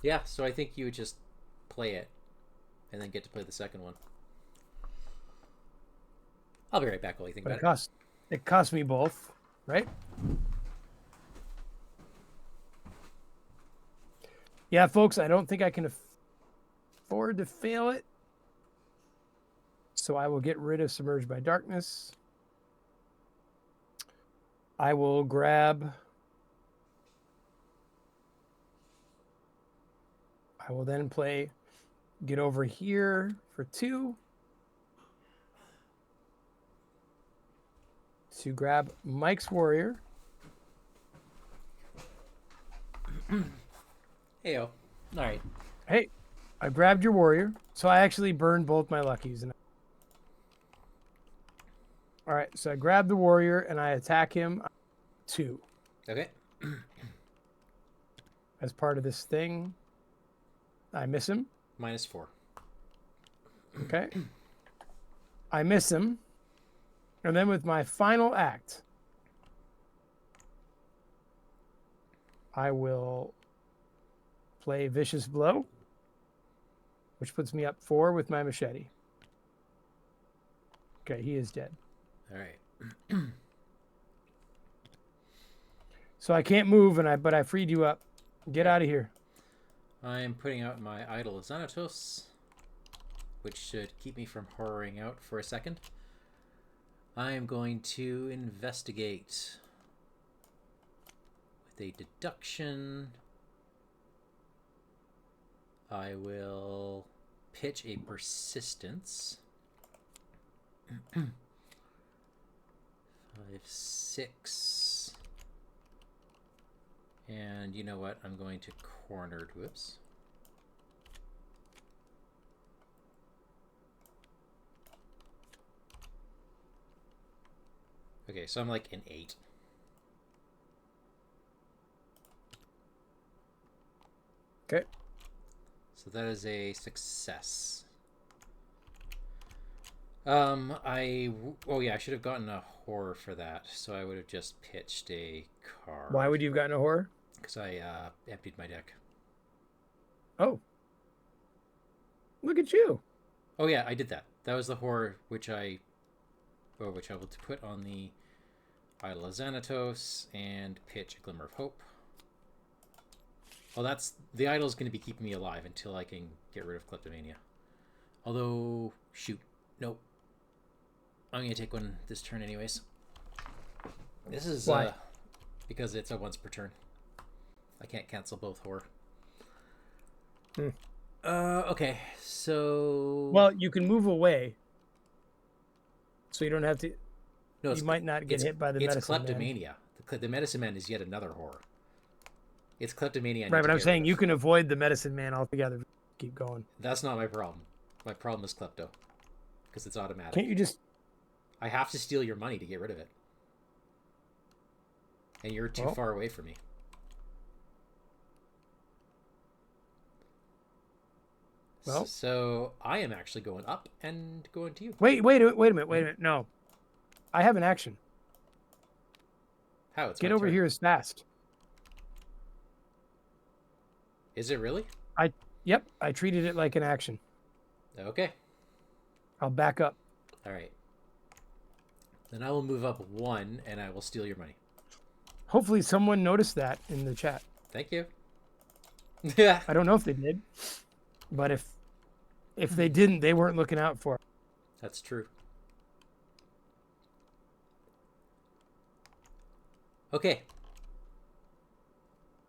Yeah, so I think you would just play it, and then get to play the second one. I'll be right back while you think about it. It cost me both, right? Yeah, folks, I don't think I can afford to fail it. So I will get rid of Submerged by Darkness. I will grab... I will then play Get Over Here for 2. To grab Mike's Warrior. Heyo. All right. Hey, I grabbed your Warrior. So I actually burned both my luckies. All right, so I grab the Warrior and I attack him 2. Okay. As part of this thing. I miss him. -4. Okay. I miss him. And then with my final act, I will play Vicious Blow, which puts me up 4 with my machete. Okay, he is dead. All right. So I can't move, but I freed you up. Get out of here. I'm putting out my Idol of Xanatos, which should keep me from horroring out for a second. I am going to investigate with a deduction. I will pitch a persistence. 5, 6. And you know what? I'm going to cornered. Whoops. Okay, so I'm like an 8. Okay. So that is a success. Oh yeah, I should have gotten a horror for that. So I would have just pitched a card. Why would you have gotten a horror? Because I emptied my deck. Oh. Look at you. Oh yeah, I did that. That was the horror which I will put on the Idol of Xanatos and pitch a Glimmer of Hope. Well, the idol is going to be keeping me alive until I can get rid of Kleptomania. Although, shoot, nope. I'm going to take one this turn anyways. This is why? Because it's a once per turn. I can't cancel both horror. Okay, so... Well, you can move away. So you don't have to... No, you might not get hit by the medicine It's Kleptomania. The medicine man is yet another horror. It's Kleptomania. Right, but I'm saying you can avoid the medicine man altogether. Keep going. That's not my problem. My problem is Klepto. Because it's automatic. Can't you just... I have to steal your money to get rid of it. And you're too far away from me. Well, so I am actually going up and going to you. Wait a minute. No. I have an action. How? It's Get over here as fast. Is it really? Yep, I treated it like an action. Okay. I'll back up. All right. Then I will move up 1 and I will steal your money. Hopefully someone noticed that in the chat. Thank you. Yeah. I don't know if they did, but if they didn't, they weren't looking out for it. That's true. Okay.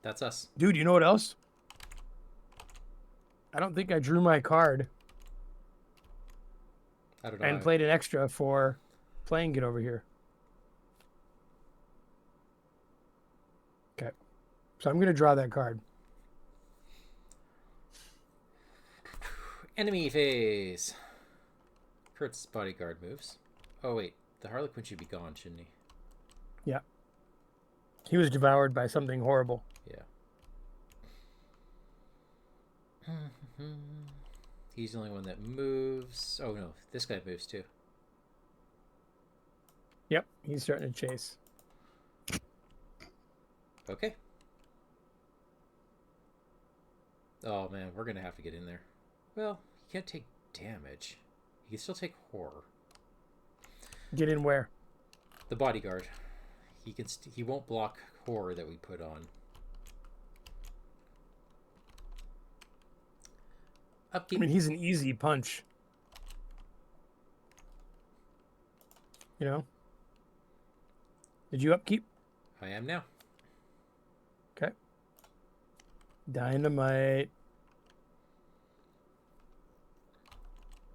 That's us. Dude, you know what else? I don't think I drew my card I don't know. and played an extra for playing it over here. Okay. So I'm going to draw that card. Enemy phase. Kurtz bodyguard moves. Oh, wait. The Harlequin should be gone, shouldn't he? Yeah. He was devoured by something horrible. Yeah. He's the only one that moves. Oh, no. This guy moves, too. Yep. He's starting to chase. Okay. Oh, man. We're going to have to get in there. Well, he can't take damage. He can still take horror. Get in where? The bodyguard. He won't block horror that we put on. Upkeep. I mean, he's an easy punch. You know? Did you upkeep? I am now. Okay. Dynamite.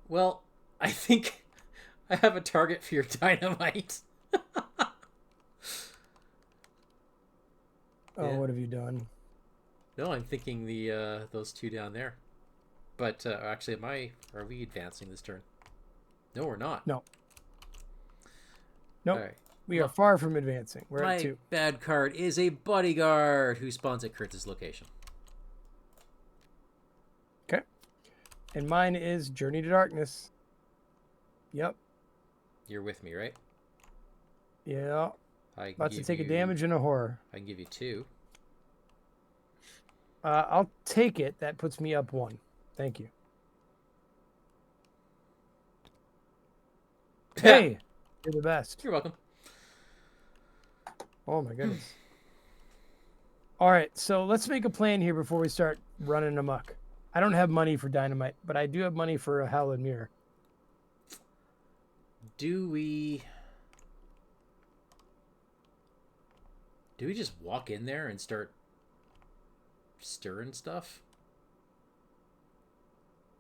Well, I think I have a target for your dynamite. Oh, Yeah. what have you done? No, I'm thinking the those two down there. But actually, are we advancing this turn? No, we're not. No. Nope. All right. We are far from advancing. We're My at 2. bad card is a bodyguard who spawns at Kurtz's location. Okay. And mine is Journey to Darkness. Yep. You're with me, right? Yeah. I can About to give take a you- damage and a horror. I can give you 2. I'll take it. That puts me up 1. Thank you. Hey, you're the best. You're welcome. Oh my goodness. All right, so let's make a plan here before we start running amok. I don't have money for dynamite, but I do have money for a hallowed mirror. Do we just walk in there and start stirring stuff?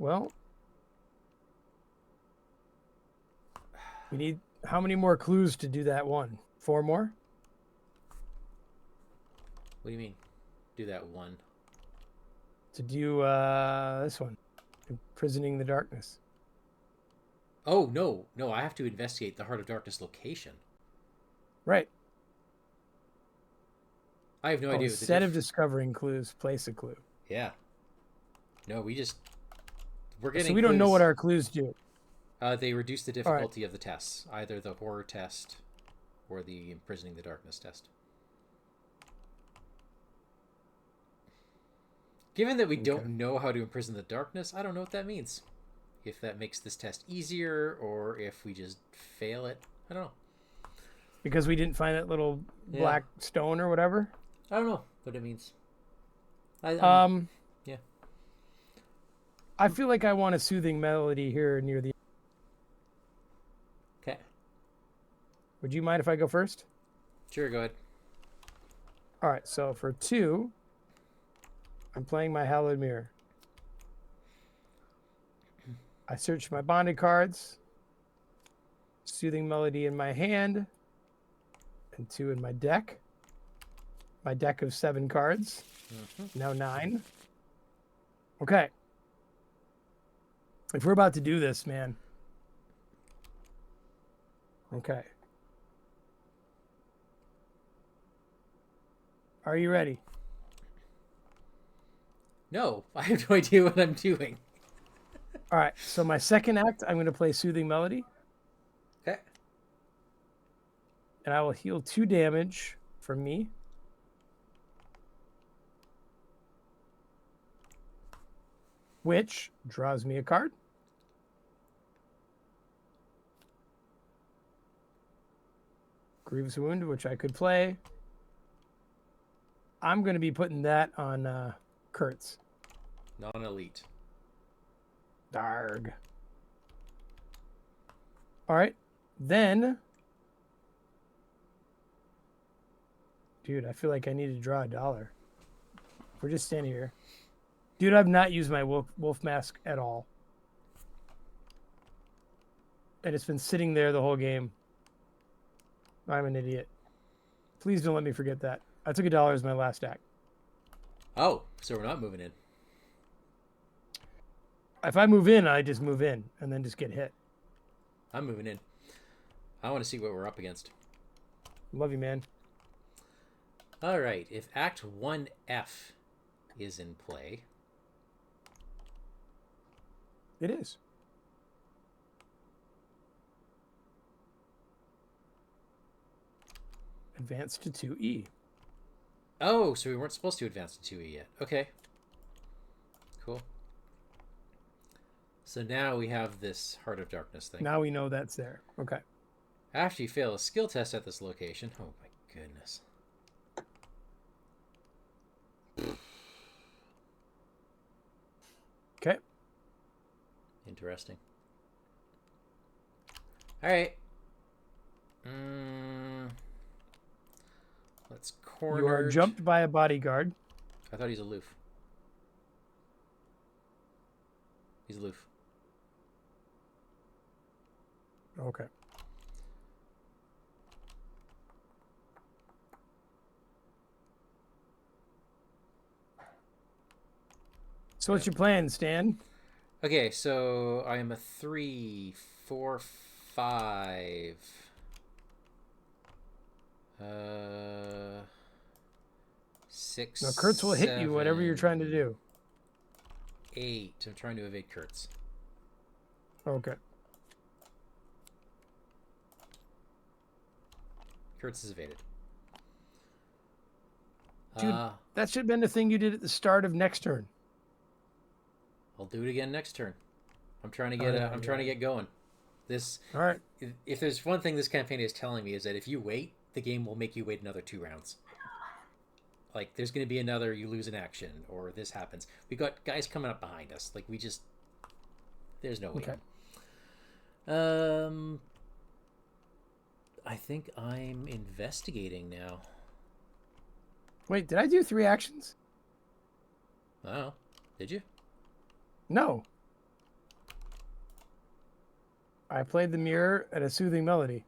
Well, we need how many more clues to do that one? 4 more? What do you mean? Do that one. To do this one. Imprisoning the Darkness. Oh, no, I have to investigate the Heart of Darkness location. Right. I have no idea. Instead of discovering clues, place a clue. Yeah. No, we're getting. So we don't know clues. what our clues do. They reduce the difficulty of the tests, either the horror test or the imprisoning the darkness test. Given that we don't know how to imprison the darkness, I don't know what that means. If that makes this test easier, or if we just fail it, I don't know. Because we didn't find that little black stone or whatever. I don't know what it means. Yeah. I feel like I want a soothing melody here near the. Okay. Would you mind if I go first? Sure, go ahead. All right. So for 2, I'm playing my hallowed mirror. I search my bonded cards. Soothing melody in my hand. And 2 in my deck. My deck of 7 cards. Now 9. Okay. If we're about to do this, man. Okay. Are you ready? No, I have no idea what I'm doing. All right. So my second act, I'm going to play Soothing Melody. Okay. And I will heal 2 damage from me. Which draws me a card. Grievous Wound, which I could play. I'm going to be putting that on Kurtz. Non-elite. Darg. All right. Then, dude, I feel like I need to draw $1. We're just standing here. Dude, I've not used my wolf mask at all. And it's been sitting there the whole game. I'm an idiot. Please don't let me forget that. I took $1 as my last act. Oh, so we're not moving in. If I move in, I just move in and then just get hit. I'm moving in. I want to see what we're up against. Love you, man. All right. If Act 1F is in play. It is. Advance to 2E. Oh, so we weren't supposed to advance to 2E yet. Okay. Cool. So now we have this Heart of Darkness thing. Now we know that's there. Okay. After you fail a skill test at this location... Oh my goodness. Okay. Interesting. Alright. Let's corner... You are jumped by a bodyguard. I thought he's aloof. He's aloof. Okay. So what's your plan, Stan? Okay, so I am a 3, 4, 5. 6. Now, Kurtz will hit you, whatever you're trying to do. 8. I'm trying to evade Kurtz. Okay. Kurtz is evaded. Dude, that should have been the thing you did at the start of next turn. I'll do it again next turn. I'm trying to get. I'm trying to get going. This. All right. If there's one thing this campaign is telling me is that if you wait, the game will make you wait another 2 rounds. Like there's going to be another you lose an action or this happens. We got guys coming up behind us. Like we just. There's no way. Okay. I think I'm investigating now. Wait, did I do 3 actions? Oh, did you? No. I played the mirror at a soothing melody.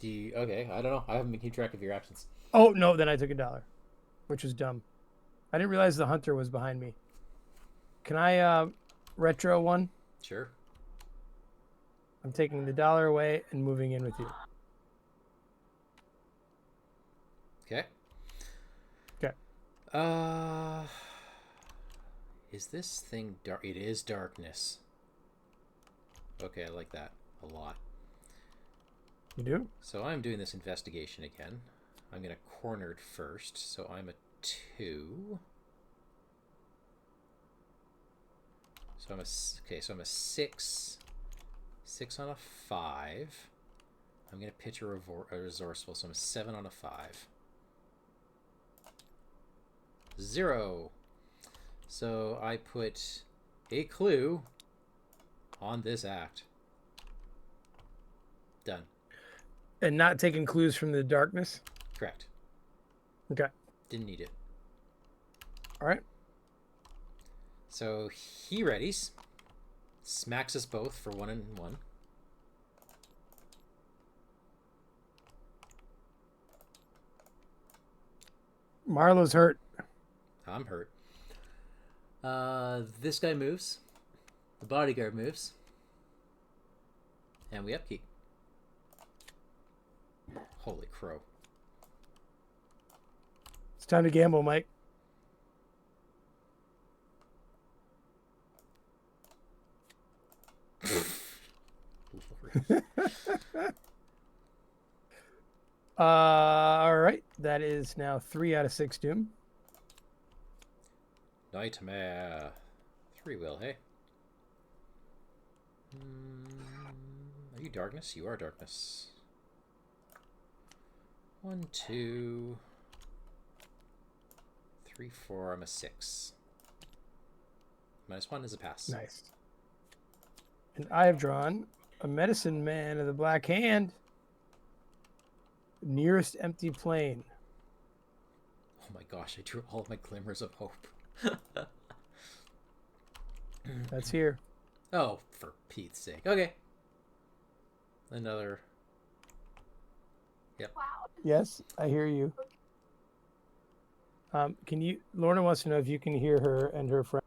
Okay, I don't know. I haven't been keeping track of your actions. Oh, no, then I took $1, which was dumb. I didn't realize the hunter was behind me. Can I retro one? Sure. I'm taking the $1 away and moving in with you. Okay. Okay. Is this thing dark? It is darkness. Okay, I like that a lot. You do? So I'm doing this investigation again. I'm gonna cornered first, so I'm a 2. So I'm a So I'm a 6. 6 on a 5. I'm gonna pitch a resourceful, so I'm a 7 on a 5. 0. So I put a clue on this act. Done. And not taking clues from the darkness? Correct. Okay. Didn't need it. All right. So he readies. Smacks us both for 1 and 1. Marlow's hurt. I'm hurt. This guy moves. The bodyguard moves. And we upkeep. Holy crow. It's time to gamble, Mike. All right. That is now 3 out of 6 doom. Nightmare. 3 will, hey? Are you darkness? You are darkness. 1, 2. 3, 4. I'm a 6. -1 is a pass. Nice. And I have drawn a medicine man of the black hand. Nearest empty plane. Oh my gosh, I drew all of my glimmers of hope. That's here. Oh, for Pete's sake. Okay. Another. Yep. Wow. Yes, I hear you. Can you? Lorna wants to know if you can hear her and her friend.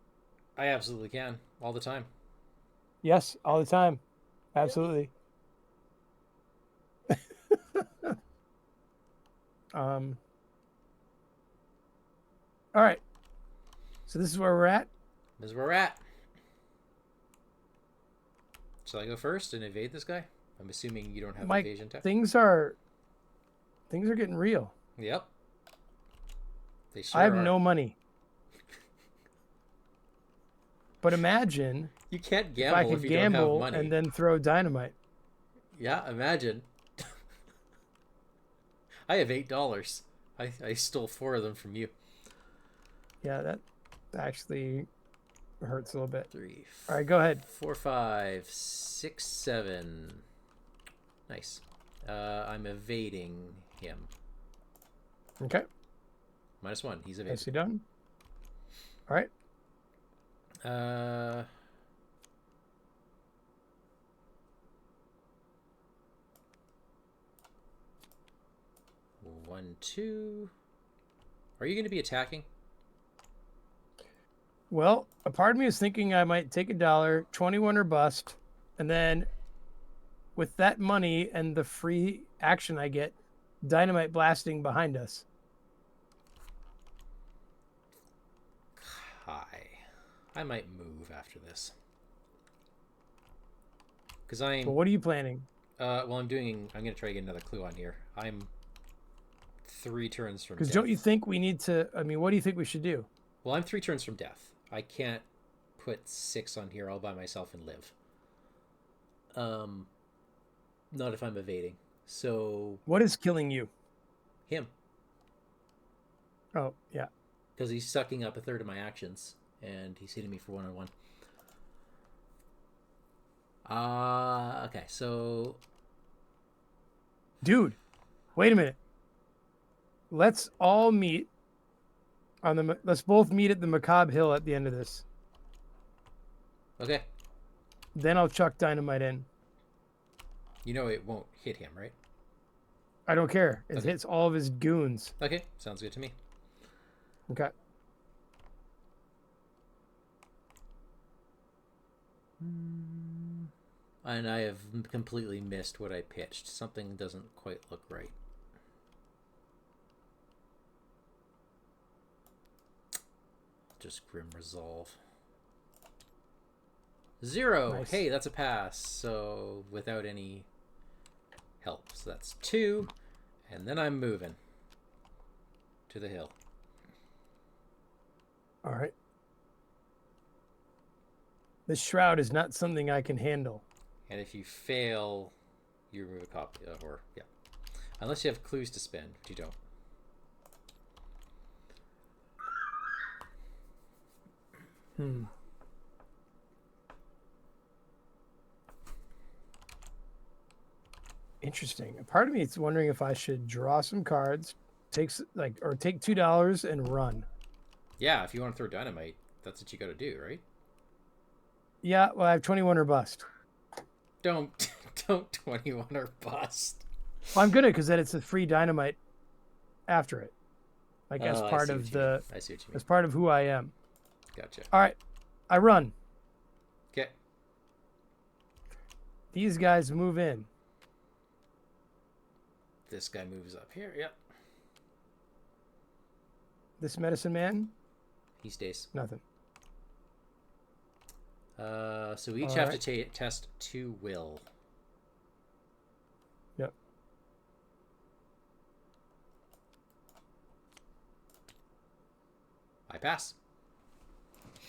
I absolutely can. All the time. Yes, all the time. Absolutely. All right. So this is where we're at. This is where we're at. Shall I go first and evade this guy? I'm assuming you don't have Mike, evasion tech. things are getting real. Yep. They sure I have are. no money. But imagine You can't if I gamble could if you don't have gamble money. and then throw dynamite. Yeah, imagine. I have $8. I stole 4 of them from you. Yeah, that actually hurts a little bit. 3, All right, go ahead. 4, 5, 6, 7. Nice. I'm evading him. Okay. -1. He's evaded. Nicely done. All right. One, 2. Are you going to be attacking? Well, a part of me is thinking I might take $1, 21 or bust, and then with that money and the free action I get, dynamite blasting behind us. I might move after this. Because I'm... But what are you planning? well, I'm going to try to get another clue on here. I'm 3 turns from Because death. don't you think we need to... I mean, what do you think we should do? Well, I'm 3 turns from death. I can't put 6 on here all by myself and live. Not if I'm evading. So... What is killing you? Him. Oh, yeah. Because he's sucking up a third of my actions. And he's hitting me for 1-on-1. Okay, so... Dude, wait a minute. Let's all meet on the... Let's both meet at the Macabre Hill at the end of this. Okay. Then I'll chuck dynamite in. You know it won't hit him, right? I don't care. It Okay. hits all of his goons. Okay, sounds good to me. Okay. And I have completely missed what I pitched. Something doesn't quite look right. Just Grim Resolve. 0! Nice. Hey, that's a pass. So, without any help. So that's 2. And then I'm moving to the hill. All right. This shroud is not something I can handle. And if you fail, you remove a copy. Or, yeah. Unless you have clues to spend, which you don't. Interesting. A part of me is wondering if I should draw some cards, take $2 and run. Yeah, if you want to throw dynamite, that's what you got to do, right? Yeah, well, I have 21 or bust. Don't 21 or bust. Well, I'm good at it because then it's a free dynamite after it. Like as Oh, part of I see what you mean. as part of who I am. Gotcha. All right, I run. Okay. These guys move in. This guy moves up here. Yep. This medicine man, He stays. nothing. So we each All have right. to test 2 will. Yep. I pass.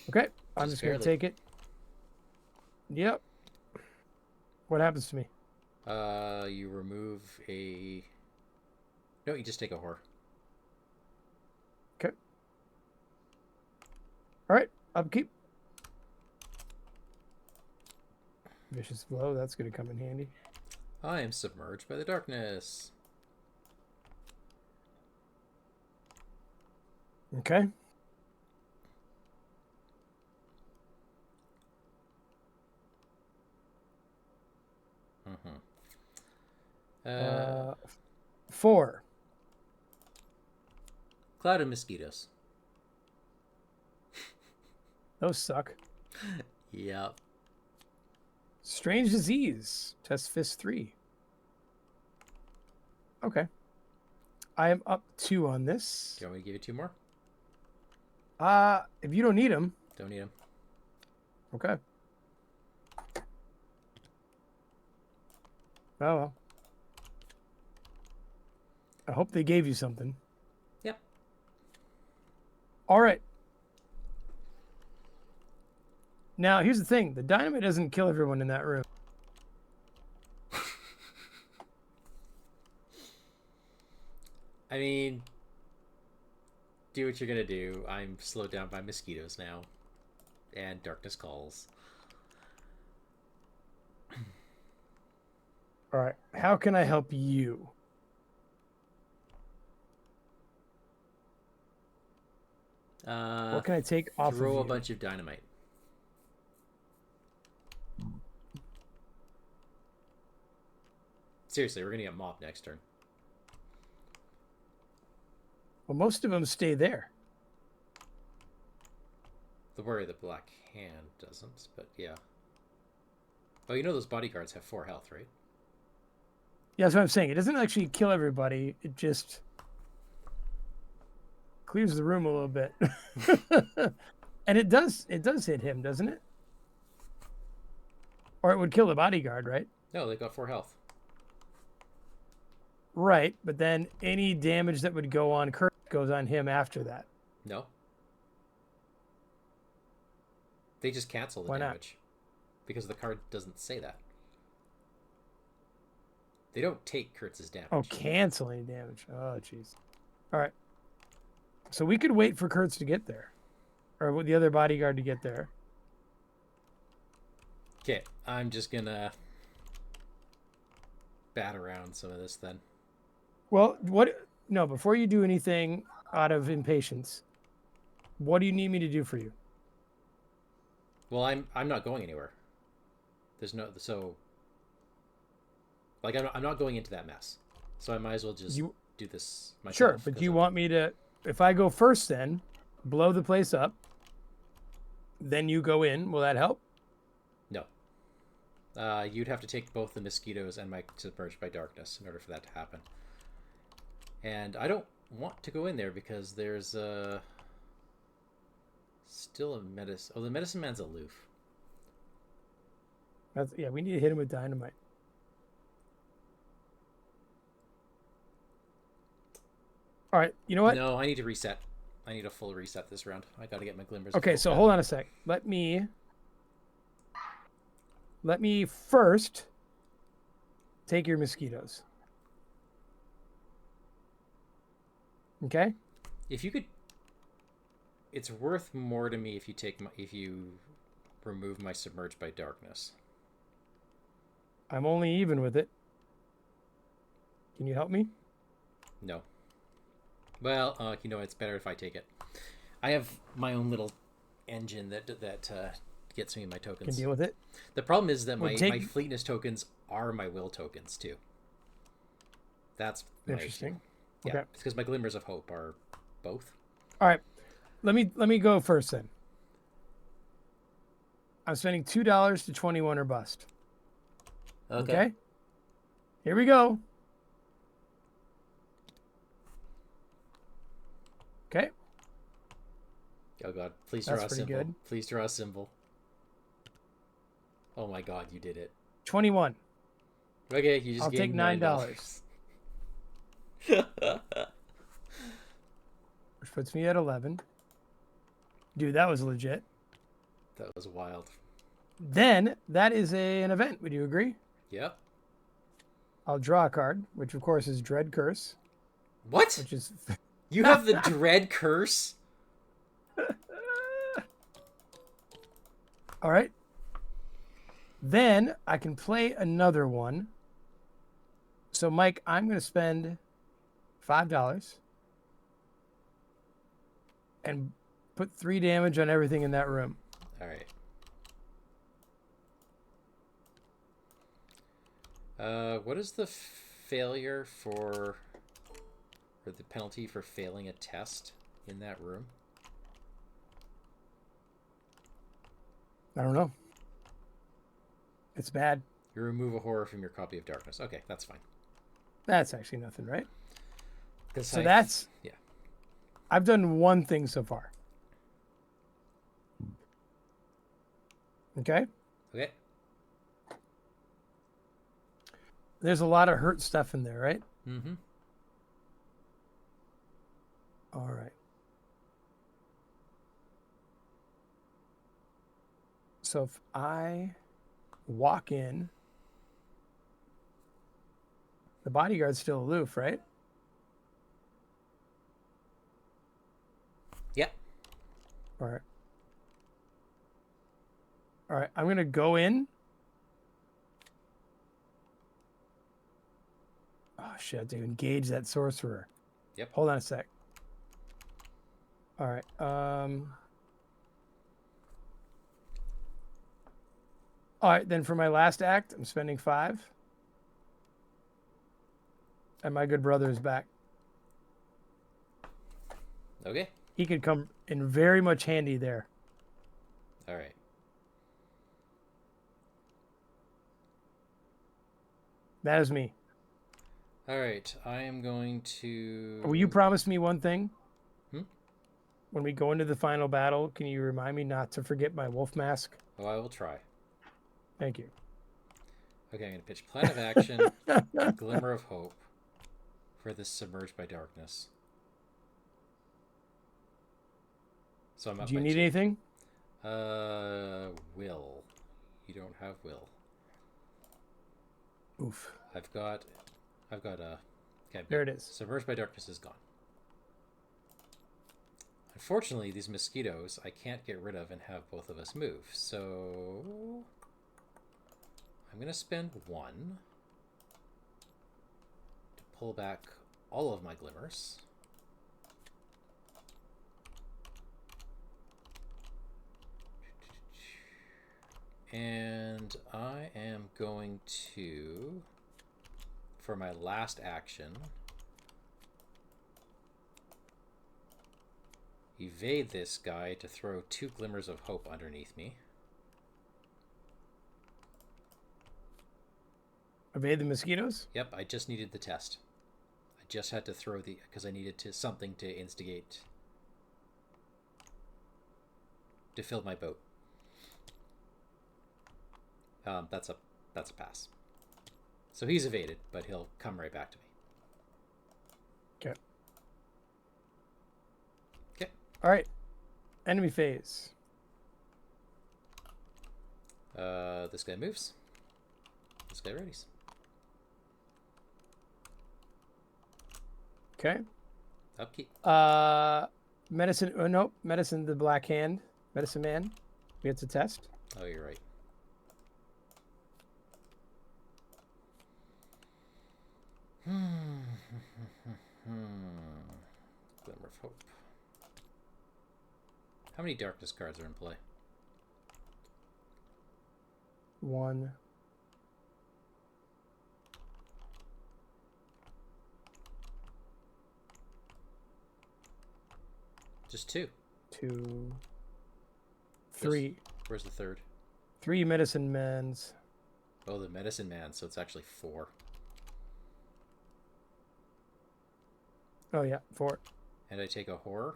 Okay, I'm Just just gonna barely. take it. Yep. What happens to me? You remove a... No, you just take a whore. Okay. All right, upkeep. Vicious blow. That's going to come in handy. I am submerged by the darkness. Okay. Mm-hmm. 4. Cloud of mosquitoes. Those suck. Yep. Strange disease. Test fist 3. Okay. I am up 2 on this. Do you want me to give you 2 more? If you don't need them. Don't need them. Okay. Oh well. I hope they gave you something. Yep. All right. Now, here's the thing. The dynamite doesn't kill everyone in that room. I mean, do what you're going to do. I'm slowed down by mosquitoes now. And darkness calls. All right. How can I help you? What can I take off of you? Throw a bunch of dynamite. Seriously, we're going to get mobbed next turn. Well, most of them stay there. The worry the black hand doesn't, but yeah. Oh, you know those bodyguards have 4 health, right? Yeah, that's what I'm saying. It doesn't actually kill everybody. It just clears the room a little bit. And it does hit him, doesn't it? Or it would kill the bodyguard, right? No, they got 4 health. Right, but then any damage that would go on Kurtz goes on him after that. No. They just cancel the Why damage. Because the card doesn't say that. They don't take Kurtz's damage. Oh, canceling damage. Oh, jeez. All right. So we could wait for Kurtz to get there. Or the other bodyguard to get there. Okay, I'm just gonna bat around some of this then. Well, what? No, before you do anything out of impatience, what do you need me to do for you? Well, I'm not going anywhere. There's no like I'm not going into that mess, so I might as well just do this myself. Sure, but do you want me to? If I go first, then blow the place up. Then you go in. Will that help? No. You'd have to take both the mosquitoes and my submerged by darkness in order for that to happen. And I don't want to go in there because there's still a medicine. Oh, the medicine man's aloof. Yeah, we need to hit him with dynamite. All right, you know what? No, I need to reset. I need a full reset this round. I got to get my glimmers. Okay, so hold on a sec. Let me first take your mosquitoes. Okay? If you could, it's worth more to me if you remove my submerged by darkness. I'm only even with it. Can you help me? No. Well, you know, it's better if I take it. I have my own little engine that gets me my tokens. Can deal with it. The problem is that my fleetness tokens are my will tokens too. That's interesting. Yeah, okay. It's because my glimmers of hope are both. All right, let me go first then. I'm spending $2 to 21 or bust. Okay. Here we go. Okay. Oh god, please draw a symbol. Good. Please draw a symbol. Oh my god, you did it. 21. Okay, you just I'll take $9. Which puts me at 11. Dude, that was legit. That was wild. Then that is an event. Would you agree? Yep. I'll draw a card, which of course is Dread Curse. What? Which is You have the Dread Curse? All right. Then I can play another one. So, Mike, I'm going to spend $5 and put 3 damage on everything in that room. All right. What is the failure for, or the penalty for failing a test in that room? I don't know. It's bad. You remove a horror from your copy of Darkness. Okay, that's fine. That's actually nothing, right? So yeah. I've done one thing so far. Okay. Okay. There's a lot of hurt stuff in there, right? Mm-hmm. All right. So if I walk in, the bodyguard's still aloof, right? Yep. All right. All right. I'm going to go in. Oh, shit. I have to engage that sorcerer. Yep. Hold on a sec. All right. All right. Then for my last act, I'm spending 5. And my good brother is back. Okay. He could come in very much handy there. All right. That is me. All right. I am going to... Will you promise me one thing? Hmm? When we go into the final battle, can you remind me not to forget my wolf mask? Oh, I will try. Thank you. Okay, I'm going to pitch Plan of Action, Glimmer of Hope for this Submerged by Darkness. So I'm up Do you by need 2. anything? Will. You don't have will. Oof. I've got okay, There it is. Submerged by Darkness is gone. Unfortunately, these mosquitoes I can't get rid of and have both of us move. So I'm going to spend 1 to pull back all of my glimmers. And I am going to, for my last action, evade this guy to throw 2 glimmers of hope underneath me. Evade the mosquitoes? Yep, I just needed the test. I just had to throw because I needed something to instigate, to fill my boat. That's a pass. So he's evaded, but he'll come right back to me. Okay. Okay. All right. Enemy phase. This guy moves. This guy readies. Okay. Upkeep. Medicine. Oh, nope. Medicine the Black Hand. Medicine Man. We have to test. Oh, you're right. Glimmer of Hope. How many darkness cards are in play? 1. Just 2. 2. 3. Where's the third? 3 medicine men's. Oh, the medicine man, so it's actually 4. Oh yeah, 4. And I take a horror.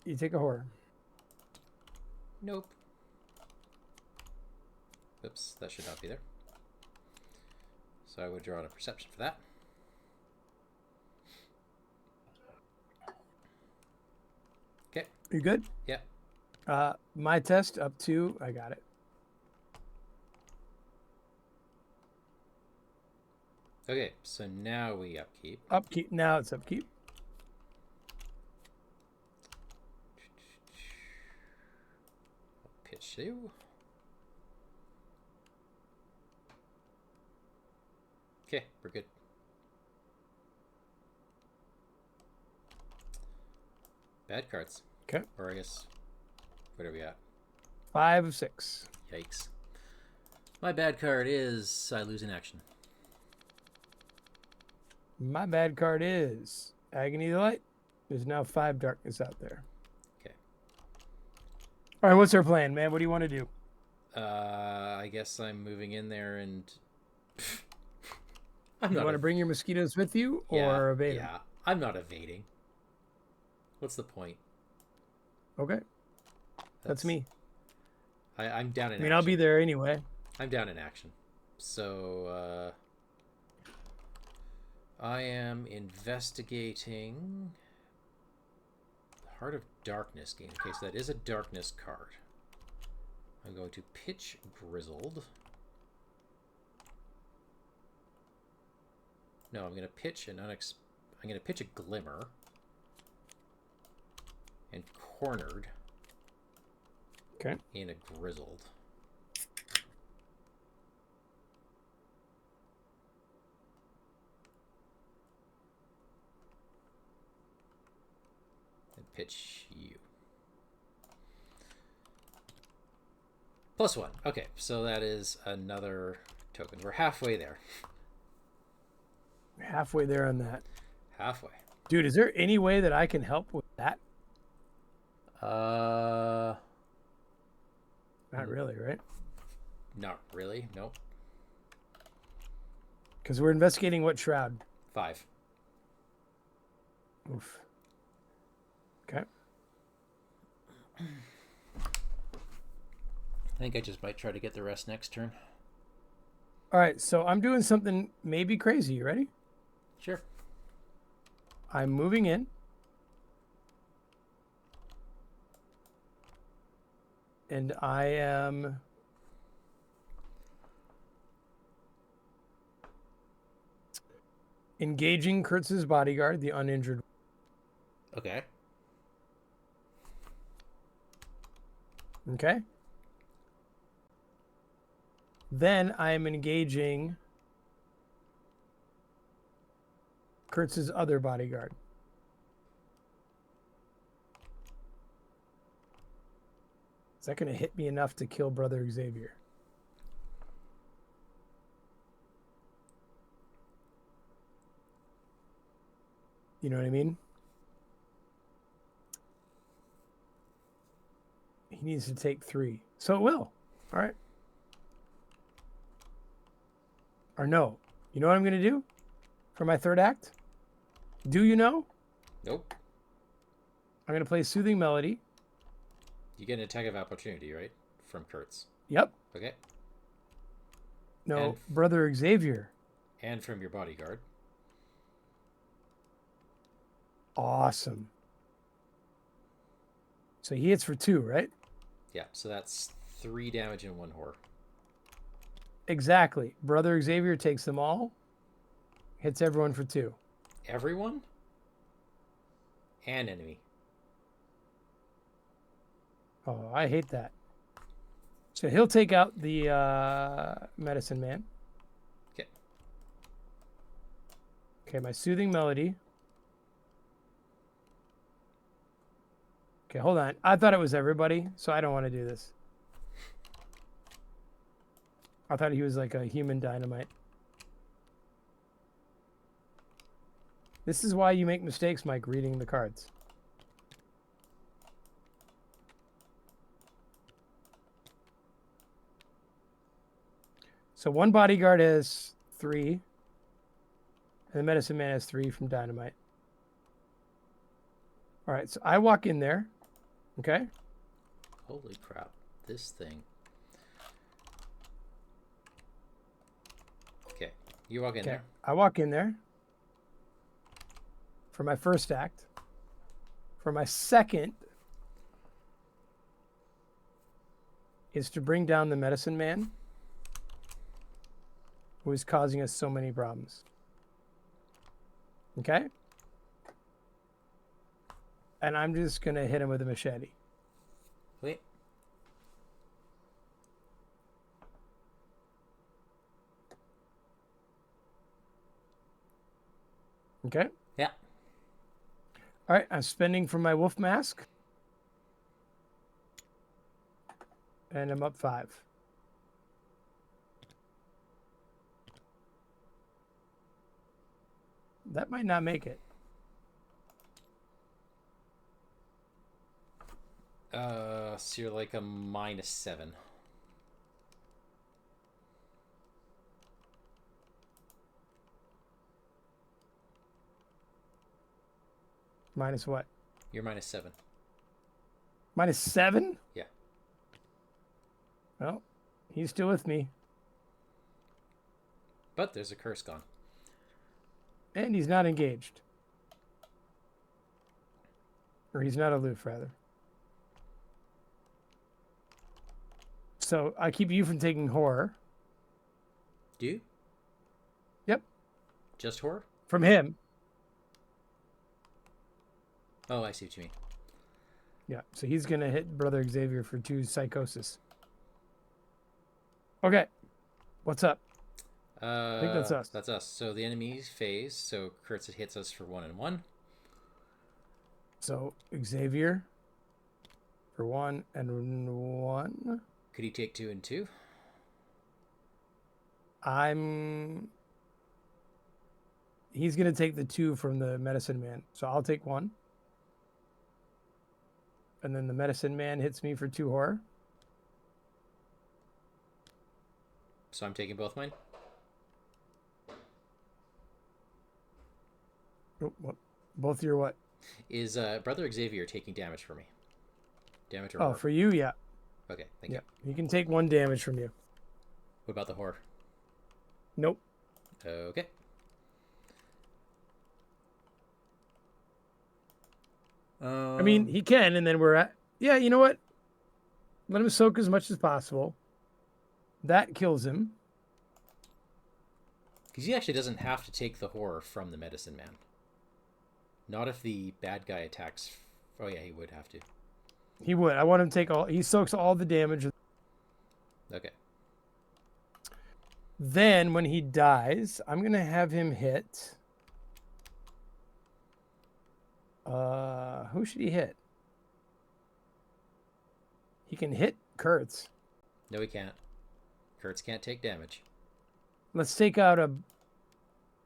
You take a horror. Nope. Oops, that should not be there. So I would draw on a perception for that. Okay. You good? Yeah. My test up 2. I got it. Okay, so now we upkeep. Upkeep. Now it's upkeep. 2. Okay, we're good. Bad cards. Okay. Or I guess, what are we at? 5 of 6. Yikes. My bad card is I lose in action. My bad card is Agony of the Light. There's now 5 darkness out there. Okay. All right, what's our plan, man? What do you want to do? I guess I'm moving in there and... You want to bring your mosquitoes with you or evade them? Yeah, I'm not evading. What's the point? Okay. That's me. I'm down in action. I mean, I'll be there anyway. I'm down in action. So, I am investigating the Heart of Darkness game. Okay, so that is a darkness card. I'm going to pitch Grizzled. No, I'm going to pitch I'm going to pitch a Glimmer. And Cornered. Okay. In a Grizzled. And pitch you. +1. Okay, so that is another token. We're halfway there. Halfway there on that. Halfway. Dude, is there any way that I can help with that? Not really, right? Not really. Nope. Because we're investigating what shroud? 5. Oof. Okay. I think I just might try to get the rest next turn. All right, so I'm doing something maybe crazy. You ready? Sure. I'm moving in. And I am engaging Kurtz's bodyguard, the uninjured. Okay. Okay. Then I'm engaging Kurtz's other bodyguard. Is that going to hit me enough to kill Brother Xavier? You know what I mean? He needs to take 3. So it will. All right. Or no. You know what I'm going to do for my third act? Do you know? Nope. I'm going to play Soothing Melody. You get an attack of opportunity, right? From Kurtz. Yep. Okay. No, And Brother Xavier. And from your bodyguard. Awesome. So he hits for 2, right? Yeah, so that's 3 damage and 1 horror. Exactly. Brother Xavier takes them all. Hits everyone for 2. Everyone? And enemy. Oh, I hate that. So he'll take out the medicine man. Okay. Okay, my Soothing Melody. Okay, hold on. I thought it was everybody, so I don't want to do this. I thought he was like a human dynamite. This is why you make mistakes, Mike, reading the cards. So one bodyguard has 3, and the medicine man has 3 from dynamite. All right, so I walk in there. Okay. Holy crap. This thing. Okay. You walk in there. I walk in there for my first act. For my second is to bring down the medicine man who is causing us so many problems. Okay? And I'm just going to hit him with a machete. Wait. Okay. Yeah. All right. I'm spending for my wolf mask. And I'm up 5. That might not make it. So you're like a -7. Minus what? You're -7. -7? Yeah. Well, he's still with me. But there's a curse gone. And he's not engaged. Or he's not aloof, rather. So I keep you from taking horror. Do you? Yep. Just horror? From him. Oh, I see what you mean. Yeah. So he's going to hit Brother Xavier for 2 psychosis. Okay. What's up? I think that's us. That's us. So the enemy's phase. So Kurtz hits us for 1 and 1. So Xavier for 1 and 1. Could he take 2 and 2? He's going to take the 2 from the medicine man. So I'll take 1. And then the medicine man hits me for 2 horror. So I'm taking both mine? Oh, what? Both your what? Is Brother Xavier taking damage for me? Damage or Oh, horror? for you, yeah. Okay, thank you. He can take 1 damage from you. What about the horror? Nope. Okay. I mean, he can, and then we're at... Yeah, you know what? Let him soak as much as possible. That kills him. Because he actually doesn't have to take the horror from the medicine man. Not if the bad guy attacks. Oh yeah, he would have to. He would. I want him to take all... He soaks all the damage. Okay. Then, when he dies, I'm going to have him hit... who should he hit? He can hit Kurtz. No, he can't. Kurtz can't take damage. Let's take out a...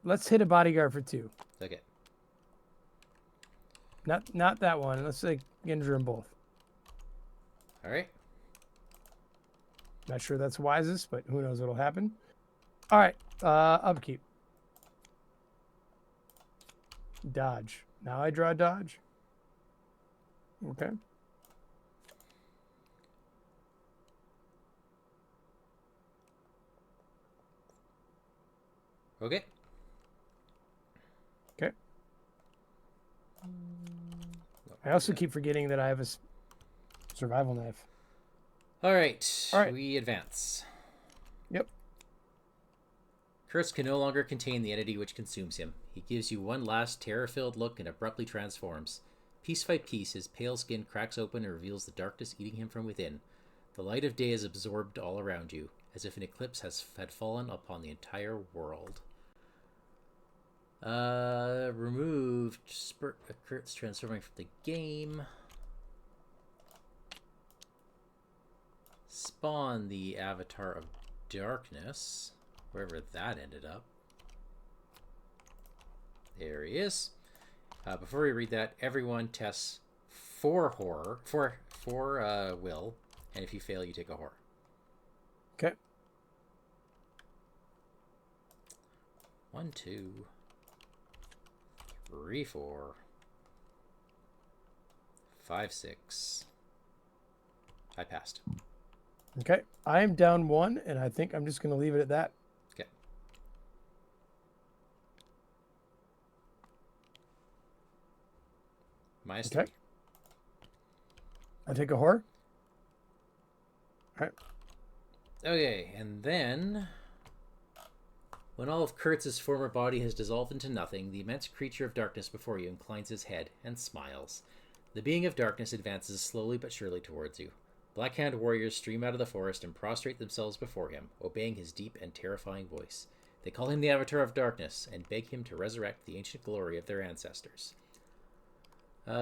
Let's hit a bodyguard for 2. Okay. Not that one. Let's like injure them both. All right. Not sure that's wisest, but who knows what'll happen. All right. Upkeep. Dodge. Now I draw dodge. Okay. Okay. Okay. I also keep forgetting that I have a survival knife. All right. All right. We advance. Yep. Kurtz can no longer contain the entity which consumes him. He gives you one last terror-filled look and abruptly transforms. Piece by piece, his pale skin cracks open and reveals the darkness eating him from within. The light of day is absorbed all around you, as if an eclipse had fallen upon the entire world. Removed Kurtz transforming from the game. Spawn the Avatar of Darkness, wherever that ended up. There he is. Before we read that, everyone tests for horror, for will, and if you fail, you take a horror. Okay. 1, 2, 3, 4, 5, 6. I passed. Okay. I am down 1, and I think I'm just going to leave it at that. Okay. -3. Okay. I take a horror. All right. Okay, and then when all of Kurtz's former body has dissolved into nothing, the immense creature of darkness before you inclines his head and smiles. The being of darkness advances slowly but surely towards you. Blackhand warriors stream out of the forest and prostrate themselves before him, obeying his deep and terrifying voice. They call him the Avatar of Darkness and beg him to resurrect the ancient glory of their ancestors.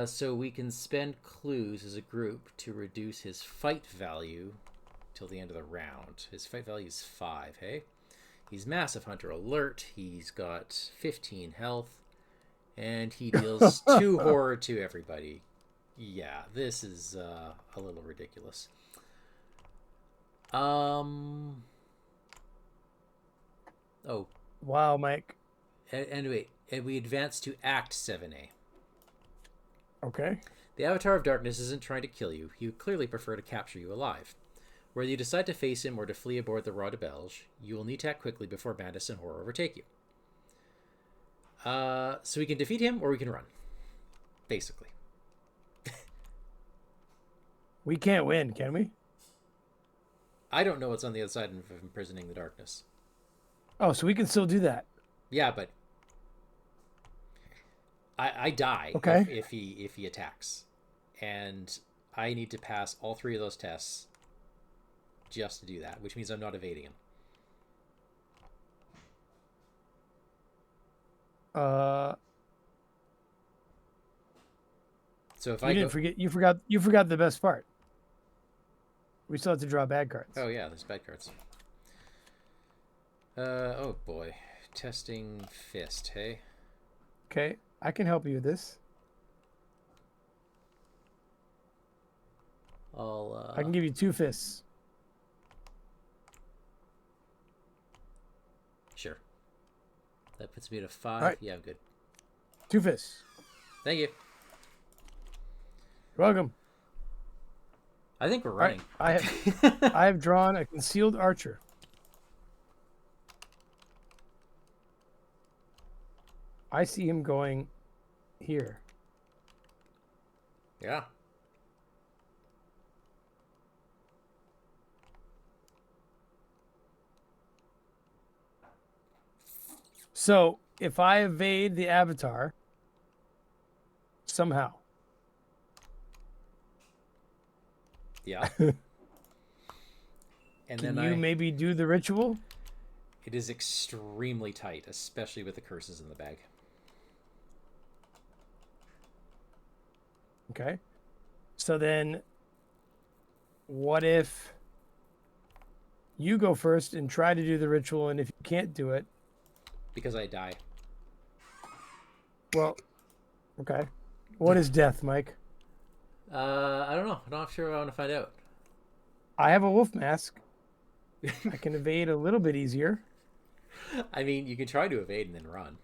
So we can spend clues as a group to reduce his fight value till the end of the round. His fight value is 5, hey? He's Massive Hunter Alert. He's got 15 health. And he deals 2 horror to everybody. Yeah, this is a little ridiculous. Oh. Wow, Mike. Anyway, and we advance to Act 7A. Okay. The Avatar of Darkness isn't trying to kill you. He would clearly prefer to capture you alive. Whether you decide to face him or to flee aboard the Roi de Belge, you will need to act quickly before madness and horror overtake you. So we can defeat him or we can run. Basically. We can't win, can we? I don't know what's on the other side of imprisoning the darkness. Oh, so we can still do that. Yeah, but I die if he attacks. And I need to pass all 3 of those tests just to do that, which means I'm not evading him. So if you forgot the best part. We still have to draw bad cards. Oh yeah, there's bad cards. Oh boy. Testing fist, hey? Okay, I can help you with this. I can give you 2 fists. Sure. That puts me at a 5. Right. Yeah, I'm good. 2 fists. Thank you. You're welcome. I think we're running. Right. I have drawn a concealed archer. I see him going here. Yeah. So if I evade the Avatar somehow. Yeah. And Can then you maybe do the ritual? It is extremely tight, especially with the curses in the bag. Okay. So then what if you go first and try to do the ritual, and if you can't do it? Because I die. Well, okay. What is death, Mike? I don't know. I'm not sure I want to find out. I have a wolf mask. I can evade a little bit easier. I mean, you can try to evade and then run.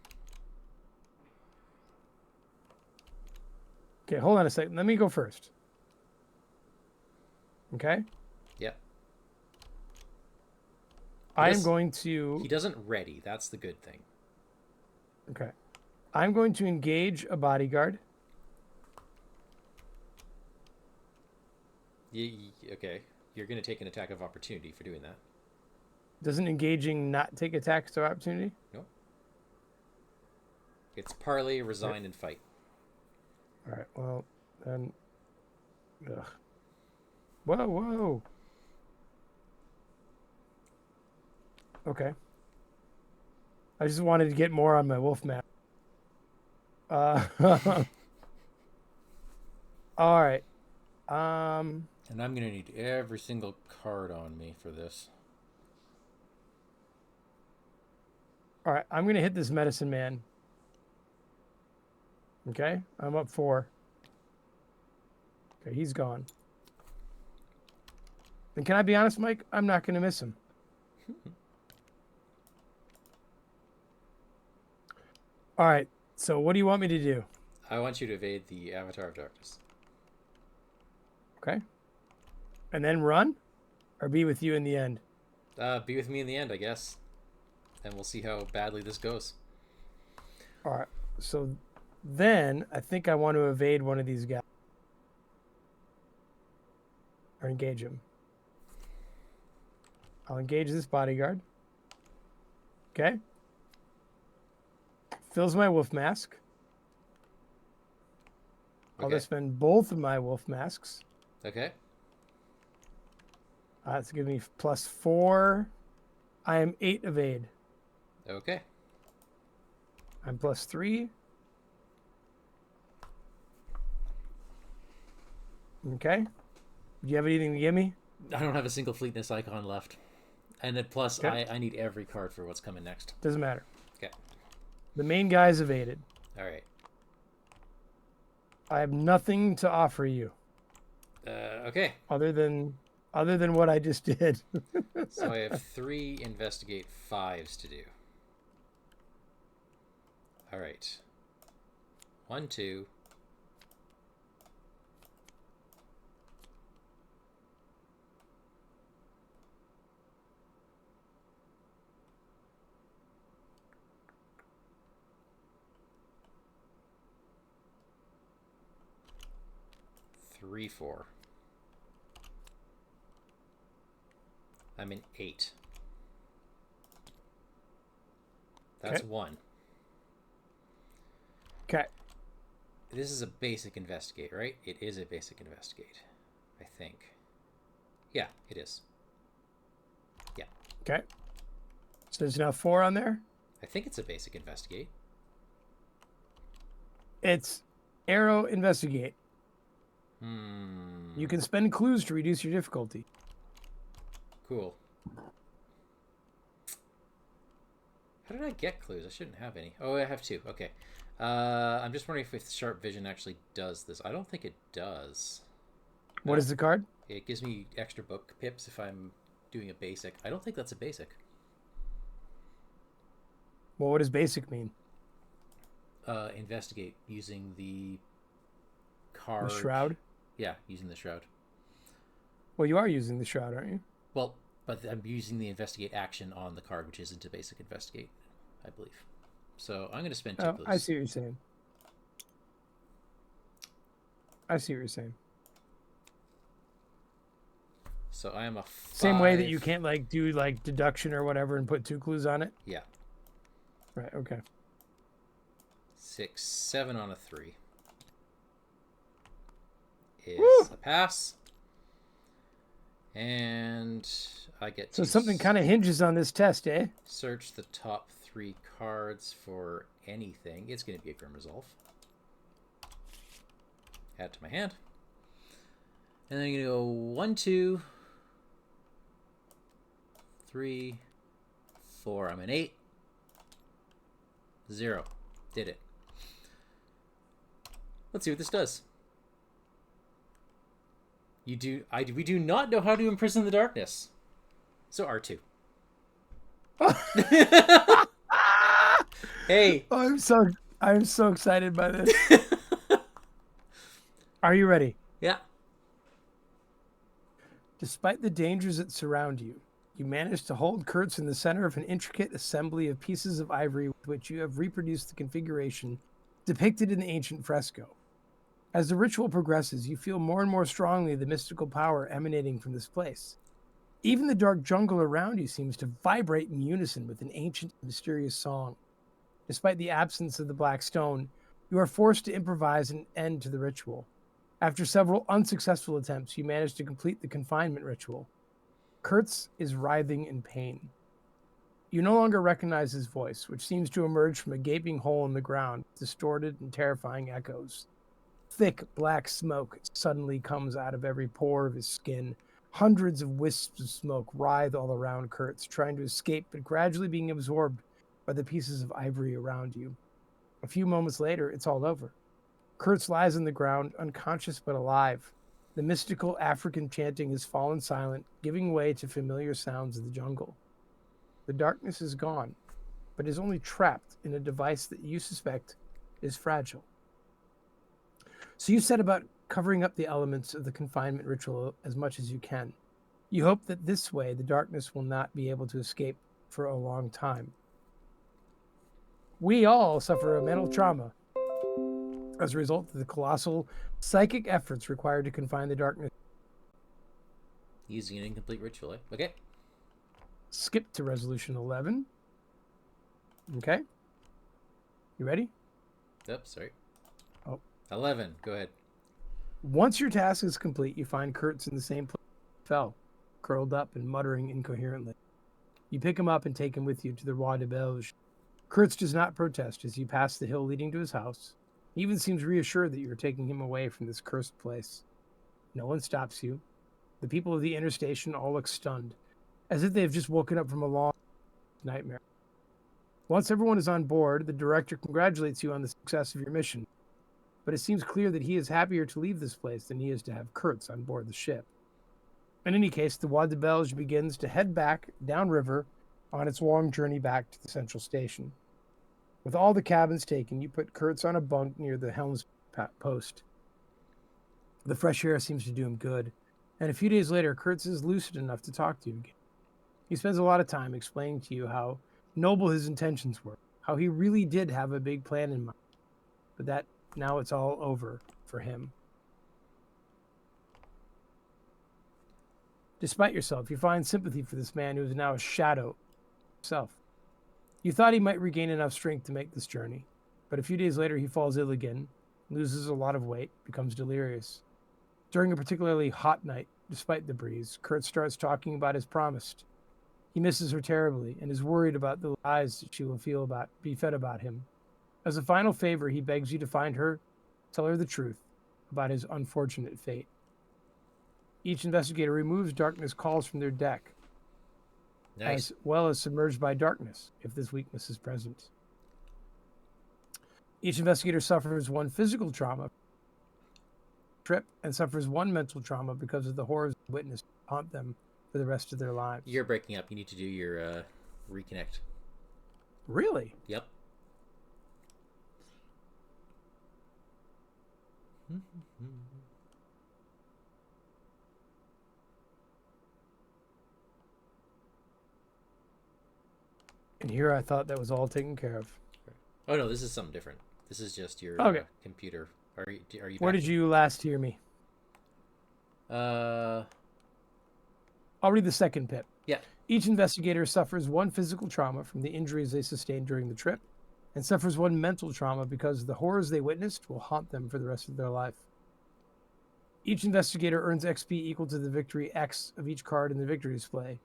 Okay, hold on a second. Let me go first. Okay? Yep. I am going to... He doesn't ready. That's the good thing. Okay. I'm going to engage a bodyguard. Okay. You're going to take an attack of opportunity for doing that. Doesn't engaging not take attacks of opportunity? No. It's parley, resign, and fight. All right. Well, then... Ugh. Whoa. Okay. I just wanted to get more on my wolf map. All right. And I'm going to need every single card on me for this. All right. I'm going to hit this medicine man. Okay. I'm up 4. Okay. He's gone. And can I be honest, Mike? I'm not going to miss him. All right. So what do you want me to do? I want you to evade the Avatar of Darkness. Okay. And then run? Or be with you in the end? Be with me in the end, I guess. And we'll see how badly this goes. All right. So then I think I want to evade one of these guys. Or engage him. I'll engage this bodyguard. Okay. Fills my wolf mask. I'll just spend both of my wolf masks. Okay. That's giving me +4. I am 8 evade. Okay. I'm +3. Okay. Do you have anything to give me? I don't have a single fleetness icon left. And then plus, Okay. I need every card for what's coming next. Doesn't matter. Okay. The main guy's evaded. All right. I have nothing to offer you. Okay. Other than what I just did. So I have 3 investigate 5s to do. All right. 1, 2. Three, 4. I'm in 8. That's Okay. 1. Okay. This is a basic investigate, right? It is a basic investigate, I think. Yeah, it is. Yeah. Okay. So there's now 4 on there. I think it's a basic investigate. It's arrow investigate. Hmm. You can spend clues to reduce your difficulty. Cool. How did I get clues? I shouldn't have any. Oh, I have 2. Okay. I'm just wondering if Sharp Vision actually does this. I don't think it does. What is the card? It gives me extra book pips if I'm doing a basic. I don't think that's a basic. Well, what does basic mean? Investigate using the card. The shroud? Yeah, using the shroud. Well, you are using the shroud, aren't you? Well, but I'm using the investigate action on the card, which isn't a basic investigate, I believe. So I'm going to spend 2 clues. I see what you're saying. I see what you're saying. So I am a 5. Same way that you can't like do like deduction or whatever and put 2 clues on it. Yeah. Right. Okay. 6, 7 on a 3 is Woo! a pass. And I get So to something kind of hinges on this test, eh? search the top 3 cards for anything. It's going to be a Grim Resolve. Add to my hand. And then I'm going to go 1, 2, 3, 4. I'm an 8. 0. Did it. Let's see what this does. We do not know how to imprison the darkness. So R2. Hey. Oh, I'm so excited by this. Are you ready? Yeah. Despite the dangers that surround you, you manage to hold Kurtz in the center of an intricate assembly of pieces of ivory with which you have reproduced the configuration depicted in the ancient fresco. As the ritual progresses, you feel more and more strongly the mystical power emanating from this place. Even the dark jungle around you seems to vibrate in unison with an ancient, mysterious song. Despite the absence of the black stone, you are forced to improvise an end to the ritual. After several unsuccessful attempts, you manage to complete the confinement ritual. Kurtz is writhing in pain. You no longer recognize his voice, which seems to emerge from a gaping hole in the ground, distorted and terrifying echoes. Thick black smoke suddenly comes out of every pore of his skin. Hundreds of wisps of smoke writhe all around Kurtz, trying to escape, but gradually being absorbed by the pieces of ivory around you. A few moments later, it's all over. Kurtz lies on the ground, unconscious but alive. The mystical African chanting has fallen silent, giving way to familiar sounds of the jungle. The darkness is gone, but is only trapped in a device that you suspect is fragile. So you set about covering up the elements of the confinement ritual as much as you can. You hope that this way the darkness will not be able to escape for a long time. We all suffer a mental trauma as a result of the colossal psychic efforts required to confine the darkness. Using an incomplete ritual, eh? Okay. Skip to resolution 11. Okay. You ready? Oops, sorry. Oh. 11. Go ahead. Once your task is complete, you find Kurtz in the same place he fell, curled up and muttering incoherently. You pick him up and take him with you to the Roi de Belge. Kurtz does not protest as you pass the hill leading to his house. He even seems reassured that you are taking him away from this cursed place. No one stops you. The people of the interstation all look stunned, as if they have just woken up from a long nightmare. Once everyone is on board, the director congratulates you on the success of your mission, but it seems clear that he is happier to leave this place than he is to have Kurtz on board the ship. In any case, the Roi de Belge begins to head back downriver on its long journey back to the central station. With all the cabins taken, you put Kurtz on a bunk near the helm's post. The fresh air seems to do him good, and a few days later, Kurtz is lucid enough to talk to you again. He spends a lot of time explaining to you how noble his intentions were, how he really did have a big plan in mind, but that now it's all over for him. Despite yourself, you find sympathy for this man who is now a shadow of himself. You thought he might regain enough strength to make this journey, but a few days later he falls ill again, loses a lot of weight, becomes delirious. During a particularly hot night, despite the breeze, Kurtz starts talking about his promise. He misses her terribly and is worried about the lies that she will be fed about him. As a final favor, he begs you to find her, tell her the truth about his unfortunate fate. Each investigator removes darkness calls from their deck, Nice. as well as submerged by darkness, if this weakness is present. Each investigator suffers one physical trauma trip and suffers one mental trauma because of the horrors witnessed haunt them for the rest of their lives. You're breaking up. You need to do your reconnect. Really? Yep. And here I thought that was all taken care of. Oh no, this is something different. This is just your computer. Are you? Where did you last hear me? Uh, I'll read the second pip. yeah. Each investigator suffers one physical trauma from the injuries they sustained during the trip, and suffers one mental trauma because the horrors they witnessed will haunt them for the rest of their life. Each investigator earns XP equal to the victory X of each card in the victory display,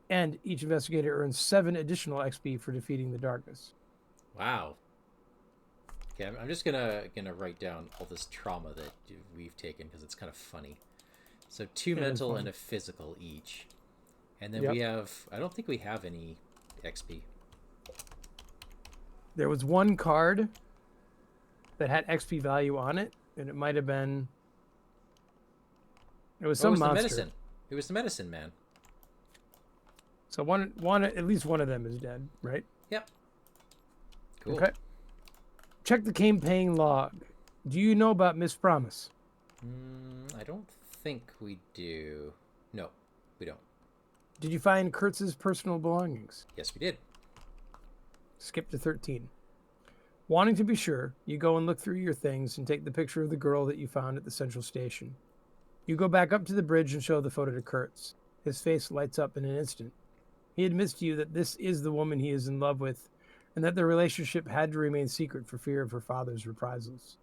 and each investigator earns 7 additional XP for defeating the darkness. Wow. Okay, I'm just gonna write down all this trauma that we've taken because it's kind of funny. So 2 mental and a physical each, and then we have. I don't think we have any XP. There was one card that had XP value on it, and it might have been. It was some monster. The medicine. It was the medicine man. So one, at least one of them is dead, right? Yep. Cool. Okay. Check the campaign log. Do you know about Miss Promise? I don't think we do. No, we don't. Did you find Kurtz's personal belongings? Yes, we did. Skip to 13. Wanting to be sure, you go and look through your things and take the picture of the girl that you found at the central station. You go back up to the bridge and show the photo to Kurtz. His face lights up in an instant. He admits to you that this is the woman he is in love with, and that their relationship had to remain secret for fear of her father's reprisals.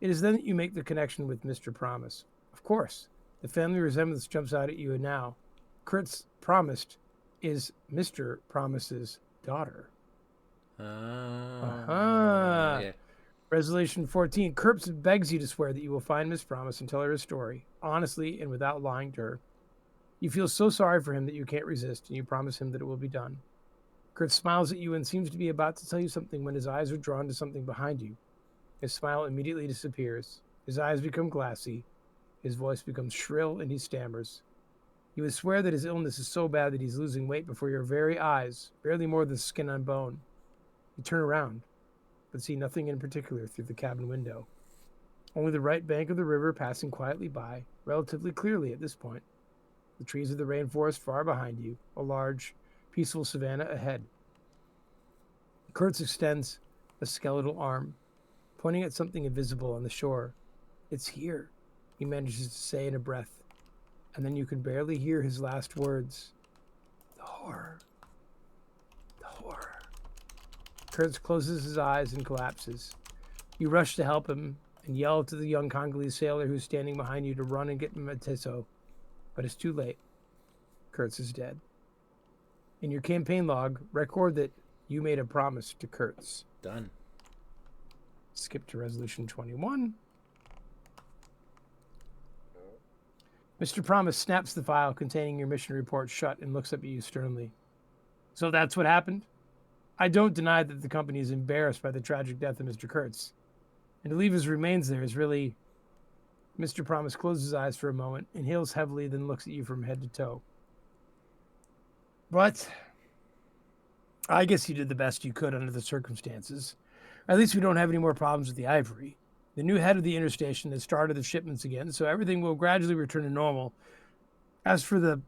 It is then that you make the connection with Mr. Promise. Of course, the family resemblance jumps out at you, and now Kurtz Promised is Mr. Promise's daughter. Yeah. Resolution 14. Kurtz begs you to swear that you will find Miss Promise and tell her his story, honestly and without lying to her. You feel so sorry for him that you can't resist, and you promise him that it will be done. Kurtz smiles at you and seems to be about to tell you something when his eyes are drawn to something behind you. His smile immediately disappears. His eyes become glassy. His voice becomes shrill, and he stammers. You would swear that his illness is so bad that he's losing weight before your very eyes, barely more than skin on bone. You turn around, but see nothing in particular through the cabin window. Only the right bank of the river passing quietly by, relatively clearly at this point. The trees of the rainforest far behind you, a large, peaceful savanna ahead. Kurtz extends a skeletal arm, pointing at something invisible on the shore. It's here, he manages to say in a breath, and then you can barely hear his last words. The horror. The horror. Kurtz closes his eyes and collapses. You rush to help him and yell to the young Congolese sailor who's standing behind you to run and get Mateso, but it's too late. Kurtz is dead. In your campaign log, record that you made a promise to Kurtz. Done. Skip to resolution 21. Mr. Promise snaps the file containing your mission report shut and looks up at you sternly. So that's what happened? I don't deny that the company is embarrassed by the tragic death of Mr. Kurtz. And to leave his remains there is really... Mr. Promise closes his eyes for a moment, inhales heavily, then looks at you from head to toe. But I guess you did the best you could under the circumstances. At least we don't have any more problems with the ivory. The new head of the interstation has started the shipments again, so everything will gradually return to normal. As for the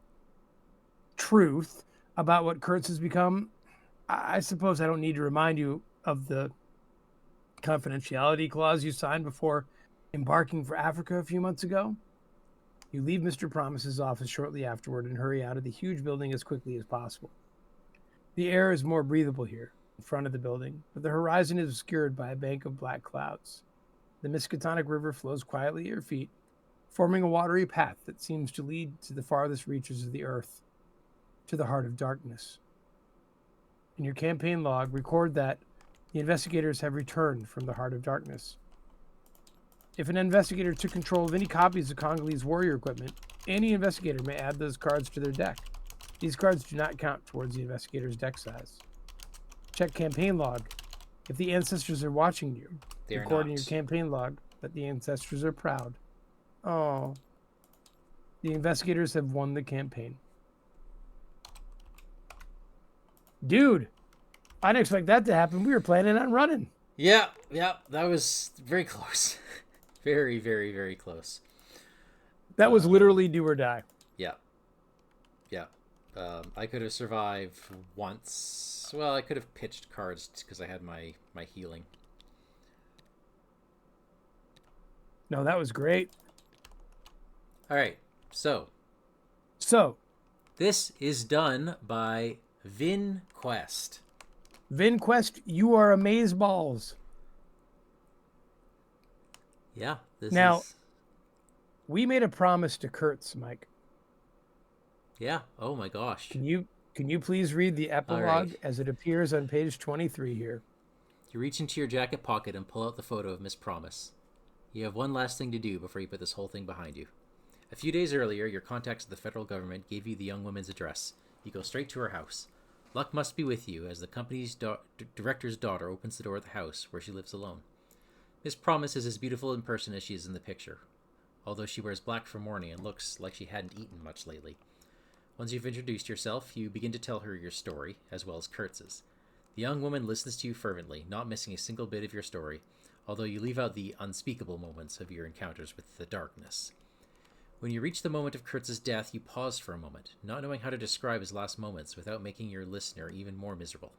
truth about what Kurtz has become, I suppose I don't need to remind you of the confidentiality clause you signed before embarking for Africa a few months ago. You leave Mr. Promise's office shortly afterward and hurry out of the huge building as quickly as possible. The air is more breathable here, in front of the building, but the horizon is obscured by a bank of black clouds. The Miskatonic River flows quietly at your feet, forming a watery path that seems to lead to the farthest reaches of the earth, to the heart of darkness. In your campaign log, record that the investigators have returned from the heart of darkness. If an investigator took control of any copies of Congolese warrior equipment, any investigator may add those cards to their deck. These cards do not count towards the investigator's deck size. Check campaign log. If the ancestors are watching you, record in your campaign log that the ancestors are proud. Oh. The investigators have won the campaign. Dude, I didn't expect that to happen. We were planning on running. Yeah, that was very close. Very, very, very close. That was literally do or die. Yeah. I could have survived once. Well, I could have pitched cards because I had my healing. No, that was great. All right, so this is done by Vinn Quest. Vinn Quest, you are amazeballs. Yeah. Now, we made a promise to Kurtz, Mike. Yeah. Oh my gosh. Can you please read the epilogue as it appears on page 23 here? You reach into your jacket pocket and pull out the photo of Miss Promise. You have one last thing to do before you put this whole thing behind you. A few days earlier, your contacts at the federal government gave you the young woman's address. You go straight to her house. Luck must be with you as the company's director's daughter opens the door of the house where she lives alone. Miss Promise is as beautiful in person as she is in the picture, although she wears black for mourning and looks like she hadn't eaten much lately. Once you've introduced yourself, you begin to tell her your story, as well as Kurtz's. The young woman listens to you fervently, not missing a single bit of your story, although you leave out the unspeakable moments of your encounters with the darkness. When you reach the moment of Kurtz's death, you pause for a moment, not knowing how to describe his last moments without making your listener even more miserable.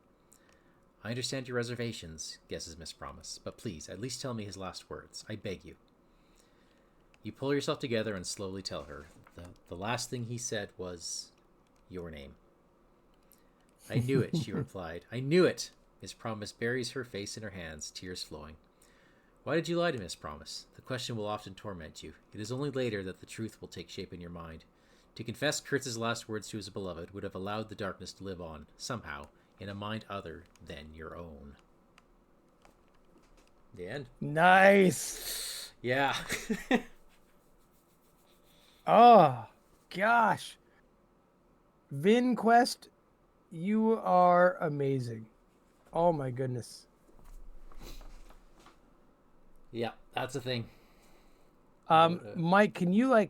I understand your reservations, guesses Miss Promise, but please, at least tell me his last words. I beg you. You pull yourself together and slowly tell her. The last thing he said was, your name. I knew it, she replied. I knew it. Miss Promise buries her face in her hands, tears flowing. Why did you lie to Miss Promise? The question will often torment you. It is only later that the truth will take shape in your mind. To confess Kurtz's last words to his beloved would have allowed the darkness to live on, somehow, in a mind other than your own. The end. Nice. Yeah. Oh, gosh. Vinn Quest, you are amazing. Oh, my goodness. Yeah, that's the thing. Mike, can you,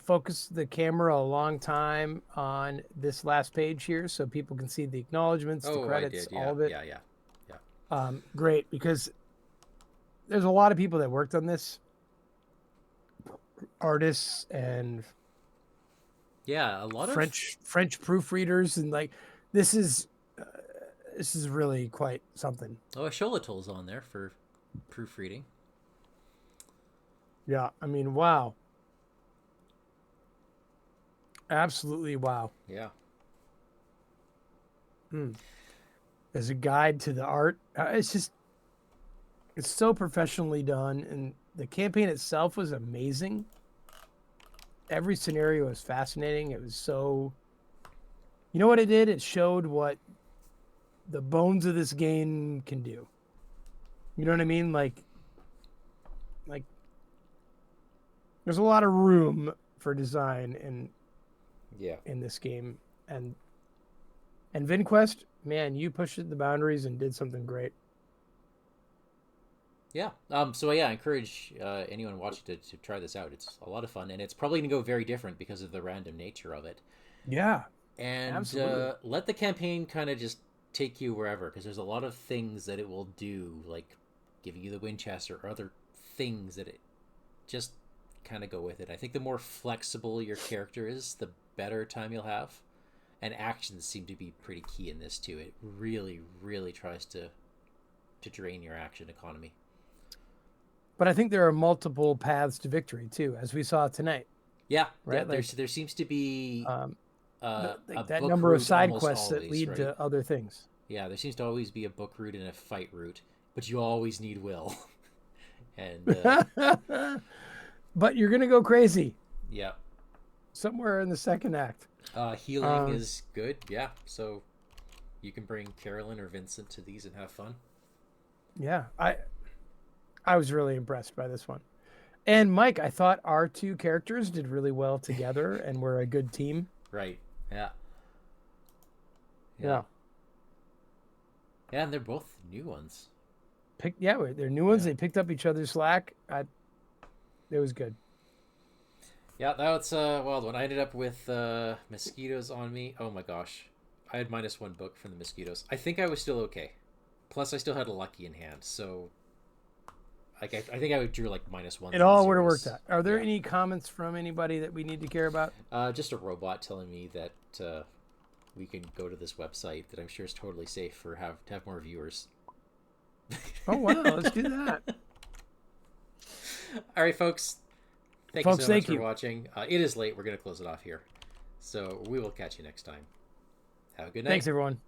focus the camera a long time on this last page here so people can see the acknowledgments, the credits, all of it? Yeah. Great, because there's a lot of people that worked on this. Artists and a lot French proofreaders, and this is really quite something. Oh, Sholitol's on there for proofreading. Yeah, I mean, wow. Absolutely wow. Yeah. As a guide to the art, it's so professionally done, and the campaign itself was amazing. Every scenario was fascinating. It was so You know what it did? It showed what the bones of this game can do. You know what I mean? Like there's a lot of room for design in this game, and Vinn Quest, man, you pushed the boundaries and did something great. Yeah. So I encourage anyone watching to try this out. It's a lot of fun, and it's probably gonna go very different because of the random nature of it. Yeah, And absolutely. let the campaign kind of just take you wherever, because there's a lot of things that it will do, like giving you the Winchester or other things that it just kind of go with it. I think the more flexible your character is, the better time you'll have. And actions seem to be pretty key in this too. It really, really tries to drain your action economy. But I think there are multiple paths to victory too, as we saw tonight, Yeah, yeah. right? Like There seems to be um, a like that book number of route side almost quests that always, lead right? to other things. Yeah, there seems to always be a book route and a fight route, but you always need will. And But you're gonna go crazy yeah, somewhere in the second act. healing Um, is good. Yeah, so you can bring Carolyn or Vincent to these and have fun. yeah, I was really impressed by this one. And Mike, I thought our two characters did really well together and were a good team. Right. Yeah. Yeah. Yeah. Yeah, and they're both new ones. They're new ones. Yeah. They picked up each other's slack. It was good. Yeah, that was a wild one. I ended up with mosquitoes on me. Oh my gosh. I had -1 book from the mosquitoes. I think I was still okay. Plus, I still had a lucky in hand, so like I think I drew like -1s It and all would have worked zeros. out. Are there Yeah. any comments from anybody that we need to care about? Just a robot telling me that we can go to this website that I'm sure is totally safe for to have more viewers. Oh wow, let's do that. All right, folks. Thank you Folks, so much thank for you. watching. It is late. We're going to close it off here. So we will catch you next time. Have a good night. Thanks everyone.